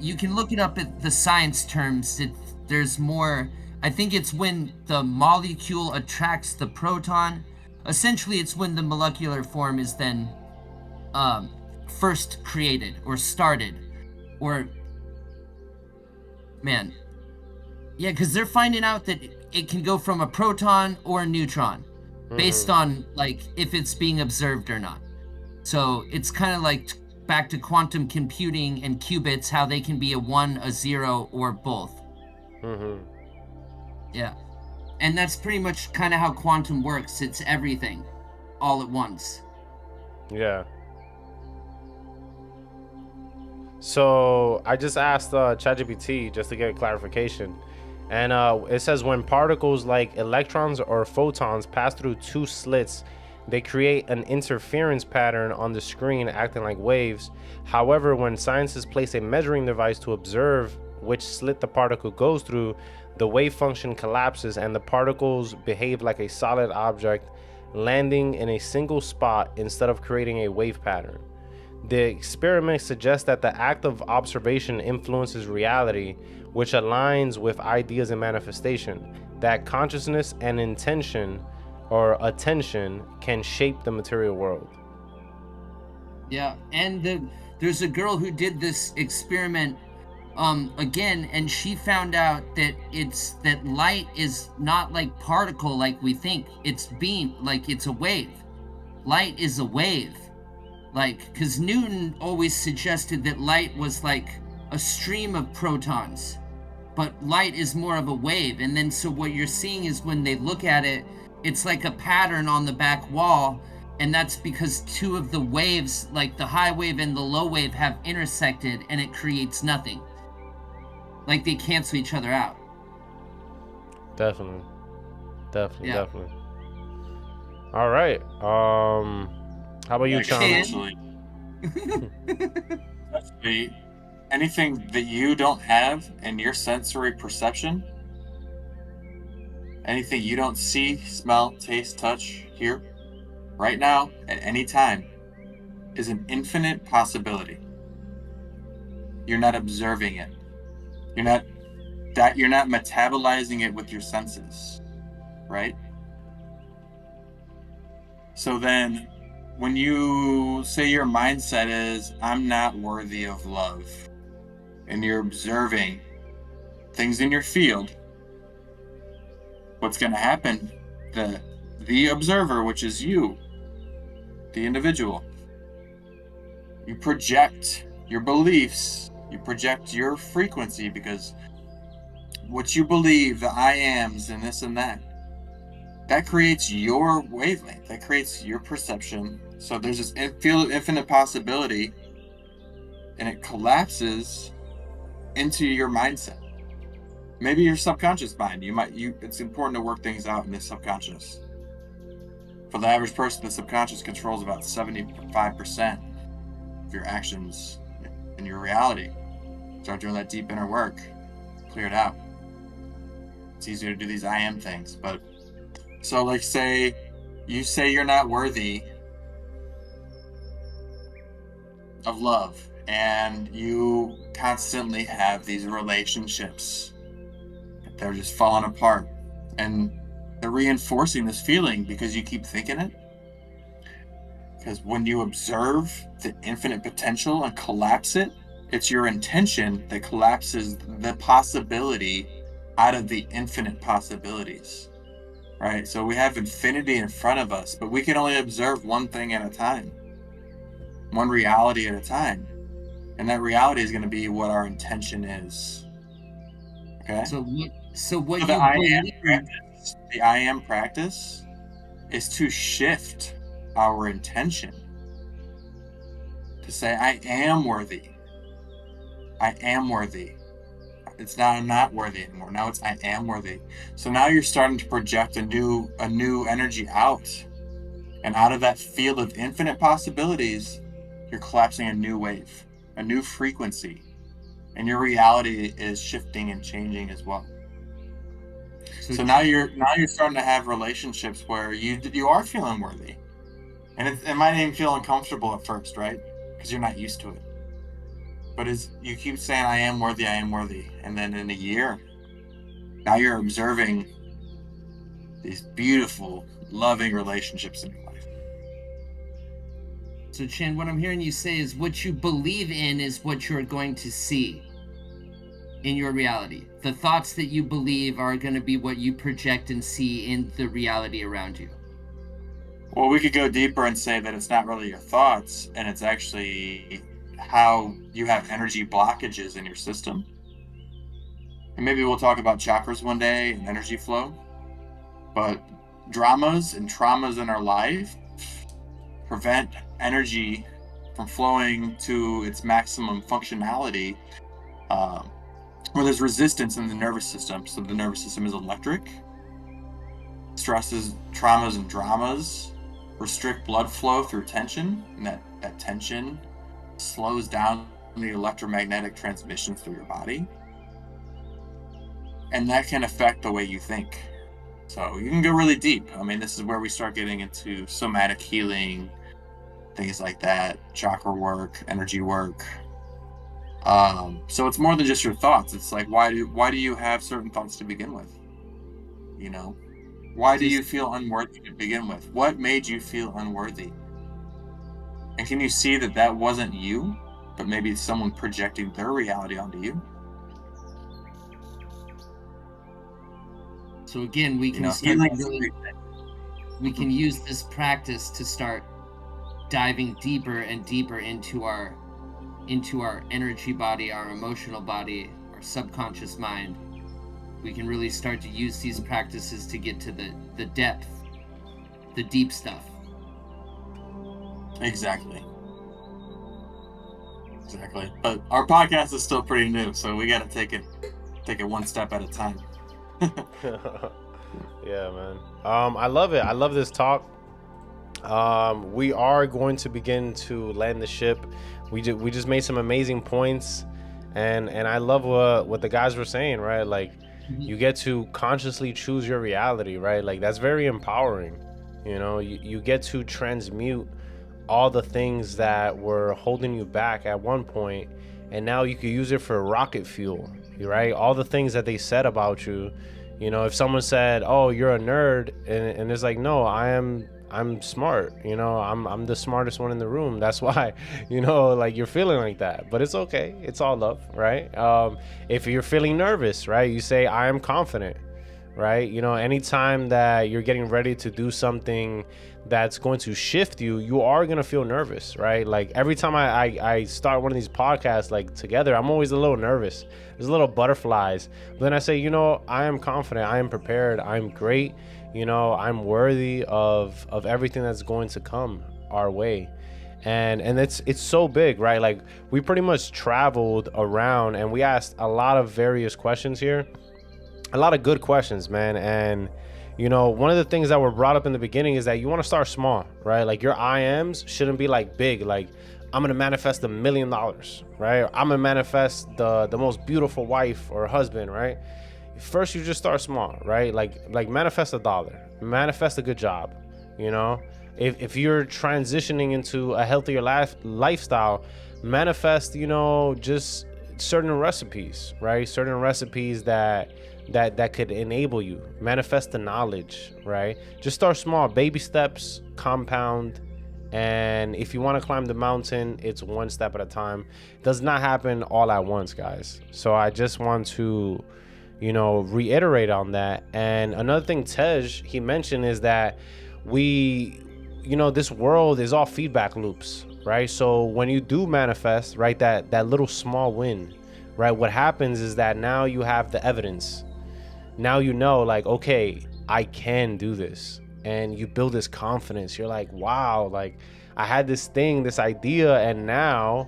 You can look it up at the science terms. There's more, I think it's when the molecule attracts the proton. Essentially, it's when the molecular form is then first created or started, or man, yeah, because they're finding out that it can go from a proton or a neutron based on like if it's being observed or not. So it's kind of like back to quantum computing and qubits, how they can be a 1, a 0, or both. Yeah, and that's pretty much kind of how quantum works. It's everything all at once. Yeah. So I just asked ChatGPT just to get clarification. And it says when particles like electrons or photons pass through two slits, they create an interference pattern on the screen acting like waves. However, when scientists place a measuring device to observe which slit the particle goes through, the wave function collapses and the particles behave like a solid object, landing in a single spot instead of creating a wave pattern. The experiment suggests that the act of observation influences reality, which aligns with ideas and manifestation, that consciousness and intention or attention can shape the material world. Yeah, and there's a girl who did this experiment again, and she found out that light is not like particle like we think. It's beam, like it's a wave. Light is a wave. Like, because Newton always suggested that light was like a stream of protons, but light is more of a wave. And then so what you're seeing is when they look at it, it's like a pattern on the back wall, and that's because two of the waves, like the high wave and the low wave, have intersected, and it creates nothing. Like they cancel each other out. Definitely. Definitely, Yeah. definitely. All right. How about you, Chama? Actually, anything that you don't have in your sensory perception, anything you don't see, smell, taste, touch, hear, right now, at any time, is an infinite possibility. You're not observing it. You're not metabolizing it with your senses, right? So then, when you say your mindset is, I'm not worthy of love, and you're observing things in your field, what's going to happen? The observer, which is you, the individual, you project your beliefs, you project your frequency, because what you believe, the I ams and this and that creates your wavelength, that creates your perception. So there's this field of infinite possibility, and it collapses into your mindset. Maybe your subconscious mind. It's important to work things out in the subconscious. For the average person, the subconscious controls about 75% of your actions and your reality. Start doing that deep inner work, clear it out. It's easier to do these I am things, but so like say you're not worthy of love, and you constantly have these relationships that are just falling apart, and they're reinforcing this feeling because you keep thinking it. Because when you observe the infinite potential and collapse it, it's your intention that collapses the possibility out of the infinite possibilities, right? So we have infinity in front of us, but we can only observe one thing at a time, one reality at a time. And that reality is going to be what our intention is. Okay? So what So you believe... the I am practice is to shift our intention to say, I am worthy. I am worthy. It's not I'm not worthy anymore. Now it's I am worthy. So now you're starting to project a new energy out. And out of that field of infinite possibilities, you're collapsing a new wave, a new frequency. And your reality is shifting and changing as well. So now you're starting to have relationships where you are feeling worthy. And it might even feel uncomfortable at first, right? Because you're not used to it. But as you keep saying, I am worthy, and then in a year, now you're observing these beautiful, loving relationships in your life. So Chan, what I'm hearing you say is what you believe in is what you're going to see in your reality. The thoughts that you believe are going to be what you project and see in the reality around you. Well, we could go deeper and say that it's not really your thoughts, and it's actually how you have energy blockages in your system. And maybe we'll talk about chakras one day and energy flow. But dramas and traumas in our life prevent energy from flowing to its maximum functionality, where there's resistance in the nervous system. So the nervous system is electric. Stresses, traumas, and dramas restrict blood flow through tension, and that tension slows down the electromagnetic transmissions through your body, and that can affect the way you think. So you can go really deep. I mean, this is where we start getting into somatic healing, things like that, chakra work, energy work. So it's more than just your thoughts. It's like, why do you have certain thoughts to begin with? You know, why do you feel unworthy to begin with? What made you feel unworthy? And can you see that that wasn't you, but maybe someone projecting their reality onto you? So again, we can we can use this practice to start diving deeper and deeper into our energy body, our emotional body, our subconscious mind. We can really start to use these practices to get to the depth, the deep stuff. Exactly. But our podcast is still pretty new, so we got to take it one step at a time. Yeah, man. I love it. I love this talk. We are going to begin to land the ship. We just made some amazing points, and I love what the guys were saying, right? Like, you get to consciously choose your reality, right? Like, that's very empowering. You know, you get to transmute all the things that were holding you back at one point, and now you can use it for rocket fuel, right? All the things that they said about you. You know, if someone said, "Oh, you're a nerd," and it's like, no, I'm smart, you know, I'm the smartest one in the room. That's why, you know, like, you're feeling like that, but it's okay. It's all love, right? If you're feeling nervous, right, you say, I am confident, right? You know, anytime that you're getting ready to do something that's going to shift you, you are going to feel nervous, right? Like, every time I start one of these podcasts, like, together, I'm always a little nervous. There's a little butterflies. But then I say, you know, I am confident. I am prepared. I'm great. You know, I'm worthy of everything that's going to come our way. And it's so big, right? Like, we pretty much traveled around and we asked a lot of various questions here. A lot of good questions, man. And, you know, one of the things that were brought up in the beginning is that you want to start small, right? Like, your I ams shouldn't be like big, like, I'm going to manifest $1 million, right? I'm going to manifest the most beautiful wife or husband, right? First, you just start small, right? Like manifest $1, manifest a good job. You know, if you're transitioning into a healthier lifestyle, manifest, you know, just certain recipes, right? Certain recipes that could enable you. Manifest the knowledge, right? Just start small, baby steps, compound. And if you want to climb the mountain, it's one step at a time. It does not happen all at once, guys. So I just want to, you know, reiterate on that. And another thing Tej, he mentioned, is that we, you know, this world is all feedback loops, right? So when you do manifest, right, that little small win, right, what happens is that now you have the evidence. Now you know, like, okay, I can do this. And you build this confidence. You're like, wow, like, I had this thing, this idea, and now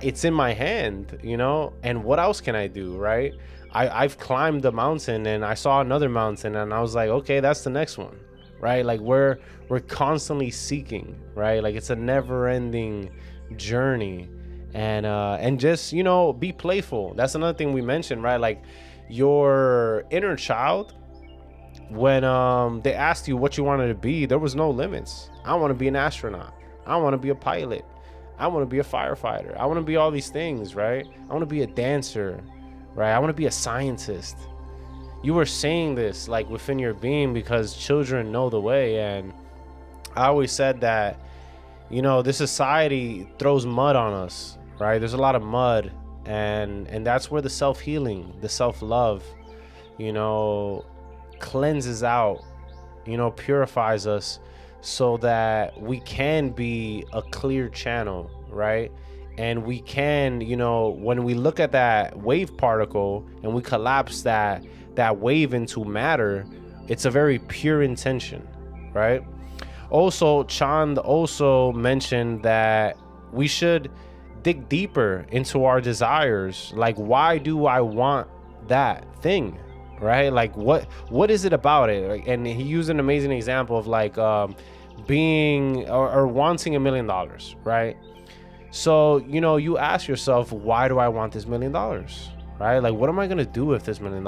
it's in my hand, you know? And what else can I do, right? I've climbed the mountain and I saw another mountain and I was like, okay, that's the next one, right? Like, we're constantly seeking, right? Like, it's a never-ending journey. And just, you know, be playful. That's another thing we mentioned, right? Like, your inner child, when they asked you what you wanted to be, there was no limits. I want to be an astronaut. I want to be a pilot. I want to be a firefighter. I want to be all these things, right? I want to be a dancer, right? I want to be a scientist. You were saying this, like, within your being, because children know the way. And I always said that, you know, this society throws mud on us, right? There's a lot of mud, and that's where the self-healing, the self-love, you know, cleanses out, you know, purifies us, so that we can be a clear channel, right? And we can, you know, when we look at that wave particle and we collapse that wave into matter, it's a very pure intention, right? Also, Chand also mentioned that we should dig deeper into our desires. Like, why do I want that thing, right? Like, what is it about it? Like, and he used an amazing example of like being or wanting $1 million, right? So, you know, you ask yourself, why do I want this $1 million? Right? Like, what am I going to do with this $1 million?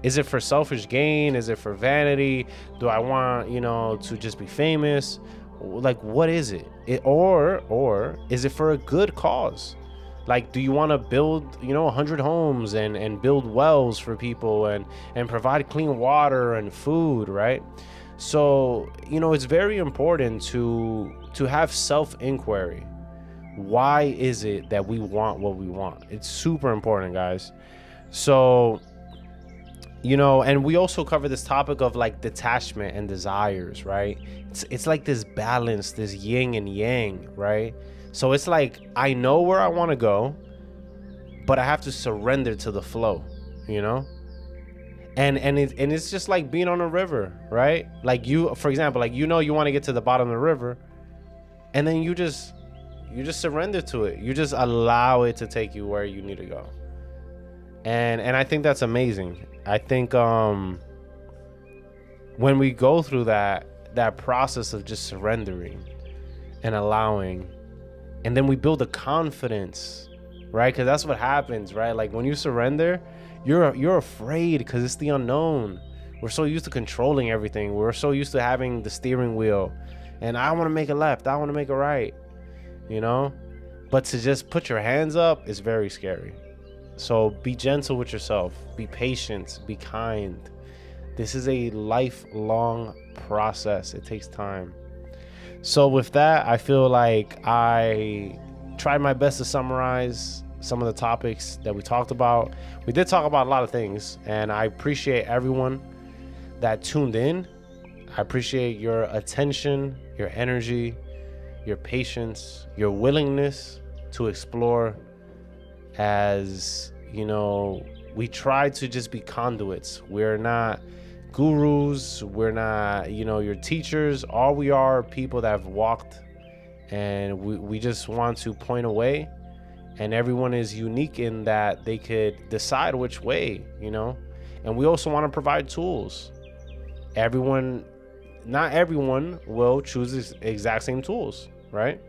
Is it for selfish gain? Is it for vanity? Do I want, you know, to just be famous? Like, what is it? Or is it for a good cause? Like, do you want to build, you know, 100 homes and build wells for people and provide clean water and food, right? So, you know, it's very important to have self-inquiry. Why is it that we want what we want? It's super important, guys. So, you know, and we also cover this topic of like detachment and desires, right? It's like this balance, this yin and yang, right? So it's like, I know where I want to go, but I have to surrender to the flow, you know? And it's just like being on a river, right? Like, you, for example, like, you know, you want to get to the bottom of the river, and then you just surrender to it. You just allow it to take you where you need to go. And I think that's amazing. I think when we go through that process of just surrendering and allowing, and then we build a confidence, right? Because that's what happens, right? Like, when you surrender, you're afraid because it's the unknown. We're so used to controlling everything. We're so used to having the steering wheel, and I want to make a left, I want to make a right, you know? But to just put your hands up is very scary. So be gentle with yourself, be patient, be kind. This is a lifelong process. It takes time. So with that, I feel like I tried my best to summarize some of the topics that we talked about. We did talk about a lot of things, and I appreciate everyone that tuned in. I appreciate your attention, your energy, your patience, your willingness to explore. As you know, we try to just be conduits. We're not gurus, we're not, you know, your teachers. All we are people that have walked, and we just want to point a way, and everyone is unique in that they could decide which way, you know. And we also want to provide tools. Not everyone will choose the exact same tools, right?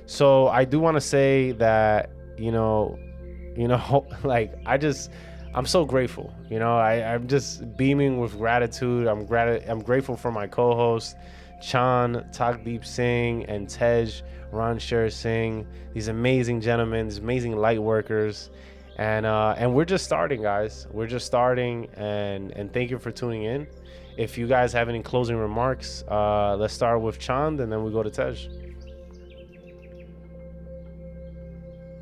So I do want to say that, you know, like, I'm so grateful. You know, I'm just beaming with gratitude. I'm grateful for my co-hosts, Chan Takdeep Singh and Tej Ranshir Singh, these amazing gentlemen, these amazing light workers. And we're just starting, guys. We're just starting, and thank you for tuning in. If you guys have any closing remarks, let's start with Chand, and then we go to Tej.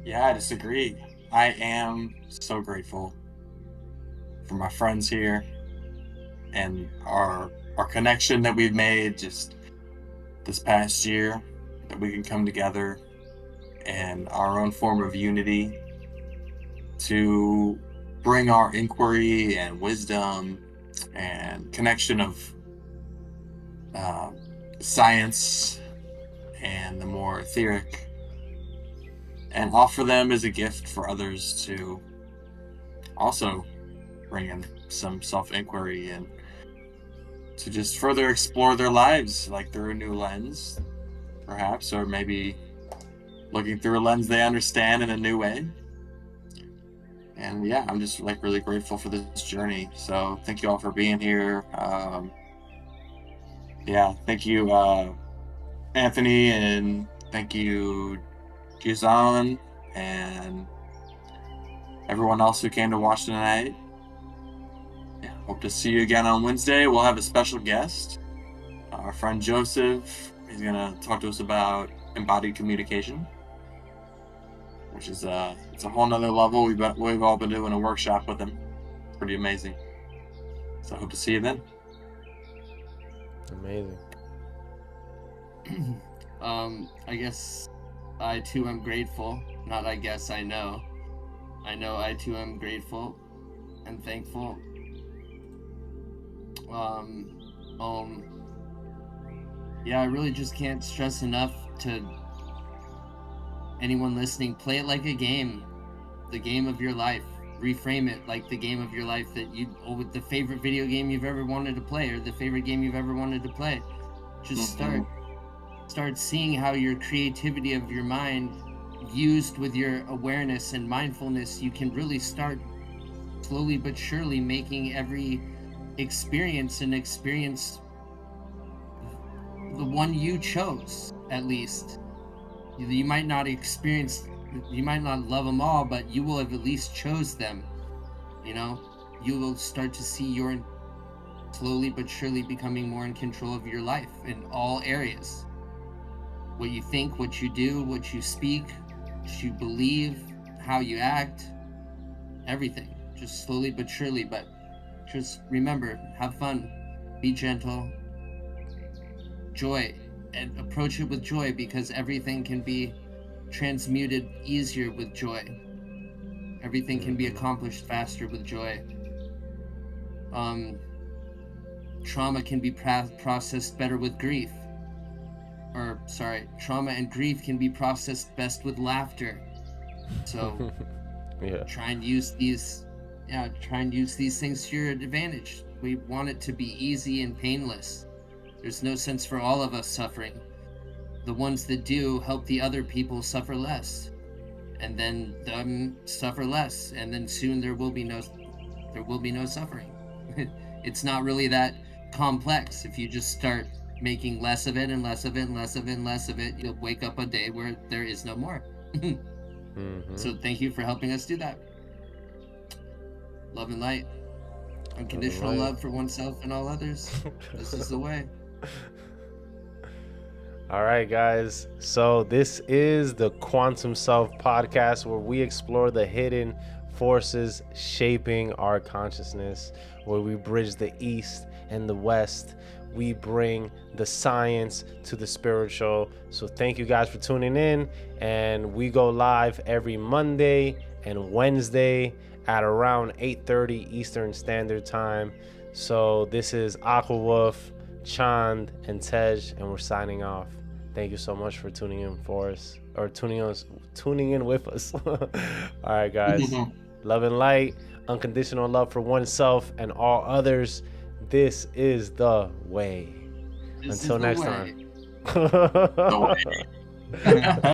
Yeah, I disagree. I am so grateful for my friends here and our connection that we've made just this past year, that we can come together in our own form of unity to bring our inquiry and wisdom and connection of science and the more etheric, and offer them as a gift for others to also bring in some self-inquiry and to just further explore their lives, like through a new lens, perhaps, or maybe looking through a lens they understand in a new way. And yeah, I'm just like really grateful for this journey. So thank you all for being here. Yeah, thank you, Anthony, and thank you, Gizan, and everyone else who came to watch tonight. Yeah, hope to see you again on Wednesday. We'll have a special guest, our friend Joseph. He's gonna talk to us about embodied communication, which is it's a whole nother level. We've all been doing a workshop with him. Pretty amazing. So I hope to see you then. Amazing. I guess I too am grateful. Not I guess, I know. I know I too am grateful and thankful. Yeah, I really just can't stress enough to anyone listening, play it like a game, the game of your life. Reframe it like the game of your life that the favorite video game you've ever wanted to play, or the favorite game you've ever wanted to play. Just start seeing how your creativity of your mind, used with your awareness and mindfulness, you can really start slowly but surely making every experience an experience the one you chose. At least you might not love them all, but you will have at least chose them. You will start to see you're slowly but surely becoming more in control of your life in all areas. What you think, what you do, what you speak, what you believe, how you act, everything. Just slowly but surely. But just remember, have fun, be gentle, joy, and approach it with joy, because everything can be transmuted easier with joy. Everything can be accomplished faster with joy. Trauma can be processed better with grief. Trauma and grief can be processed best with laughter. So try and use these things to your advantage. We want it to be easy and painless. There's no sense for all of us suffering. The ones that do help the other people suffer less, and then them suffer less, and then soon there will be no suffering. It's not really that complex. If you just start making less of it and less of it and less of it and less of it, you'll wake up a day where there is no more. So thank you for helping us do that. Love and light. Unconditional love for oneself and all others. This is the way. All right, guys. So this is the Quantum Self podcast, where we explore the hidden forces shaping our consciousness, where we bridge the East and the West. We bring the science to the spiritual. So thank you guys for tuning in. And we go live every Monday and Wednesday at around 8:30 Eastern Standard Time. So this is Aqua Wolf, Chand, and Tej, and we're signing off. Thank you so much for tuning in with us. All right, guys. Love and light, unconditional love for oneself and all others. This is the way. Until next time. The way.